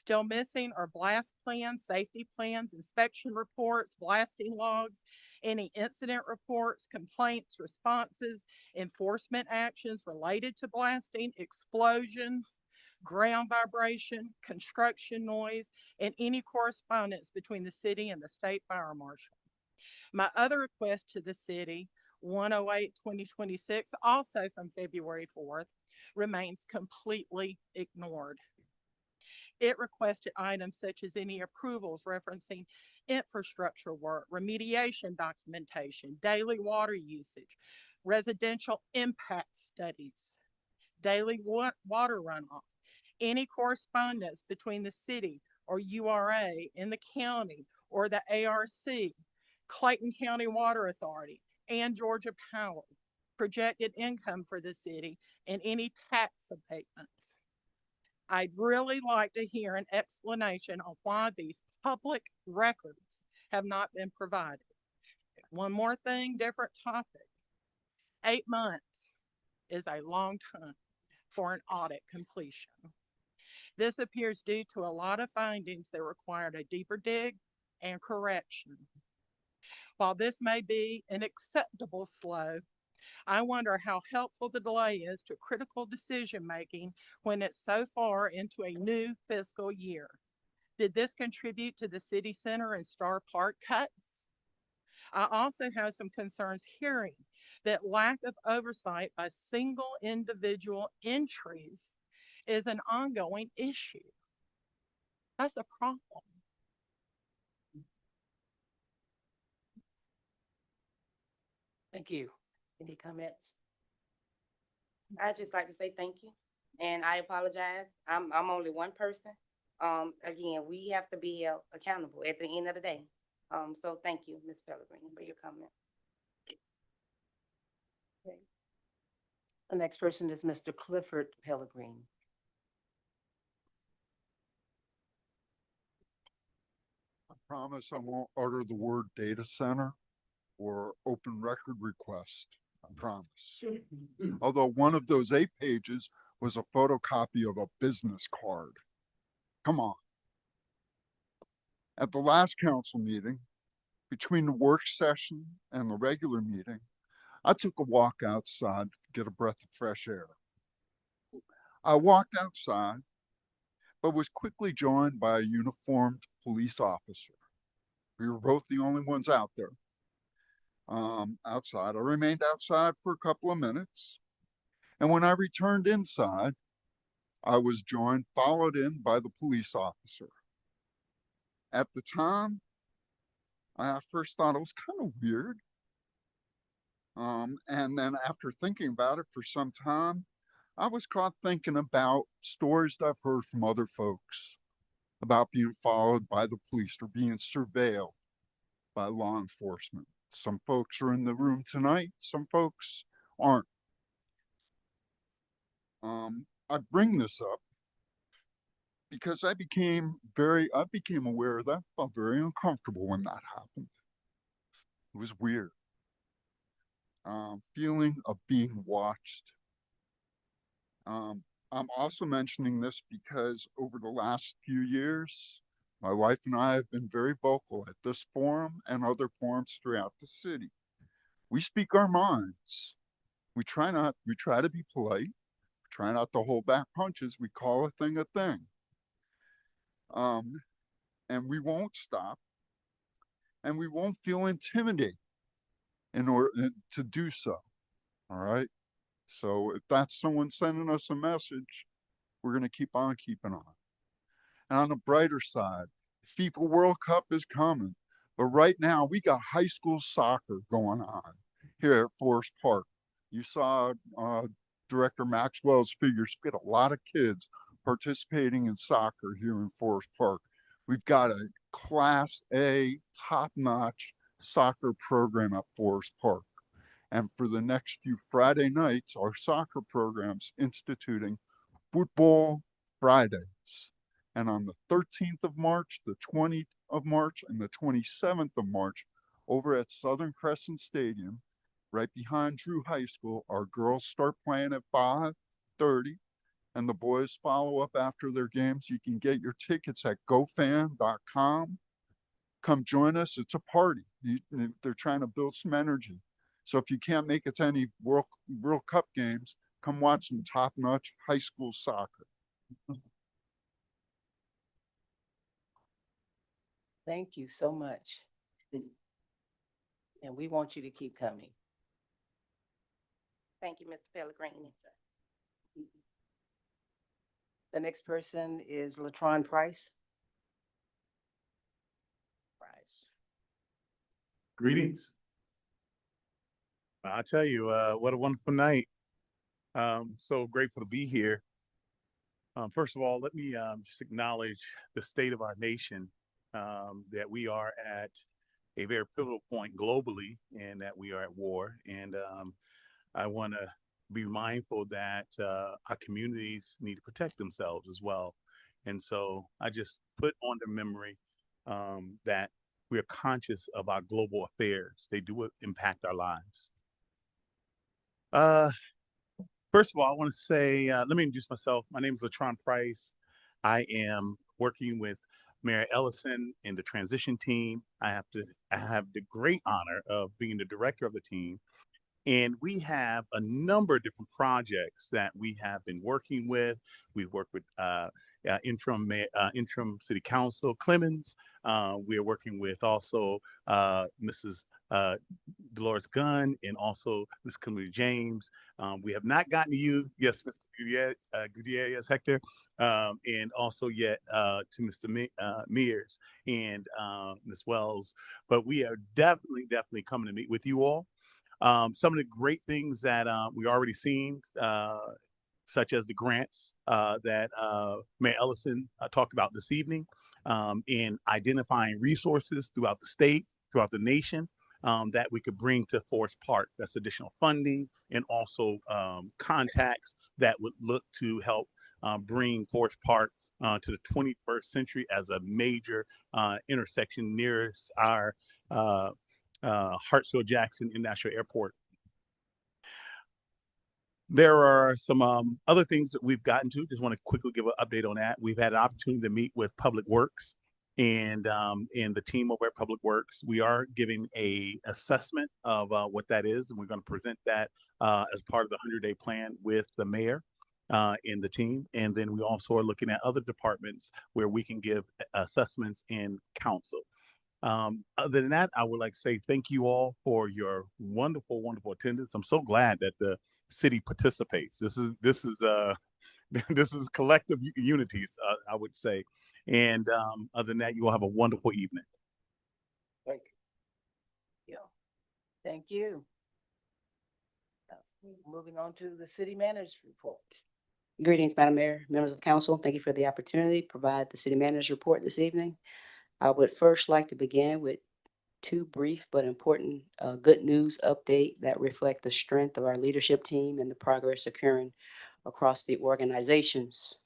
Speaker 20: Still missing are blast plans, safety plans, inspection reports, blasting logs, any incident reports, complaints, responses, enforcement actions related to blasting, explosions, ground vibration, construction noise, and any correspondence between the city and the state fire marshal. My other request to the city, 108/2026, also from February 4th, remains completely ignored. It requested items such as any approvals referencing infrastructure work, remediation documentation, daily water usage, residential impact studies, daily water runoff, any correspondence between the city or URA in the county or the ARC, Clayton County Water Authority, and Georgia Power, projected income for the city, and any tax abatements. I'd really like to hear an explanation on why these public records have not been provided. One more thing, different topic. 8 months is a long time for an audit completion. This appears due to a lot of findings that required a deeper dig and correction. While this may be an acceptable slow, I wonder how helpful the delay is to critical decision making when it's so far into a new fiscal year. Did this contribute to the city center and Star Park cuts? I also have some concerns hearing that lack of oversight by single individual entries is an ongoing issue. That's a problem.
Speaker 11: Thank you. Any comments? I'd just like to say thank you, and I apologize. I'm only one person. Again, we have to be accountable at the end of the day. So thank you, Ms. Pellegrini, for your comment.
Speaker 1: Okay. The next person is Mr. Clifford Pellegrini.
Speaker 21: I promise I won't utter the word data center or open record request. I promise. Although one of those 8 pages was a photocopy of a business card. Come on. At the last council meeting, between the work session and the regular meeting, I took a walk outside to get a breath of fresh air. I walked outside, but was quickly joined by a uniformed police officer. We were both the only ones out there. Outside. I remained outside for a couple of minutes. And when I returned inside, I was followed in by the police officer. At the time, I first thought it was kind of weird. And then after thinking about it for some time, I was caught thinking about stories that I've heard from other folks about being followed by the police or being surveilled by law enforcement. Some folks are in the room tonight, some folks aren't. I bring this up because I became aware of that. I felt very uncomfortable when that happened. It was weird. Feeling of being watched. I'm also mentioning this because over the last few years, my wife and I have been very vocal at this forum and other forums throughout the city. We speak our minds. We try to be polite. We try not to hold back punches. We call a thing a thing. And we won't stop. And we won't feel intimidated in order to do so. All right. So if that's someone sending us a message, we're going to keep on keeping on. And on the brighter side, FIFA World Cup is coming. But right now, we got high school soccer going on here at Forest Park. You saw Director Maxwell's figures. We got a lot of kids participating in soccer here in Forest Park. We've got a Class A, top-notch soccer program at Forest Park. And for the next few Friday nights, our soccer program's instituting Football Fridays. And on the 13th of March, the 20th of March, and the 27th of March, over at Southern Crescent Stadium, right behind Drew High School, our girls start playing at 5:30, and the boys follow up after their games. You can get your tickets at gofan.com. Come join us. It's a party. They're trying to build some energy. So if you can't make it to any World Cup games, come watch some top-notch high school soccer.
Speaker 1: Thank you so much. And we want you to keep coming.
Speaker 11: Thank you, Mr. Pellegrini.
Speaker 1: The next person is Latron Price.
Speaker 7: Greetings. I tell you, what a wonderful night. So grateful to be here. First of all, let me just acknowledge the state of our nation, that we are at a very pivotal point globally and that we are at war. And I want to be mindful that our communities need to protect themselves as well. And so I just put on the memory that we are conscious of our global affairs. They do impact our lives. First of all, I want to say, let me introduce myself. My name is Latron Price. I am working with Mayor Ellison and the transition team. I have the great honor of being the director of the team. And we have a number of different projects that we have been working with. We've worked with interim city council Clemens. We are working with also Mrs. Dolores Gunn and also Ms. Kimberly James. We have not gotten to you, yes, Mr. Gutierrez Hector, and also yet to Mr. Mears and Ms. Wells. But we are definitely coming to meet with you all. Some of the great things that we already seen, such as the grants that Mayor Ellison talked about this evening, in identifying resources throughout the state, throughout the nation, that we could bring to Forest Park. That's additional funding and also contacts that would look to help bring Forest Park to the 21st century as a major intersection nearest our Hartsfield-Jackson International Airport. There are some other things that we've gotten to. Just want to quickly give an update on that. We've had an opportunity to meet with Public Works and the team over at Public Works. We are giving a assessment of what that is, and we're going to present that as part of the 100-day plan with the mayor and the team. And then we also are looking at other departments where we can give assessments in council. Other than that, I would like to say thank you all for your wonderful attendance. I'm so glad that the city participates. This is this is collective unities, I would say. And other than that, you all have a wonderful evening.
Speaker 10: Thank
Speaker 1: you. Thank you. Moving on to the city manager's report.
Speaker 12: Greetings, Madam Mayor, members of council. Thank you for the opportunity to provide the city manager's report this evening. I would first like to begin with two brief but important good news update that reflect the strength of our leadership team and the progress occurring across the organizations.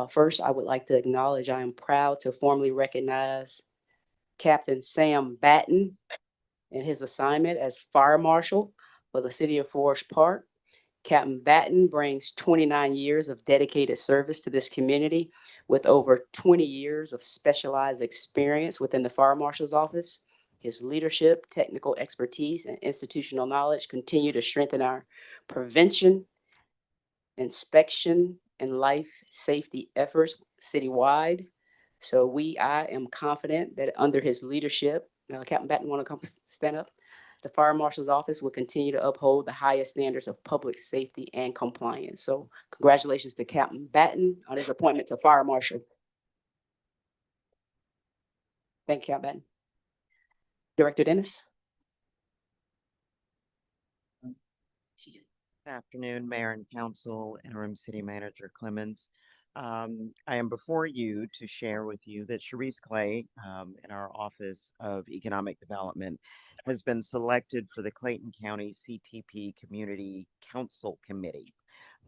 Speaker 12: First, I would like to acknowledge I am proud to formally recognize Captain Sam Batten in his assignment as Fire Marshal for the City of Forest Park. Captain Batten brings 29 years of dedicated service to this community with over 20 years of specialized experience within the Fire Marshal's office. His leadership, technical expertise, and institutional knowledge continue to strengthen our prevention, inspection, and life safety efforts citywide. So I am confident that under his leadership, Captain Batten, want to come stand up? The Fire Marshal's office will continue to uphold the highest standards of public safety and compliance. So congratulations to Captain Batten on his appointment to Fire Marshal. Thank you, Captain Batten. Director Dennis.
Speaker 22: Good afternoon, Mayor and Council, Interim City Manager Clemens. I am before you to share with you that Sharice Clay in our Office of Economic Development has been selected for the Clayton County CTP Community Council Committee.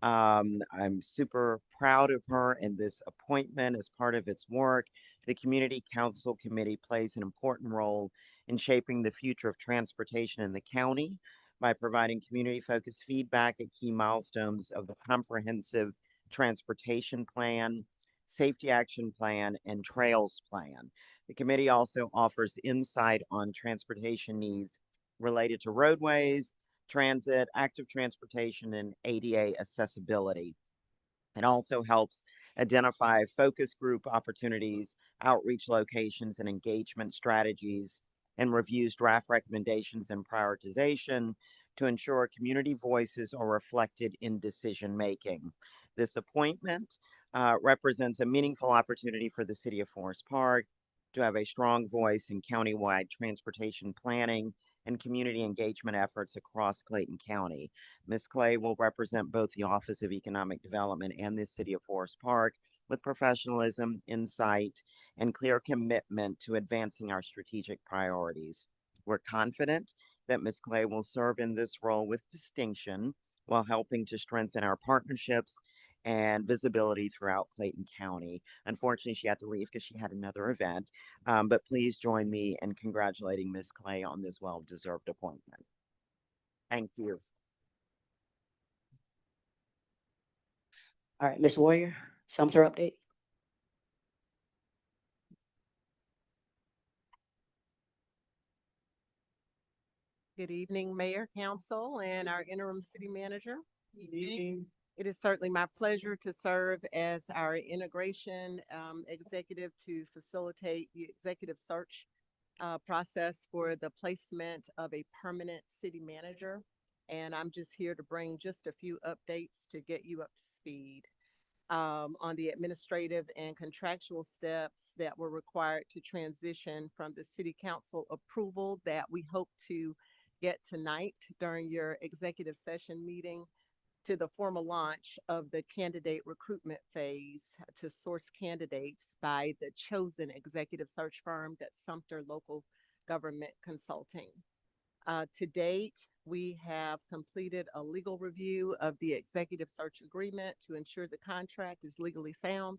Speaker 22: I'm super proud of her and this appointment as part of its work. The Community Council Committee plays an important role in shaping the future of transportation in the county by providing community-focused feedback at key milestones of the comprehensive transportation plan, safety action plan, and trails plan. The committee also offers insight on transportation needs related to roadways, transit, active transportation, and ADA accessibility. It also helps identify focus group opportunities, outreach locations, and engagement strategies, and reviews draft recommendations and prioritization to ensure community voices are reflected in decision making. This appointment represents a meaningful opportunity for the City of Forest Park to have a strong voice in countywide transportation planning and community engagement efforts across Clayton County. Ms. Clay will represent both the Office of Economic Development and the City of Forest Park with professionalism, insight, and clear commitment to advancing our strategic priorities. We're confident that Ms. Clay will serve in this role with distinction while helping to strengthen our partnerships and visibility throughout Clayton County. Unfortunately, she had to leave because she had another event, but please join me in congratulating Ms. Clay on this well-deserved appointment. Thank you.
Speaker 12: All right, Ms. Warrior, Sumter update.
Speaker 8: Good evening, Mayor, Council, and our interim city manager. It is certainly my pleasure to serve as our integration executive to facilitate the executive search process for the placement of a permanent city manager. And I'm just here to bring just a few updates to get you up to speed on the administrative and contractual steps that were required to transition from the city council approval that we hope to get tonight during your executive session meeting to the formal launch of the candidate recruitment phase to source candidates by the chosen executive search firm that's Sumter Local Government Consulting. To date, we have completed a legal review of the executive search agreement to ensure the contract is legally sound.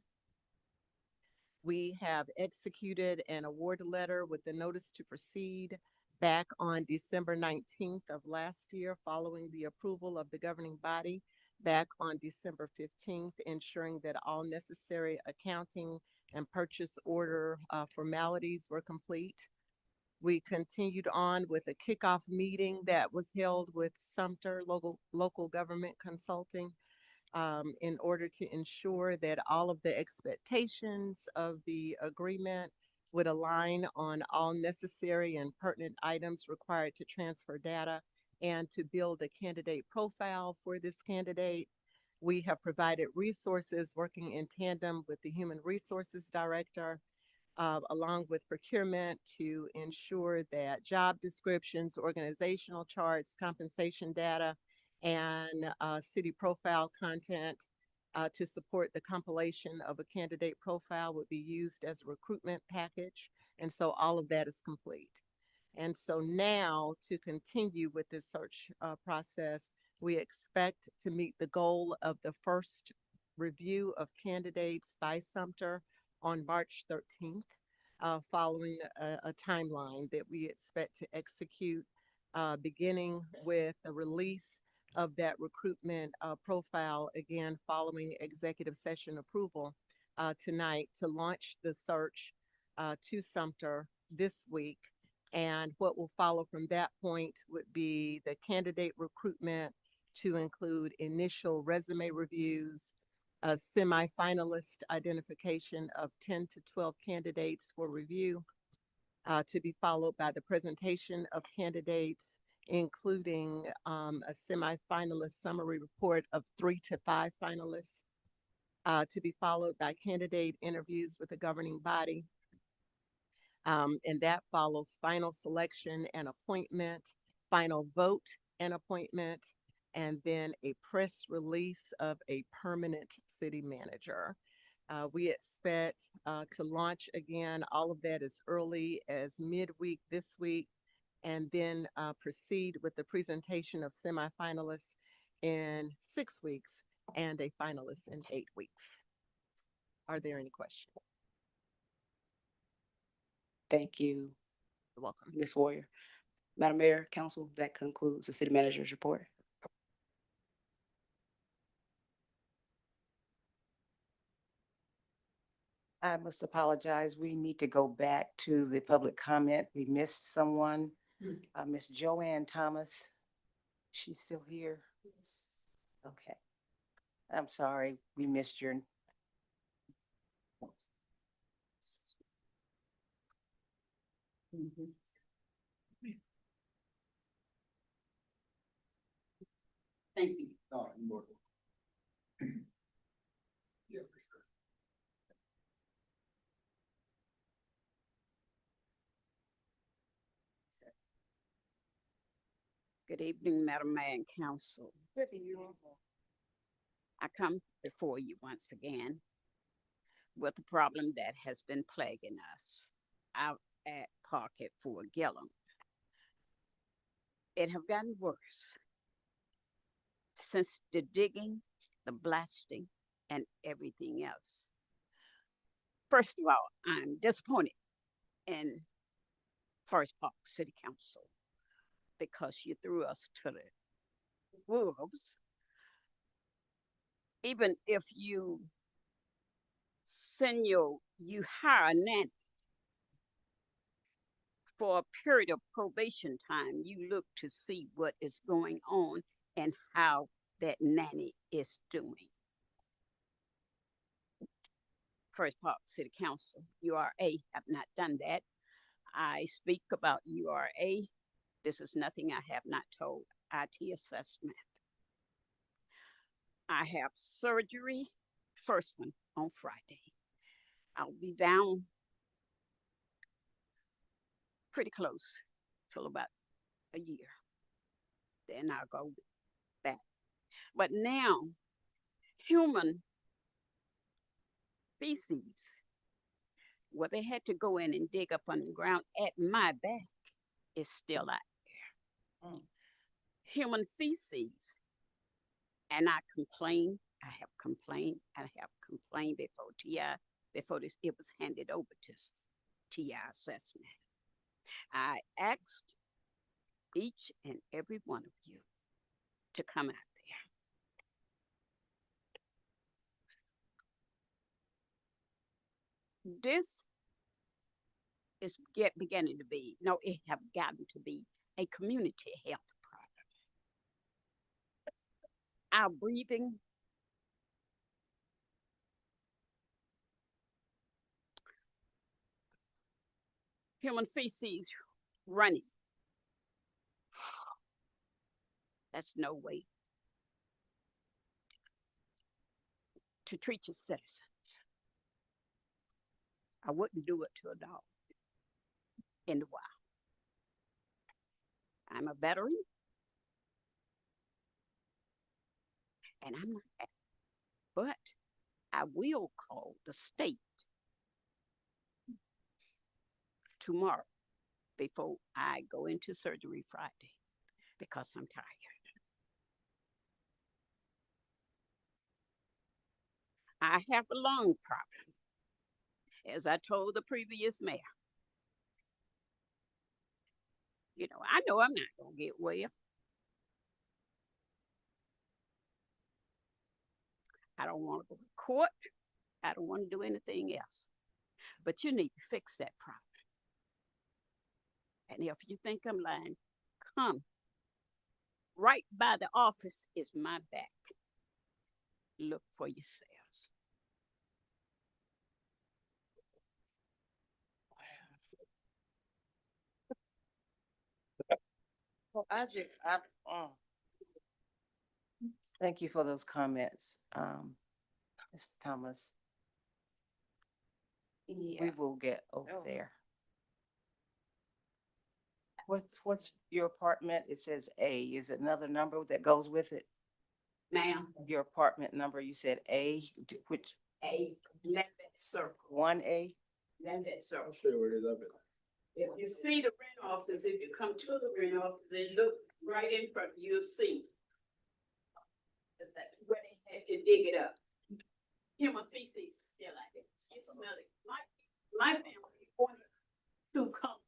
Speaker 8: We have executed an award letter with the notice to proceed back on December 19th of last year, following the approval of the governing body back on December 15th, ensuring that all necessary accounting and purchase order formalities were complete. We continued on with a kickoff meeting that was held with Sumter Local Government Consulting in order to ensure that all of the expectations of the agreement would align on all necessary and pertinent items required to transfer data and to build a candidate profile for this candidate. We have provided resources working in tandem with the Human Resources Director, along with procurement to ensure that job descriptions, organizational charts, compensation data, and city profile content to support the compilation of a candidate profile would be used as a recruitment package. And so all of that is complete. And so now to continue with this search process, we expect to meet the goal of the first review of candidates by Sumter on March 13th, following a timeline that we expect to execute, beginning with the release of that recruitment profile, again, following executive session approval tonight to launch the search to Sumter this week. And what will follow from that point would be the candidate recruitment to include initial resume reviews, a semi-finalist identification of 10 to 12 candidates for review, to be followed by the presentation of candidates, including a semi-finalist summary report of 3 to 5 finalists, to be followed by candidate interviews with the governing body. And that follows final selection and appointment, final vote and appointment, and then a press release of a permanent city manager. We expect to launch again all of that as early as midweek this week, and then proceed with the presentation of semifinalists in 6 weeks and a finalist in 8 weeks. Are there any questions?
Speaker 12: Thank you.
Speaker 8: You're welcome.
Speaker 12: Ms. Warrior. Madam Mayor, Council, that concludes the city manager's report.
Speaker 1: I must apologize. We need to go back to the public comment. We missed someone. Miss Joanne Thomas. She's still here? Okay. I'm sorry, we missed your.
Speaker 15: Thank you. Good evening, Madam Mayor and Council.
Speaker 1: Good evening.
Speaker 15: I come before you once again with a problem that has been plaguing us out at Park at Fort Gillum. It have gotten worse since the digging, the blasting, and everything else. First of all, I'm disappointed in Forest Park City Council because you threw us to the wolves. Even if you you hire a nanny for a period of probation time, you look to see what is going on and how that nanny is doing. First Park City Council, URA have not done that. I speak about URA. This is nothing I have not told. IT assessment. I have surgery, first one on Friday. I'll be down pretty close till about a year. Then I'll go back. But now, human feces, where they had to go in and dig up underground at my back, is still out there. Human feces. And I complained, I have complained before TI, before this, it was handed over to TI assessment. I asked each and every one of you to come out there. This is beginning to be, no, it have gotten to be a community health problem. Our breathing, human feces running. That's no way to treat your citizens. I wouldn't do it to a dog in the wild. I'm a veteran, and I'm not happy. But I will call the state tomorrow before I go into surgery Friday because I'm tired. I have a lung problem, as I told the previous mayor. You know I'm not going to get well. I don't want to go to court. I don't want to do anything else. But you need to fix that problem. And if you think I'm lying, come. Right by the office is my back. Look for yourselves.
Speaker 1: Well, thank you for those comments, Mr. Thomas. We will get over there. What's your apartment? It says A. Is it another number that goes with it?
Speaker 15: Ma'am.
Speaker 1: Your apartment number, you said A, which?
Speaker 15: A, left that circle.
Speaker 1: 1A?
Speaker 15: Left that circle.
Speaker 3: Stay where it is up.
Speaker 15: If you see the rent office, if you come to the rent office and look right in front, you'll see that where they had to dig it up. Human feces is still out there. You smell it. My family wanted to come.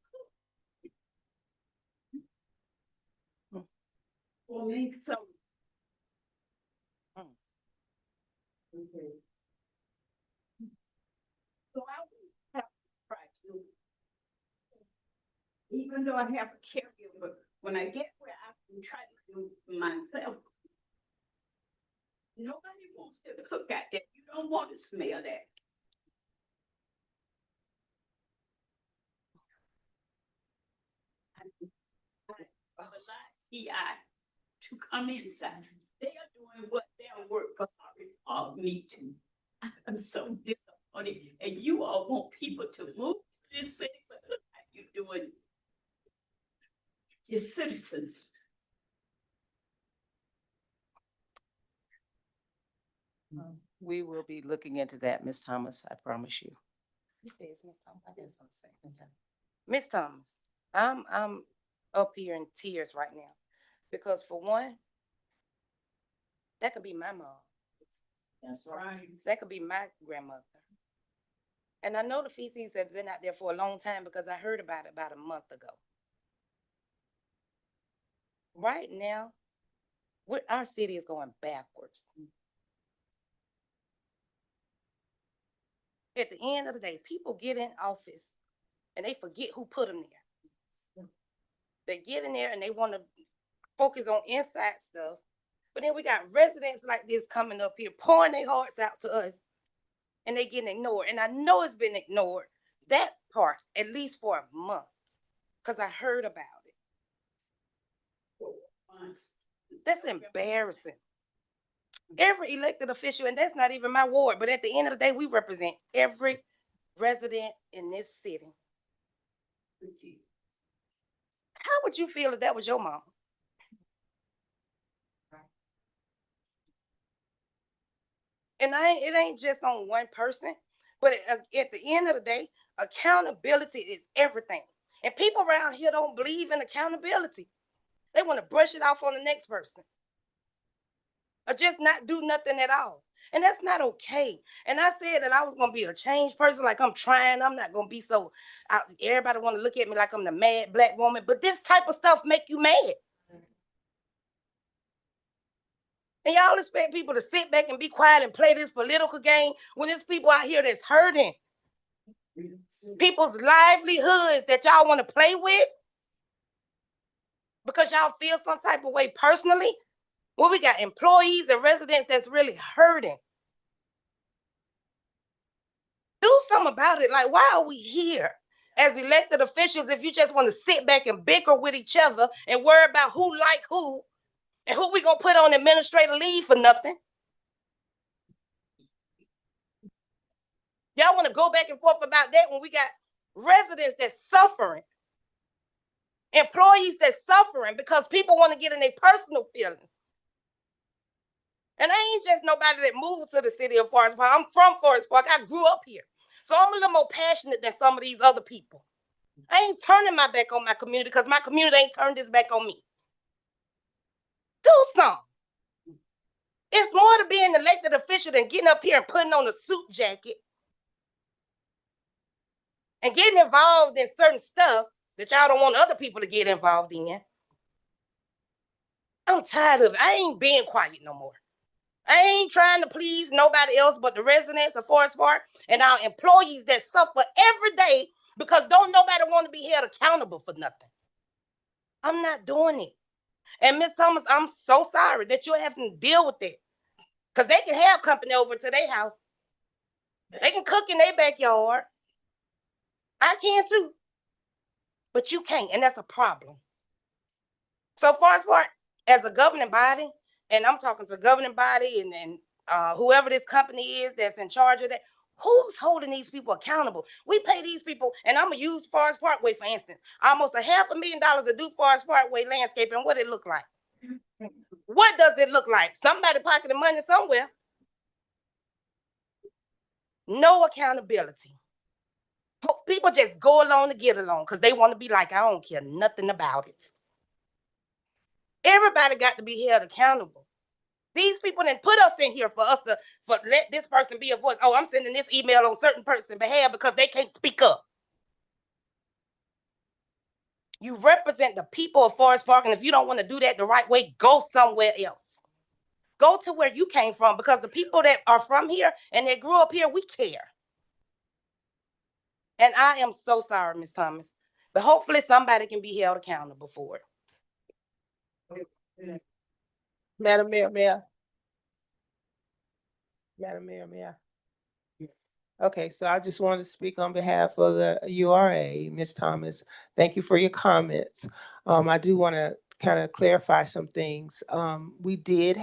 Speaker 15: For me, so. Okay. So
Speaker 13: even though I have a caregiver, when I get where I can try to do myself, nobody wants to cook out there. You don't want to smell that. I allow TI to come inside. They are doing what their work called me to. I'm so disappointed. And you all want people to move to this city, but look how you doing your citizens.
Speaker 1: We will be looking into that, Ms. Thomas, I promise you. Ms. Thomas, I'm up here in tears right now because for one, that could be my mom.
Speaker 13: That's right.
Speaker 1: That could be my grandmother. And I know the feces have been out there for a long time because I heard about it about a month ago. Right now, our city is going backwards. At the end of the day, people get in office and they forget who put them there. They get in there and they want to focus on inside stuff. But then we got residents like this coming up here, pouring their hearts out to us, and they getting ignored. And I know it's been ignored, that part, at least for a month, because I heard about it. That's embarrassing. Every elected official, and that's not even my ward, but at the end of the day, we represent every resident in this city. How would you feel if that was your mama? And it ain't just on one person, but at the end of the day, accountability is everything. And people around here don't believe in accountability. They want to brush it off on the next person. Or just not do nothing at all. And that's not okay. And I said that I was going to be a changed person, like I'm trying. I'm not going to be so, everybody want to look at me like I'm the mad Black woman. But this type of stuff make you mad. And y'all expect people to sit back and be quiet and play this political game when there's people out here that's hurting. People's livelihoods that y'all want to play with because y'all feel some type of way personally. Well, we got employees and residents that's really hurting. Do something about it. Like, why are we here as elected officials if you just want to sit back and bicker with each other and worry about who like who and who we gonna put on administrative leave for nothing? Y'all want to go back and forth about that when we got residents that's suffering, employees that's suffering because people want to get in their personal feelings. And I ain't just nobody that moved to the city of Forest Park. I'm from Forest Park. I grew up here. So I'm a little more passionate than some of these other people. I ain't turning my back on my community because my community ain't turned its back on me. Do something. It's more to being an elected official than getting up here and putting on a suit jacket and getting involved in certain stuff that y'all don't want other people to get involved in. I'm tired of it. I ain't being quiet no more. I ain't trying to please nobody else but the residents of Forest Park and our employees that suffer every day because don't nobody want to be held accountable for nothing. I'm not doing it. And Ms. Thomas, I'm so sorry that you're having to deal with it. Because they can have company over to their house. They can cook in their backyard. I can too. But you can't, and that's a problem. So Forest Park, as a governing body, and I'm talking to the governing body and whoever this company is that's in charge of that, who's holding these people accountable? We pay these people, and I'm going to use Forest Parkway, for instance, almost $500,000 to do Forest Parkway landscaping. What it look like? What does it look like? Somebody pocketing money somewhere. No accountability. People just go along to get along because they want to be like, I don't care nothing about it. Everybody got to be held accountable. These people didn't put us in here for let this person be a voice. Oh, I'm sending this email on certain person's behalf because they can't speak up. You represent the people of Forest Park, and if you don't want to do that the right way, go somewhere else. Go to where you came from because the people that are from here and they grew up here, we care. And I am so sorry, Ms. Thomas.
Speaker 11: But hopefully somebody can be held accountable for it.
Speaker 4: Madam Mayor, Mayor. Madam Mayor, Mayor. Okay, so I just want to speak on behalf of the URA, Ms. Thomas. Thank you for your comments. I do want to kind of clarify some things. We did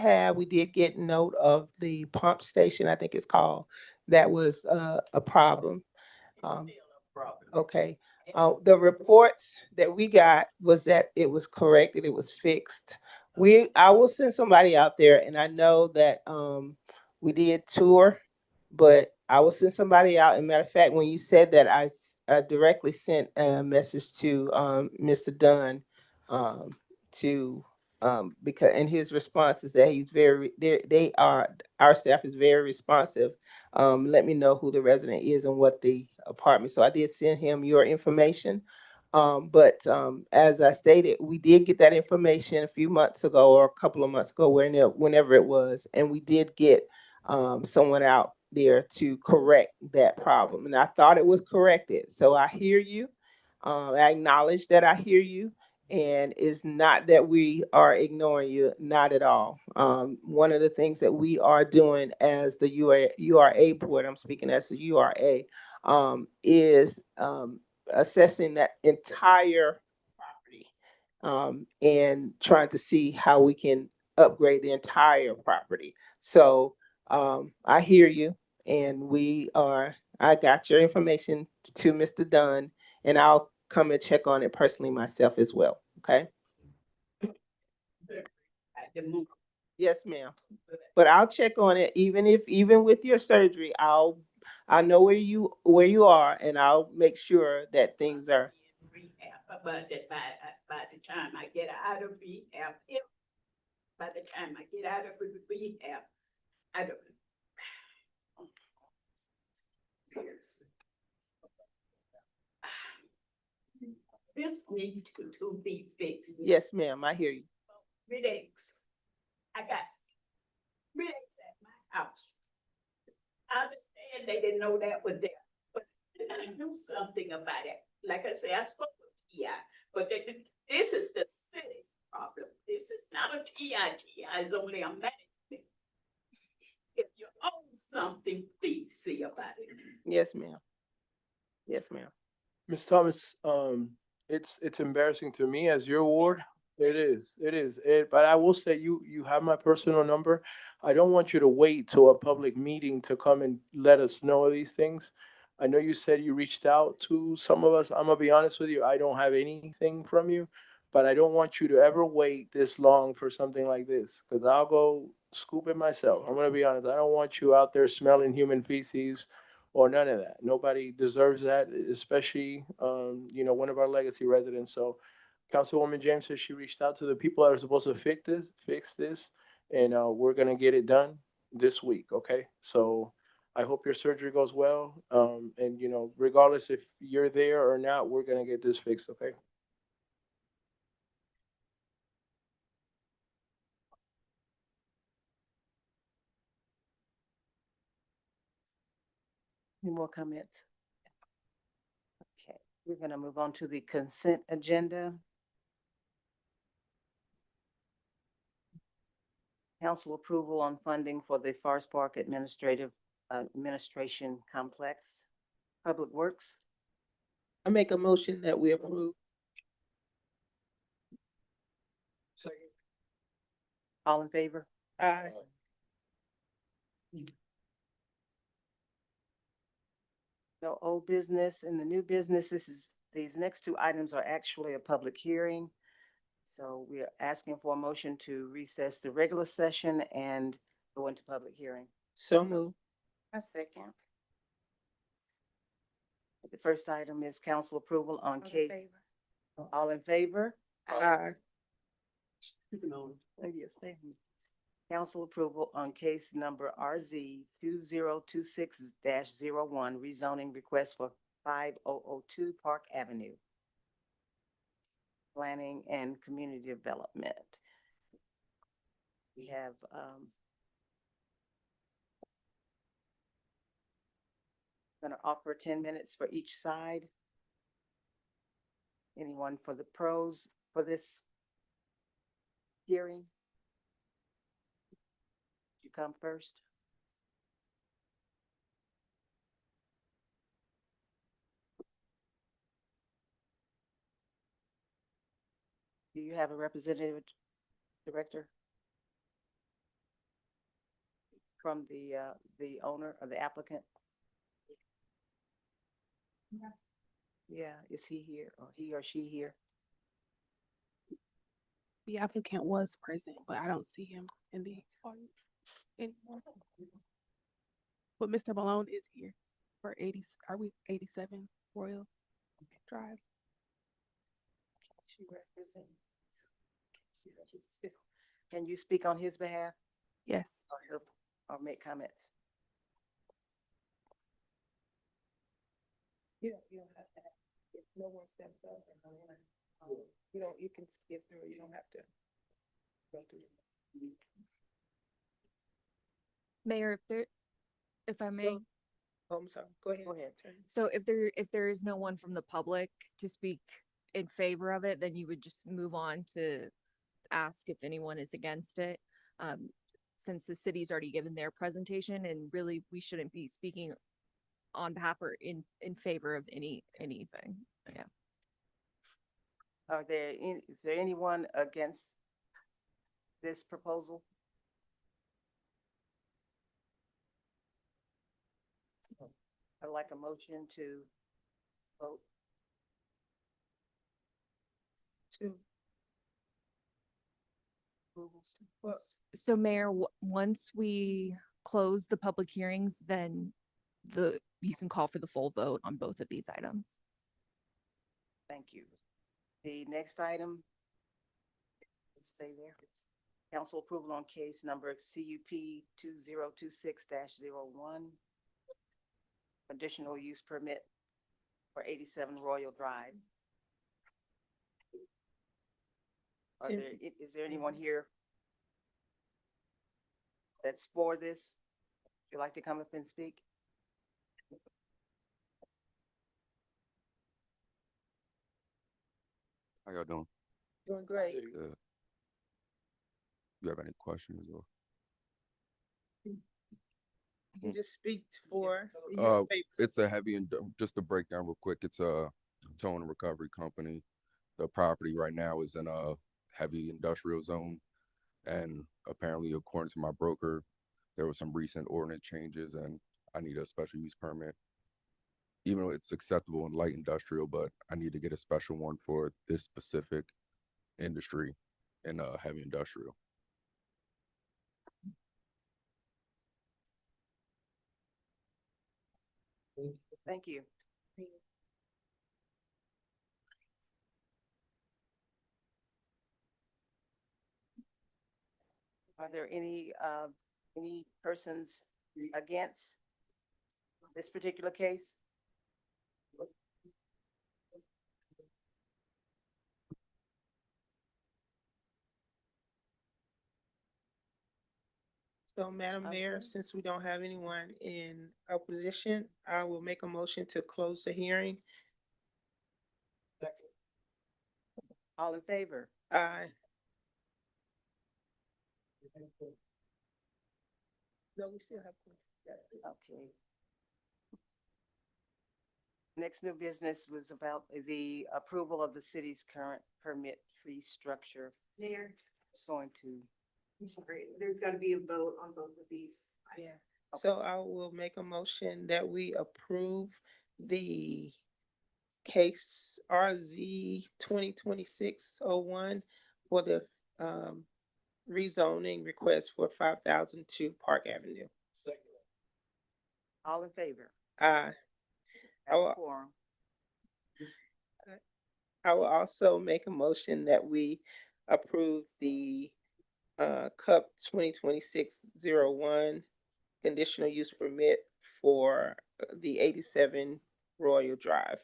Speaker 4: get note of the pump station, I think it's called, that was a problem. Okay, the reports that we got was that it was corrected, it was fixed. I will send somebody out there, and I know that, we did tour, but I will send somebody out. And matter of fact, when you said that, I directly sent a message to, Mr. Dunn, um, because, and his response is that he's our staff is very responsive. Let me know who the resident is and what the apartment. So I did send him your information. But as I stated, we did get that information a few months ago or a couple of months ago, whenever it was, and we did get someone out there to correct that problem. And I thought it was corrected. So I hear you. I acknowledge that I hear you. And it's not that we are ignoring you, not at all. One of the things that we are doing as the URA board, I'm speaking as the URA, is assessing that entire property, and trying to see how we can upgrade the entire property. So I hear you, and I got your information to Mr. Dunn, and I'll come and check on it personally myself as well, okay? Yes, ma'am. But I'll check on it, even with your surgery, I know where you are, and I'll make sure that things are.
Speaker 13: Rehab, by the time I get out of rehab, by the time I get out of rehab, I don't. This needs to be fixed.
Speaker 4: Yes, ma'am, I hear you.
Speaker 13: Relax. I got relax at my house. I understand they didn't know that was there, but I knew something about it. Like I said, I spoke with TI, but this is the city's problem. This is not a TI. TI is only a management. If you own something, please see about it.
Speaker 4: Yes, ma'am. Yes, ma'am.
Speaker 3: Ms. Thomas, it's embarrassing to me as your ward. It is, but I will say you have my personal number. I don't want you to wait till a public meeting to come and let us know these things. I know you said you reached out to some of us. I'm gonna be honest with you, I don't have anything from you, but I don't want you to ever wait this long for something like this, because I'll go scoop it myself. I'm gonna be honest. I don't want you out there smelling human feces or none of that. Nobody deserves that, especially one of our legacy residents. So Councilwoman James says she reached out to the people that are supposed to fix this, and we're gonna get it done this week. Okay, so I hope your surgery goes well. And regardless if you're there or not, we're gonna get this fixed. Okay.
Speaker 1: Any more comments? Okay, we're gonna move on to the consent agenda. Council approval on funding for the Forest Park Administration Complex. Public Works.
Speaker 4: I make a motion that we approve.
Speaker 1: All in favor?
Speaker 4: Aye.
Speaker 1: No old business. And the new business, these next two items are actually a public hearing. So we are asking for a motion to recess the regular session and go into public hearing.
Speaker 4: So moved.
Speaker 11: A second.
Speaker 1: The first item is council approval on
Speaker 11: All in
Speaker 1: case.
Speaker 11: favor?
Speaker 1: All in favor?
Speaker 4: Aye.
Speaker 1: Yes, thank you. Council approval on case number RZ 2026-01, rezoning request for 5002 Park Avenue. Planning and Community Development. We have going to offer 10 minutes for each side. Anyone for the pros for this hearing? You come first. Do you have a representative, director? From the owner or the applicant? Yeah, is he here or he or she here?
Speaker 5: The applicant was present, but I don't see him in the audience anymore. But Mr. Malone is here for 80, are we 87 Royal Drive?
Speaker 1: She represents. Can you speak on his behalf?
Speaker 5: Yes.
Speaker 1: Or make comments?
Speaker 5: You don't have to, if no one steps up, you can skip through, you don't have to go through.
Speaker 14: Mayor, if I may.
Speaker 4: So- Oh, I'm sorry. Go ahead.
Speaker 1: Go ahead.
Speaker 14: So if there is no one from the public to speak in favor of it, then you would just move on to ask if anyone is against it. Since the city's already given their presentation, and really we shouldn't be speaking on behalf or in favor of anything. Yeah.
Speaker 1: Is there anyone against this proposal? I'd like a motion to vote.
Speaker 14: So Mayor, once we close the public hearings, then you can call for the full vote on both of these items.
Speaker 1: Thank you. The next item, stay there. Council approval on case number CUP 2026-01. Conditional use permit for 87 Royal Drive. Is there anyone here that's for this? Would you like to come up and speak?
Speaker 23: How y'all doing?
Speaker 4: Doing great.
Speaker 23: Good. You have any questions or?
Speaker 4: You can just speak for.
Speaker 23: It's a heavy and just to break down real quick. It's a towing and recovery company. The property right now is in a heavy industrial zone, and apparently, according to my broker, there was some recent ordinance changes, and I need a special use permit. Even though it's acceptable in light industrial, but I need to get a special one for this specific industry in heavy industrial.
Speaker 1: Thank you. Are there any persons against this particular case?
Speaker 4: So, Madam Mayor, since we don't have anyone in opposition, I will make a motion to close the hearing.
Speaker 1: All in favor?
Speaker 4: Aye. No, we still have.
Speaker 1: Okay. Next new business was about the approval of the city's current permit fee structure.
Speaker 2: Mayor,
Speaker 1: It's going to,
Speaker 2: there's got to be a vote on both of these.
Speaker 4: Yeah. So I will make a motion that we approve the case RZ 2026-01 for the rezoning request for 5,002 Park Avenue.
Speaker 1: all in favor?
Speaker 4: Aye.
Speaker 1: Have a quorum.
Speaker 4: I will also make a motion that we approve the CUP 2026-01 conditional use permit for the 87 Royal Drive.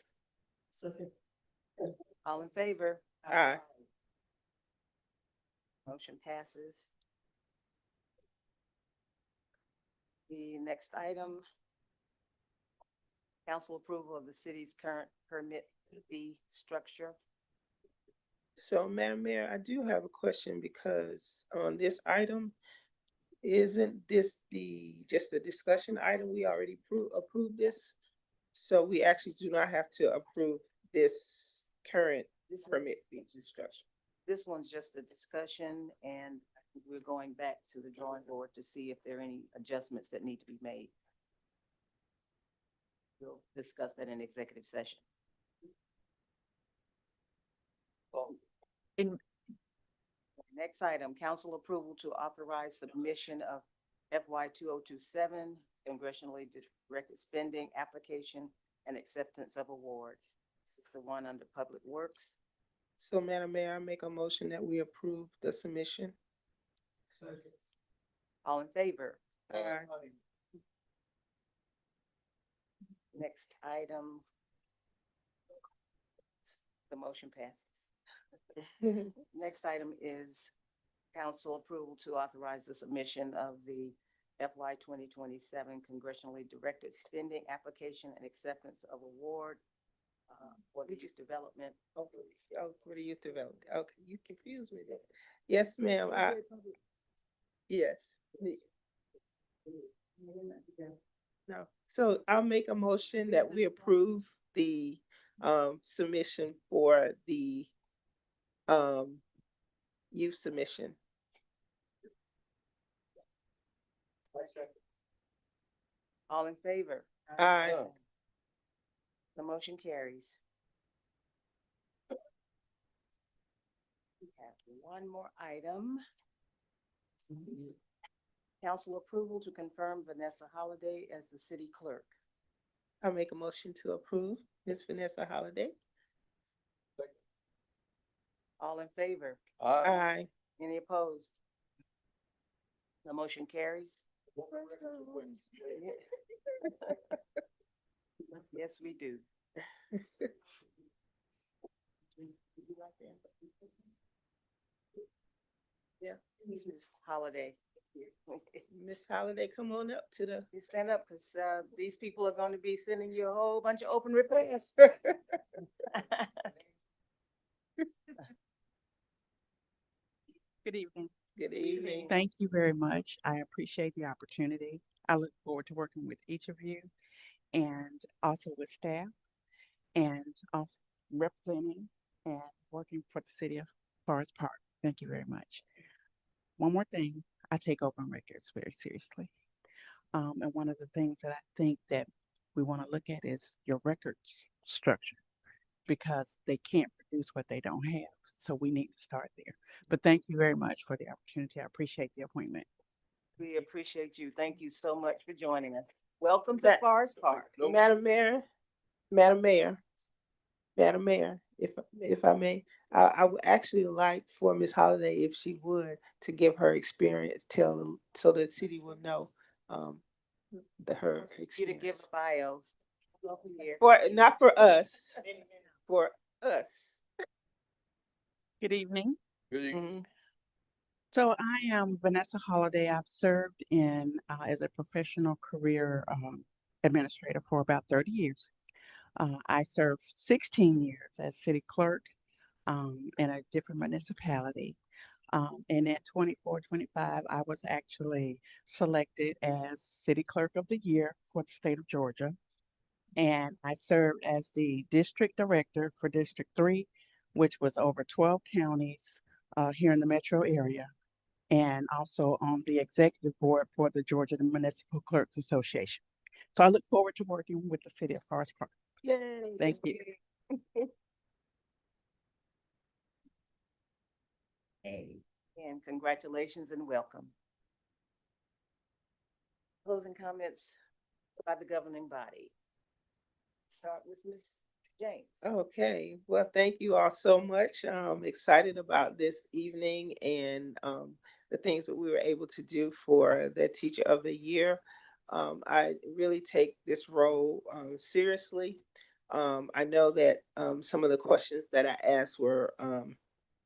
Speaker 1: All in favor?
Speaker 4: Aye.
Speaker 1: Motion passes. The next item, council approval of the city's current permit fee structure.
Speaker 4: So, Madam Mayor, I do have a question because on this item, isn't this just a discussion item? We already approved this. So we actually do not have to approve this current
Speaker 1: This is-
Speaker 4: permit fee discussion.
Speaker 1: This one's just a discussion, and I think we're going back to the drawing board to see if there are any adjustments that need to be made. We'll discuss that in executive session.
Speaker 14: In
Speaker 1: Next item, council approval to authorize submission of FY 2027 congressionally directed spending application and acceptance of award. This is the one under Public Works.
Speaker 4: So, Madam Mayor, I make a motion that we approve the submission.
Speaker 1: All in favor?
Speaker 4: Aye.
Speaker 1: Next item. The motion passes. Next item is council approval to authorize the submission of the FY 2027 congressionally directed spending application and acceptance of award for the youth development.
Speaker 4: Oh, for the youth development. Okay, you confused me there. Yes, ma'am. Yes. No. So I'll make a motion that we approve the submission for the youth submission.
Speaker 1: All in favor?
Speaker 4: Aye.
Speaker 1: The motion carries. We have one more item. Council approval to confirm Vanessa Holliday as the city clerk.
Speaker 4: I'll make a motion to approve Ms. Vanessa Holliday.
Speaker 1: All in favor?
Speaker 4: Aye.
Speaker 1: Any opposed? The motion carries. Yes, we do. Yeah, Miss Holiday.
Speaker 4: Miss Holliday, come on up to the.
Speaker 1: You stand up because these people are going to be sending you a whole bunch of open requests.
Speaker 6: Good evening.
Speaker 4: Good evening.
Speaker 6: Thank you very much. I appreciate the opportunity. I look forward to working with each of you and also with staff and also representing and working for the city of Forest Park. Thank you very much. One more thing, I take open records very seriously. And one of the things that I think that we want to look at is your records structure because they can't produce what they don't have. So we need to start there. But thank you very much for the opportunity. I appreciate the appointment.
Speaker 1: We appreciate you. Thank you so much for joining us. Welcome to Forest Park.
Speaker 4: Madam Mayor, Madam Mayor, Madam Mayor, if I may, I would actually like for Ms. Holliday, if she would, to give her experience, so the city will know her
Speaker 1: You to
Speaker 4: experience.
Speaker 1: give bios. Here.
Speaker 4: Not for us, for us.
Speaker 6: Good evening.
Speaker 10: Good evening.
Speaker 6: So I am Vanessa Holliday. I've served in as a professional career administrator for about 30 years. I served 16 years as city clerk in a different municipality. And at 24, 25, I was actually selected as city clerk of the year for the state of Georgia. And I served as the district director for District 3, which was over 12 counties here in the metro area, and also on the executive board for the Georgia Municipal Clerks Association. So I look forward to working with the city of Forest Park.
Speaker 4: Yay.
Speaker 6: Thank you.
Speaker 1: And congratulations and welcome. Closing comments by the governing body. Start with Ms. James.
Speaker 4: Okay, well, thank you all so much. I'm excited about this evening and the things that we were able to do for the Teacher of the Year. I really take this role seriously. I know that some of the questions that I asked were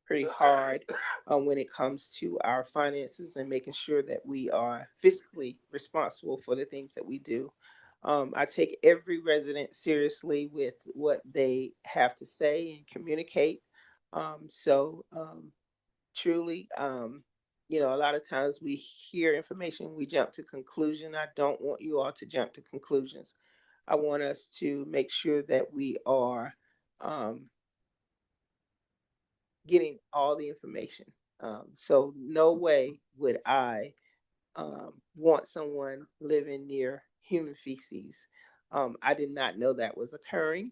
Speaker 4: pretty hard when it comes to our finances and making sure that we are fiscally responsible for the things that we do. I take every resident seriously with what they have to say and communicate. Truly, you know, a lot of times we hear information, we jump to conclusion. I don't want you all to jump to conclusions. I want us to make sure that we are um, getting all the information. So no way would I want someone living near human feces. I did not know that was occurring.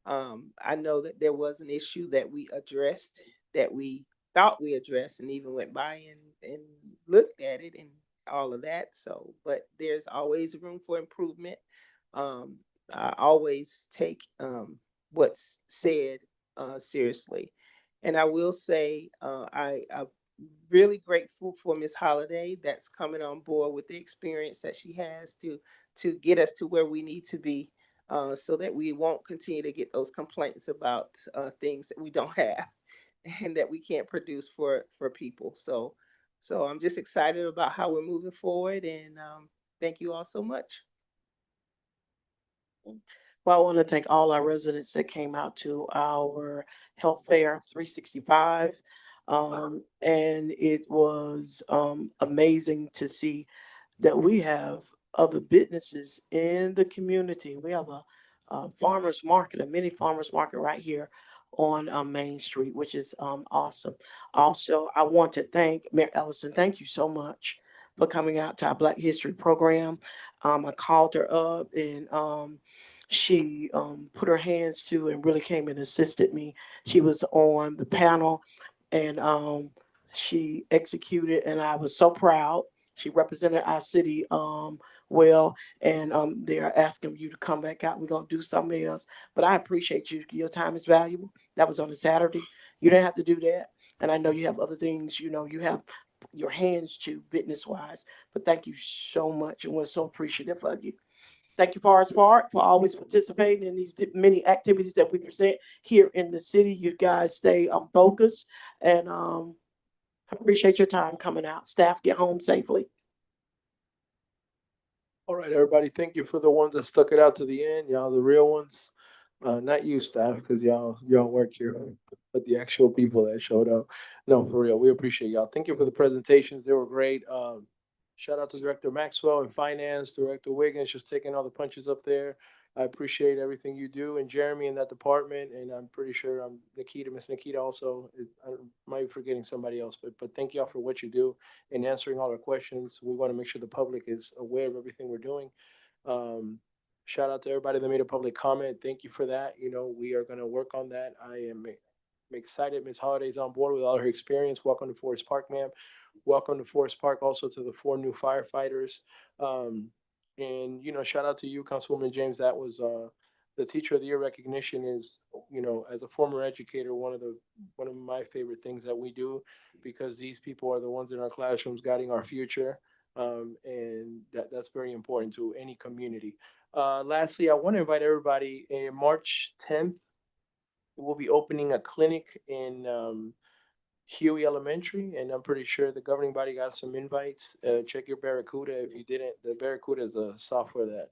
Speaker 4: I know that there was an issue that we addressed, that we thought we addressed, and even went by and looked at it and all of that. So, but there's always room for improvement. Um, I always take what's said seriously. And I will say, I'm really grateful for Miss Holiday that's coming on board with the experience that she has to get us to where we need to be, so that we won't continue to get those complaints about things that we don't have and that we can't produce for people. So I'm just excited about how we're moving forward, and thank you all so much.
Speaker 9: Well, I want to thank all our residents that came out to our Health Fair 365. And it was amazing to see that we have other businesses in the community. We have a farmer's market, a mini farmer's market right here on Main Street, which is awesome. Also, I want to thank Mayor Ellison. Thank you so much for coming out to our Black History program. I called her up and she put her hands to and really came and assisted me. She was on the panel and she executed, and I was so proud. She represented our city well, and they're asking you to come back out. We're gonna do something else, but I appreciate you. Your time is valuable. That was on a Saturday. You didn't have to do that, and I know you have other things. You know, you have your hands to business wise, but thank you so much, and we're so appreciative of you. Thank you, Forest Park, for always participating in these many activities that we present here in the city. You guys stay focused, and I appreciate your time coming out. Staff, get home safely.
Speaker 3: All right, everybody, thank you for the ones that stuck it out to the end. Y'all, the real ones. Not you, staff, because y'all work here, but the actual people that showed up. No, for real, we appreciate y'all. Thank you for the presentations; they were great. Shout out to Director Maxwell and Finance, Director Wiggins, just taking all the punches up there. I appreciate everything you do, and Jeremy in that department, and I'm pretty sure Nikita, Miss Nikita, also. I might be forgetting somebody else, but thank y'all for what you do and answering all our questions. We want to make sure the public is aware of everything we're doing. Um, Shout out to everybody that made a public comment. Thank you for that. You know, we are going to work on that. I'm excited. Miss Holiday's on board with all her experience. Welcome to Forest Park, ma'am. Welcome to Forest Park, also to the 4 new firefighters. Um, and you know, shout out to you, Councilwoman James. That was the Teacher of the Year recognition is, you know, as a former educator, one of my favorite things that we do, because these people are the ones in our classrooms guiding our future. And that's very important to any community. Lastly, I want to invite everybody in March 10th. We'll be opening a clinic in Huey Elementary, and I'm pretty sure the governing body got some invites. Check your Barracuda if you didn't. The Barracuda is a software that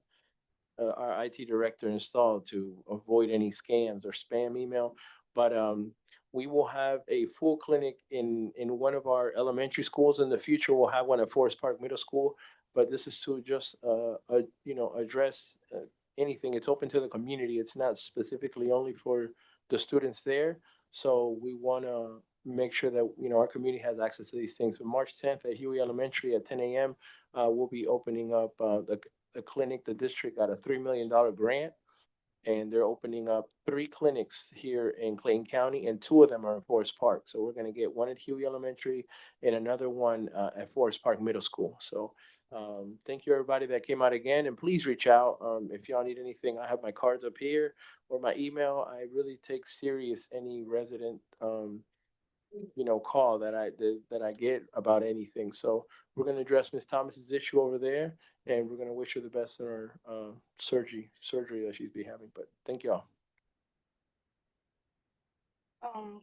Speaker 3: our IT director installed to avoid any scams or spam email. But we will have a full clinic in one of our elementary schools. In the future, we'll have one at Forest Park Middle School. But this is to just address anything. It's open to the community. It's not specifically only for the students there. So we want to make sure that our community has access to these things. So March 10th at Huey Elementary at 10 a.m. We'll be opening up the clinic. The district got a $3 million grant, and they're opening up 3 clinics here in Clayton County, and 2 of them are in Forest Park. So we're going to get one at Huey Elementary and another one at Forest Park Middle School. So thank you, everybody that came out again, and please reach out if y'all need anything. I have my cards up here or my email. I really take serious any resident call that I get about anything. So we're going to address Miss Thomas's issue over there, and we're going to wish her the best in her surgery that she's be having. But thank y'all.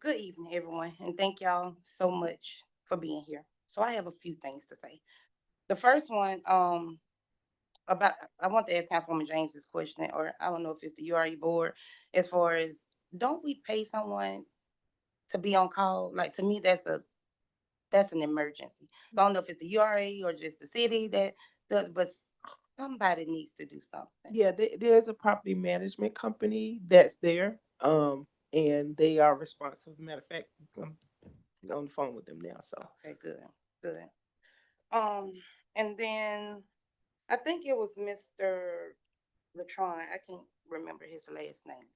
Speaker 11: Good evening, everyone, and thank y'all so much for being here. So I have a few things to say. The first one, about I want to ask Councilwoman James this question, or I don't know if it's the URE board, as far as, don't we pay someone to be on call. Like, to me, that's an emergency. So I don't know if it's the URA or just the city that does, but somebody needs to do something.
Speaker 4: Yeah, there's a property management company that's there, and they are responsive. Matter of fact, I'm on the phone with them now, so.
Speaker 11: Okay, good, good. And then I think it was Mr. Latron. I can't remember his last name.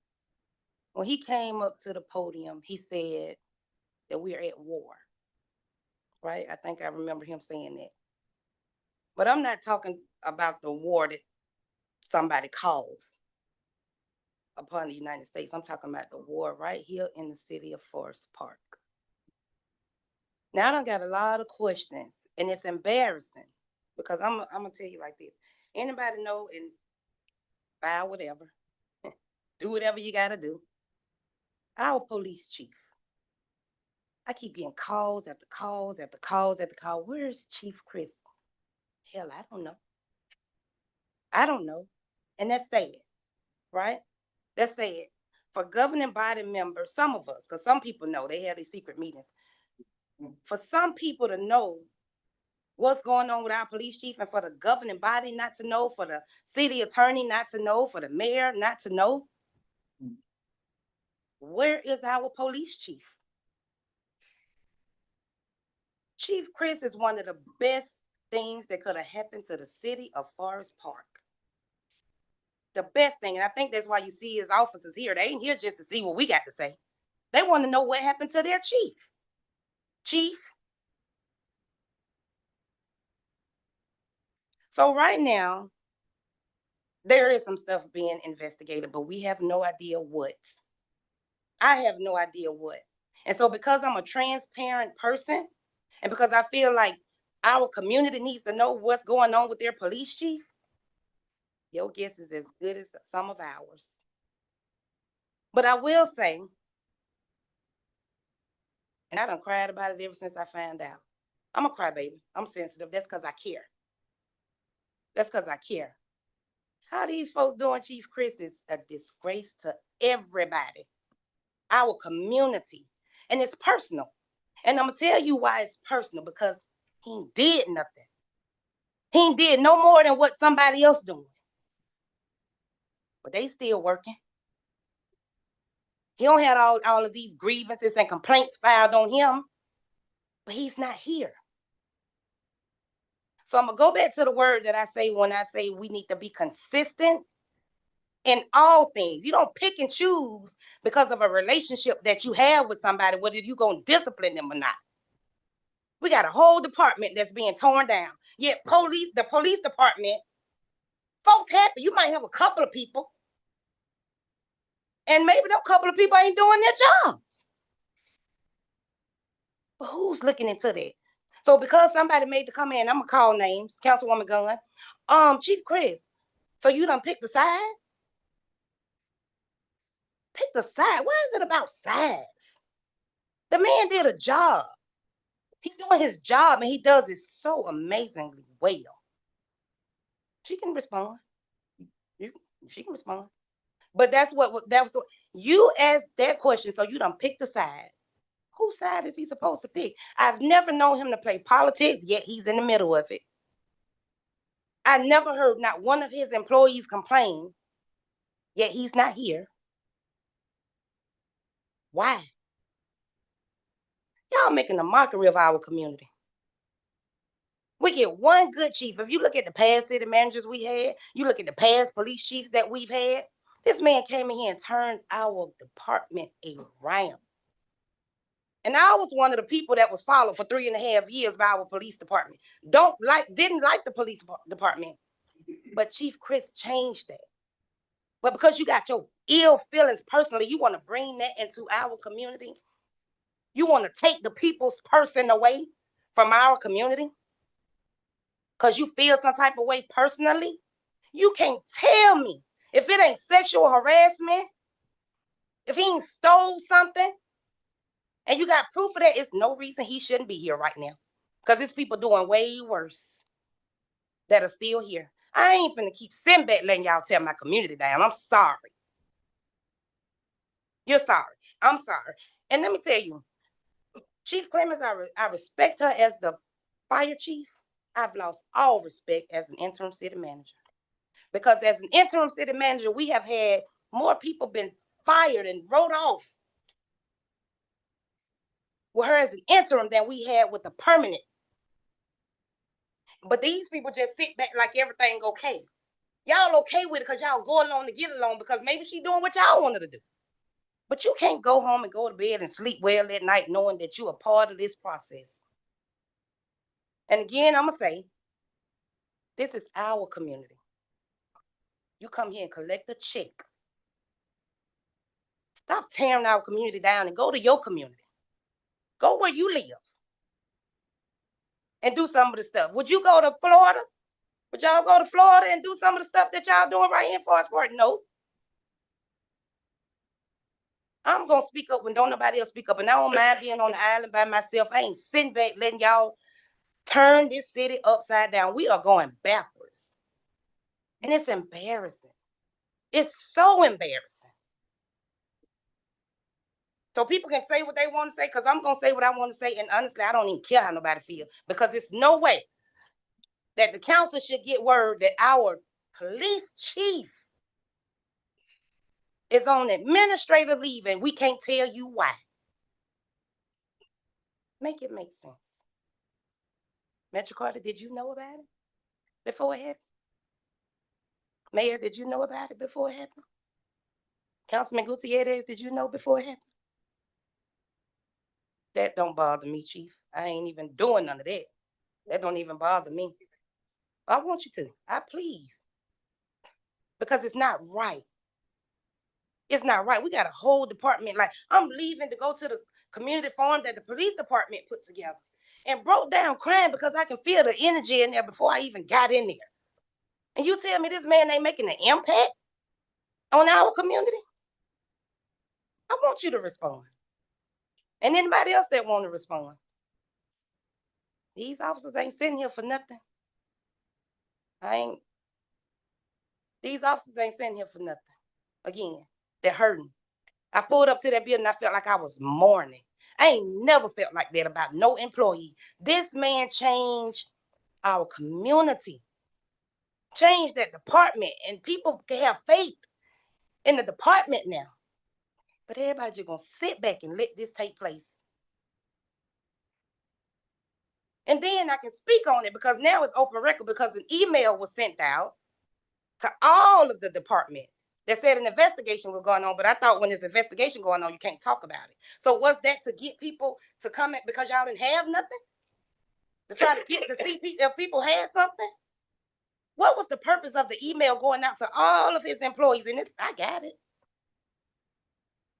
Speaker 11: When he came up to the podium, he said that we are at war. Right? I think I remember him saying that. But I'm not talking about the war that somebody caused upon the United States. I'm talking about the war right here in the city of Forest Park. Now I done got a lot of questions, and it's embarrassing because I'm gonna tell you like this. Anybody know and buy whatever, do whatever you gotta do. Our police chief. I keep getting calls after calls after calls after call. Where's Chief Chris? Hell, I don't know. I don't know. And that's sad, right? That's sad. For governing body members, some of us, because some people know they have these secret meetings. For some people to know what's going on with our police chief, and for the governing body not to know, for the city attorney not to know, for the mayor not to know, where is our police chief? Chief Chris is one of the best things that could have happened to the city of Forest Park. The best thing, and I think that's why you see his officers here. They ain't here just to see what we got to say. They want to know what happened to their chief. Chief. So right now, there is some stuff being investigated, but we have no idea what. I have no idea what. And so because I'm a transparent person, and because I feel like our community needs to know what's going on with their police chief, your guess is as good as some of ours. But I will say, and I done cried about it ever since I found out. I'm a crybaby. I'm sensitive. That's because I care. That's because I care. How these folks doing Chief Chris is a disgrace to everybody, our community. And it's personal. And I'm going to tell you why it's personal, because he ain't did nothing. He ain't did no more than what somebody else doing. But they still working. He don't have all of these grievances and complaints filed on him, but he's not here. So I'm going to go back to the word that I say when I say we need to be consistent in all things. You don't pick and choose because of a relationship that you have with somebody, whether you're going to discipline them or not. We got a whole department that's being torn down. Yet the police department, folks happy. You might have a couple of people, and maybe that couple of people ain't doing their jobs. But who's looking into that? So because somebody made the comment, I'm going to call names, Councilwoman Gunn, Chief Chris, so you done picked the side? Pick the side. Why is it about sides? The man did a job. He's doing his job, and he does it so amazingly well. She can respond. She can respond. But that's what you asked that question, so you done picked the side. Whose side is he supposed to pick? I've never known him to play politics, yet he's in the middle of it. I never heard not one of his employees complain, yet he's not here. Why? Y'all making a mockery of our community. We get one good chief. If you look at the past city managers we had, you look at the past police chiefs that we've had, this man came in here and turned our department around. And I was one of the people that was followed for 3.5 years by our police department. Didn't like the police department, but Chief Chris changed that. But because you got your ill feelings personally, you want to bring that into our community. You want to take the people's person away from our community because you feel some type of way personally. You can't tell me if it ain't sexual harassment, if he ain't stole something, and you got proof of that, it's no reason he shouldn't be here right now. Because there's people doing way worse that are still here. I ain't finna keep sitting back letting y'all tear my community down. I'm sorry. You're sorry. I'm sorry. And let me tell you, Chief Clemens, I respect her as the fire chief. I've lost all respect as an interim city manager. Because as an interim city manager, we have had more people been fired and wrote off with her as an interim than we had with the permanent. But these people just sit back like everything okay. Y'all okay with it because y'all go along to get along because maybe she doing what y'all wanted to do. But you can't go home and go to bed and sleep well at night knowing that you're a part of this process. And again, I'm going to say, this is our community. You come here and collect a check. Stop tearing our community down and go to your community. Go where you live and do some of the stuff. Would you go to Florida? Would y'all go to Florida and do some of the stuff that y'all doing right here in Forest Park? No. I'm going to speak up when don't nobody else speak up. And I don't mind being on the island by myself. I ain't sitting back letting y'all turn this city upside down. We are going backwards. And it's embarrassing. It's so embarrassing. So people can say what they want to say because I'm going to say what I want to say. And honestly, I don't even care how nobody feels because it's no way that the council should get word that our police chief is on administrative leave and we can't tell you why. Make it make sense. Metro Carter, did you know about it before it happened? Mayor, did you know about it before it happened? Councilman Gutierrez, did you know before it happened? That don't bother me, Chief. I ain't even doing none of that. That don't even bother me. I want you to. I please. Because it's not right. It's not right. We got a whole department. Like, I'm leaving to go to the community forum that the police department put together and broke down crying because I can feel the energy in there before I even got in there. And you tell me this man ain't making an impact on our community? I want you to respond. And anybody else that want to respond. These officers ain't sitting here for nothing. These officers ain't sitting here for nothing. Again, they're hurting. I pulled up to that building, I felt like I was mourning. I ain't never felt like that about no employee. This man changed our community, changed that department, and people can have faith in the department now. But everybody just gonna sit back and let this take place. And then I can speak on it because now it's open record because an email was sent out to all of the department that said an investigation was going on. But I thought when there's an investigation going on, you can't talk about it. So was that to get people to come in because y'all didn't have nothing? To try to get to see if people had something? What was the purpose of the email going out to all of his employees? And this, I got it.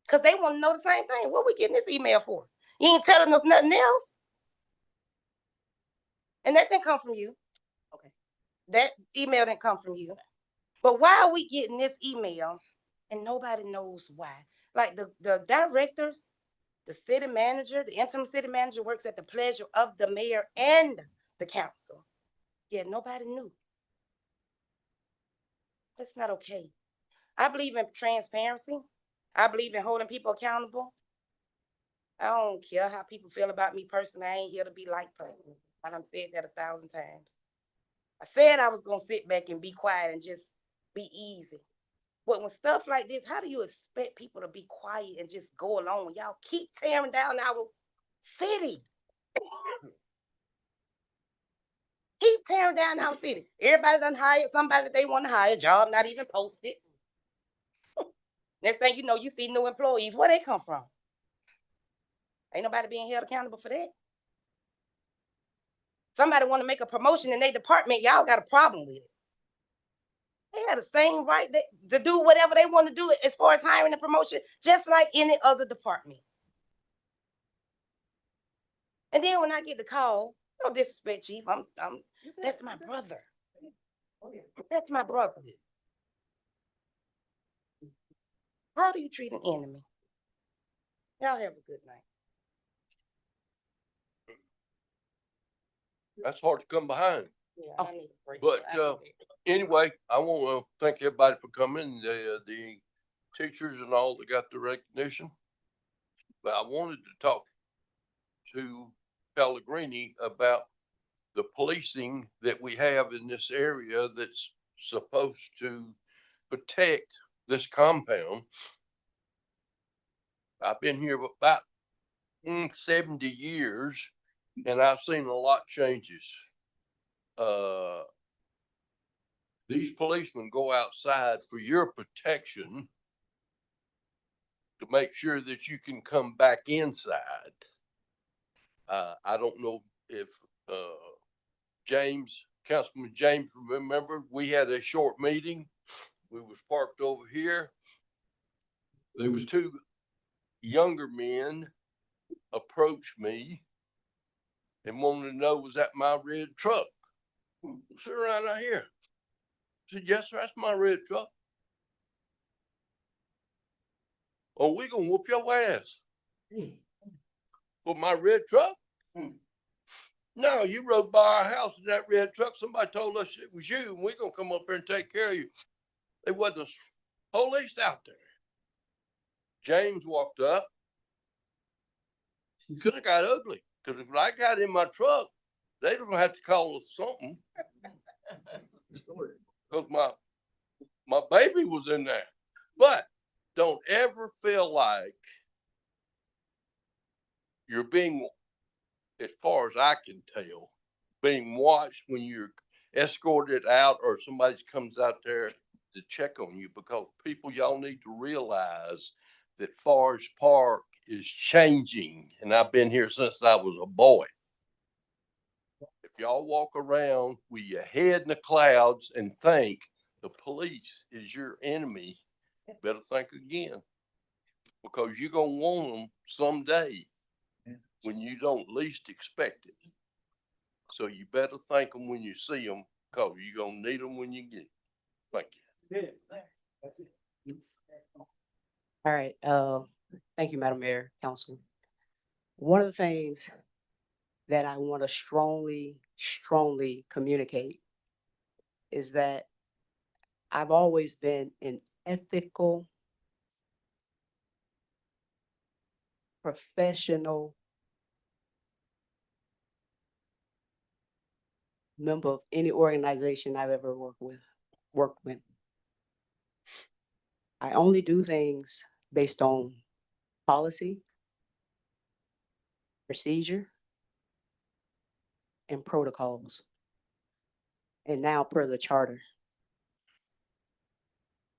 Speaker 11: Because they want to know the same thing. What we getting this email for? You ain't telling us nothing else. And that didn't come from you. Okay. That email didn't come from you. But why are we getting this email and nobody knows why? Like the directors, the city manager, the interim city manager works at the pleasure of the mayor and the council. Yeah, nobody knew. That's not okay. I believe in transparency. I believe in holding people accountable. I don't care how people feel about me personally. I ain't here to be like person. I done said that 1,000 times. I said I was going to sit back and be quiet and just be easy. But when stuff like this, how do you expect people to be quiet and just go along when y'all keep tearing down our city? Keep tearing down our city. Everybody done hired somebody that they want to hire, job not even posted. Next thing you know, you see new employees. Where they come from? Ain't nobody being held accountable for that. Somebody want to make a promotion in their department, y'all got a problem with it. They have the same right to do whatever they want to do as far as hiring and promotion, just like any other department. And then when I get the call, no disrespect, Chief, that's my brother. That's my brother. How do you treat an enemy? Y'all have a good night.
Speaker 10: That's hard to come behind.
Speaker 11: Yeah, I need a break.
Speaker 10: But anyway, I want to thank everybody for coming, the teachers and all that got the recognition. but I wanted to talk to Pellegrini about the policing that we have in this area that's supposed to protect this compound. I've been here about 70 years, and I've seen a lot changes. These policemen go outside for your protection to make sure that you can come back inside. I don't know if Councilman James remembered, we had a short meeting. We was parked over here. There was two younger men approached me and wanted to know, was that my red truck? Sit around out here. I said, yes, sir, that's my red truck. Oh, we gonna whoop your ass for my red truck? No, you rode by our house in that red truck. Somebody told us it was you, and we're gonna come up here and take care of you. There wasn't a police out there. James walked up. He could have got ugly, because if I got in my truck, they don't have to call us something. Because my baby was in there. But don't ever feel like you're being, as far as I can tell, being watched when you're escorted out or somebody comes out there to check on you, because people, y'all need to realize that Forest Park is changing, and I've been here since I was a boy. If y'all walk around with your head in the clouds and think the police is your enemy, better think again, because you're gonna want them someday when you don't least expect it. So you better thank them when you see them, because you're gonna need them when you get it. Thank you.
Speaker 12: All right, thank you, Madam Mayor, Council. One of the things that I want to strongly communicate is that I've always been an ethical, professional member of any organization I've ever worked with. I only do things based on policy, procedure, and protocols. And now per the charter.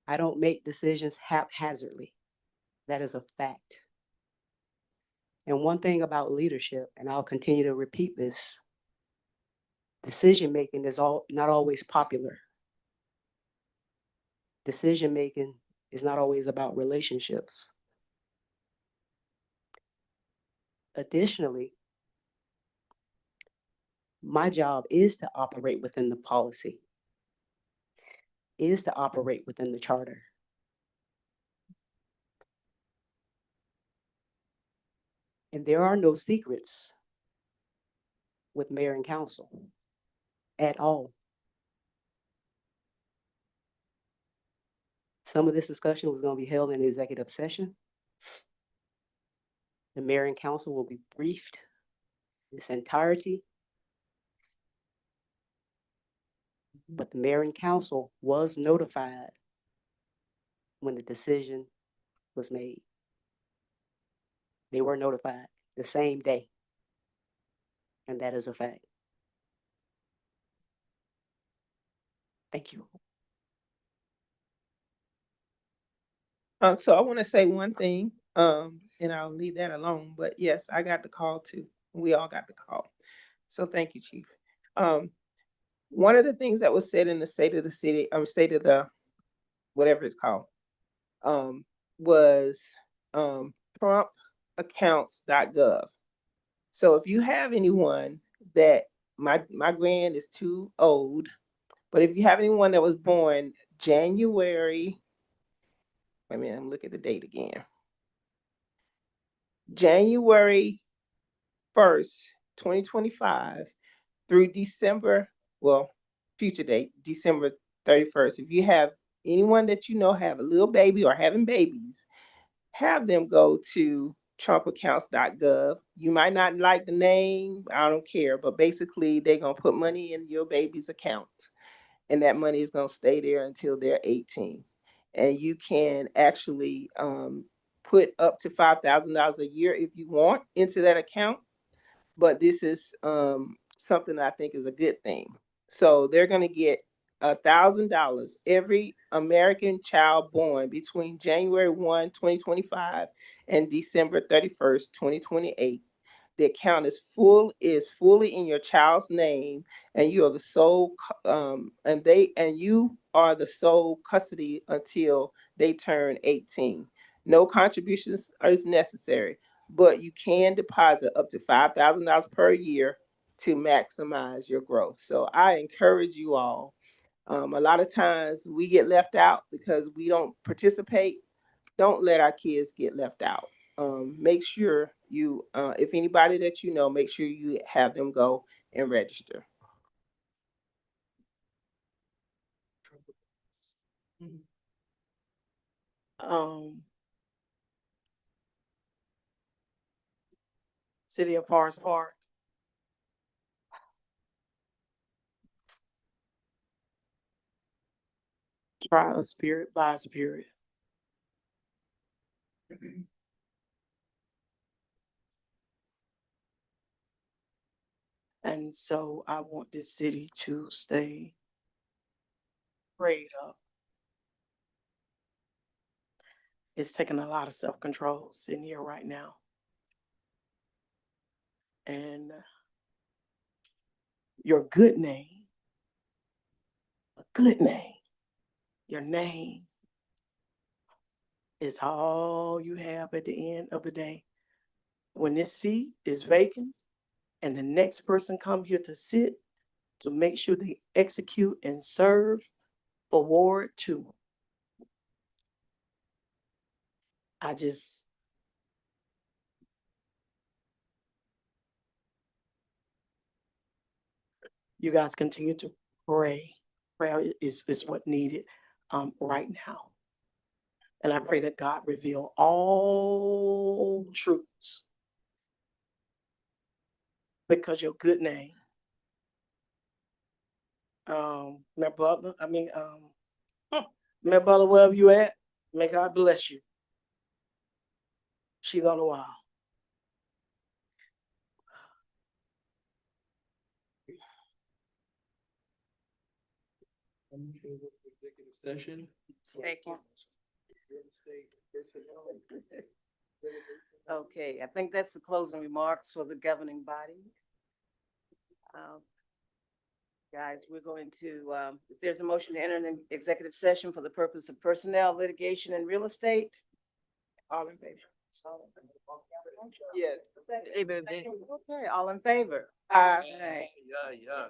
Speaker 12: I don't make decisions haphazardly. That is a fact. And one thing about leadership, and I'll continue to repeat this, decision-making is not always popular. Decision-making is not always about relationships. Additionally, my job is to operate within the policy, is to operate within the charter. And there are no secrets with mayor and council at all. Some of this discussion was going to be held in executive session. The mayor and council will be briefed in its entirety. But the mayor and council was notified when the decision was made. They were notified the same day. And that is a fact. Thank you.
Speaker 4: So I want to say one thing, and I'll leave that alone. But yes, I got the call too. We all got the call. So thank you, Chief. One of the things that was said in the state of the city, state of the, whatever it's called, was trumpaccounts.gov. So if you have anyone that, my grand is too old, but if you have anyone that was born January, wait a minute, I'm looking at the date again. January 1st, 2025 through December, well, future date, December 31st. If you have anyone that you know have a little baby or having babies, have them go to trumpaccounts.gov. You might not like the name, I don't care, but basically they're gonna put money in your baby's account. And that money is gonna stay there until they're 18. And you can actually put up to $5,000 a year if you want into that account. But this is something that I think is a good thing. So they're gonna get $1,000 every American child born between January 1, 2025 and December 31st, 2028. The account is fully in your child's name, and you are the sole and you are the sole custody until they turn 18. No contributions is necessary, but you can deposit up to $5,000 per year to maximize your growth. So I encourage you all. A lot of times we get left out because we don't participate. Don't let our kids get left out. Make sure you, if anybody that you know, make sure you have them go and register.
Speaker 9: Um, City of Forest Park. Try a spirit by a spirit. And so I want this city to stay prayed up. It's taking a lot of self-control sitting here right now. And your good name, a good name, your name is all you have at the end of the day. When this seat is vacant and the next person come here to sit, to make sure they execute and serve for Ward 2. You guys continue to pray. Prayer is what needed right now. And I pray that God reveal all truths, because your good name, Mayor Butler, Mayor Butler, wherever you at, may God bless you. She's on the wall.
Speaker 3: Executive session.
Speaker 11: Second.
Speaker 1: Okay, I think that's the closing remarks for the governing body. Guys, we're going to, if there's a motion to enter an executive session for the purpose of personnel, litigation, and real estate.
Speaker 4: All in favor? Yes.
Speaker 1: Okay, all in favor?
Speaker 4: Aye.
Speaker 3: Yeah.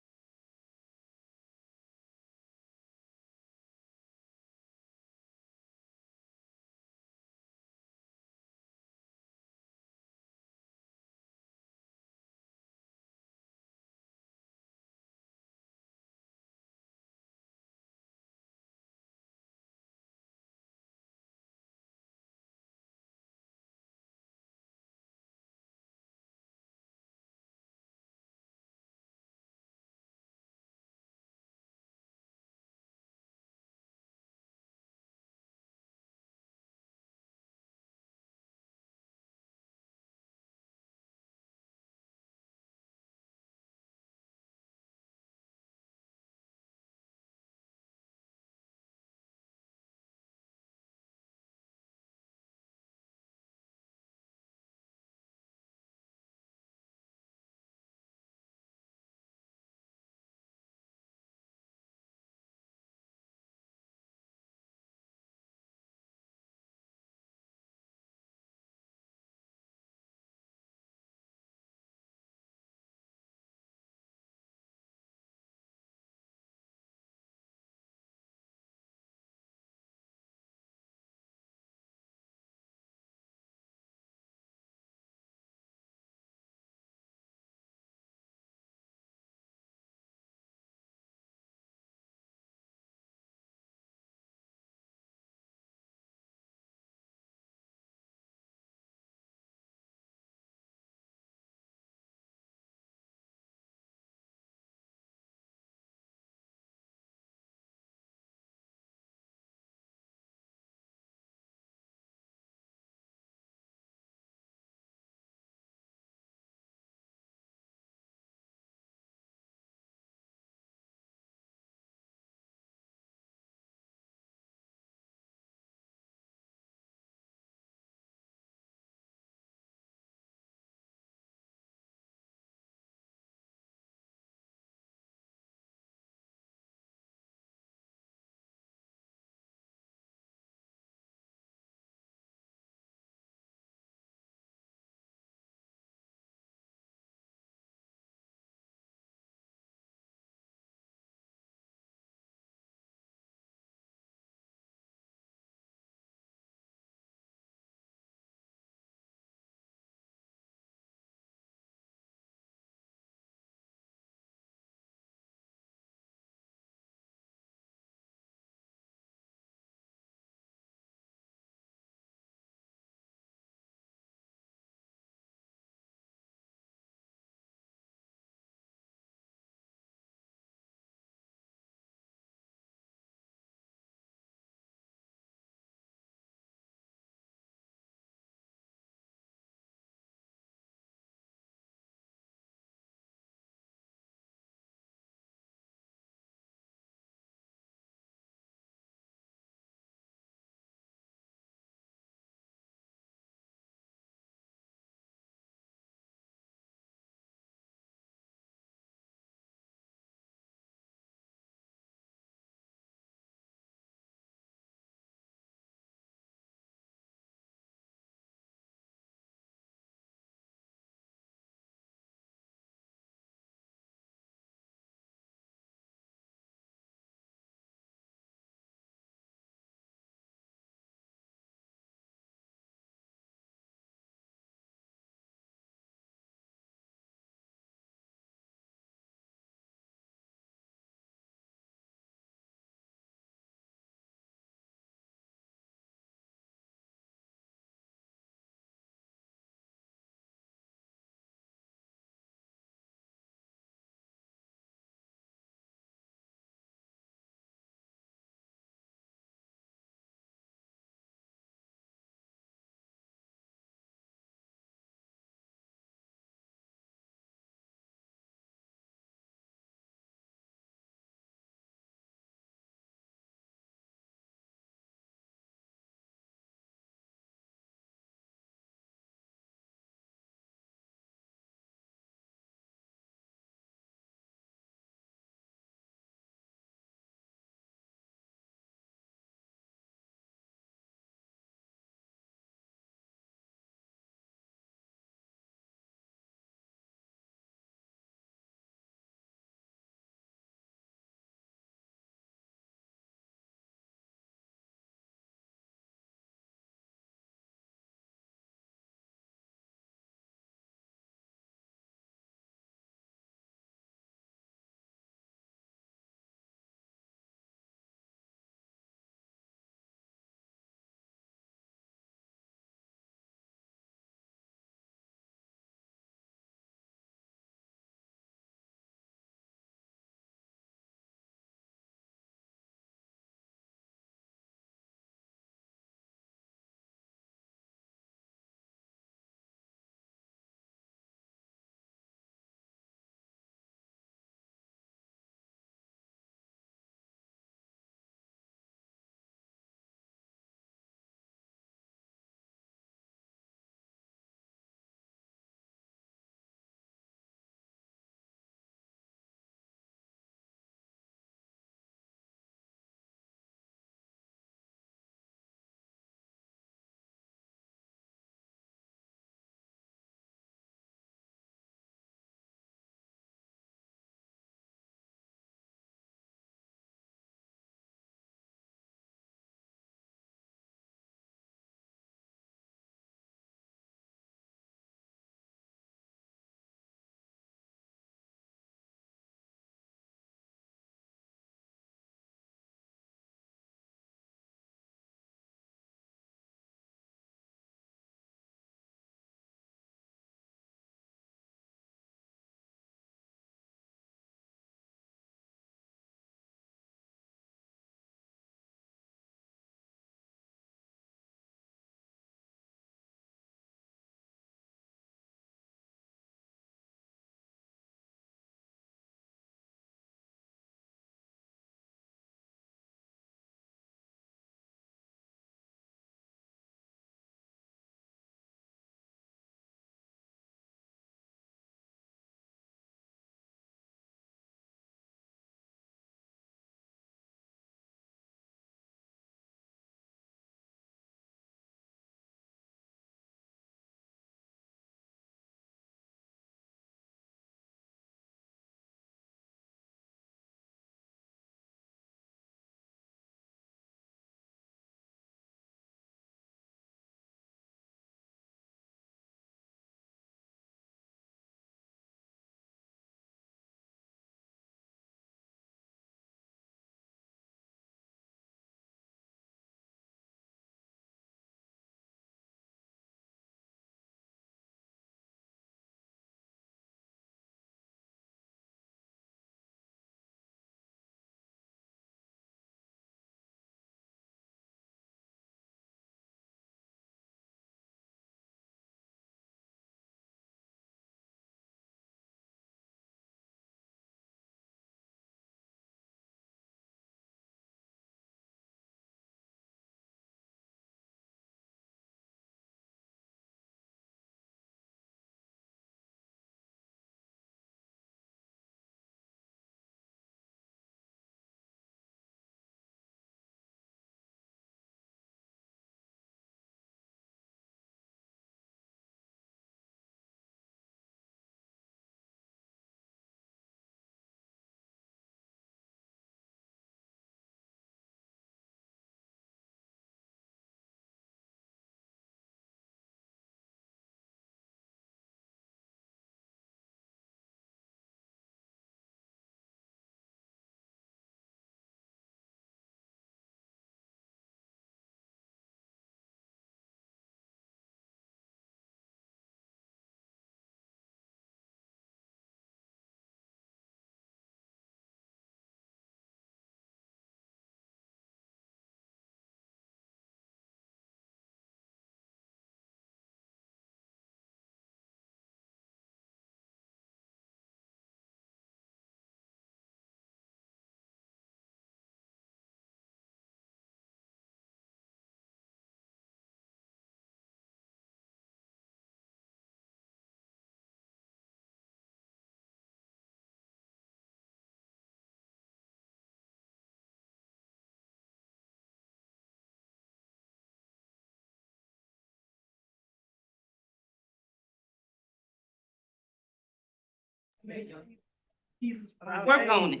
Speaker 11: Work on it.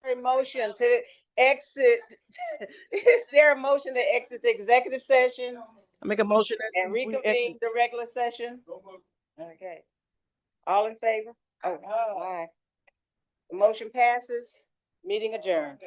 Speaker 1: A motion to exit. Is there a motion to exit the executive session
Speaker 9: I make a motion that
Speaker 1: and
Speaker 9: we
Speaker 1: reconvene the regular session? Okay. All in favor? Oh, aye. The motion passes. Meeting adjourned.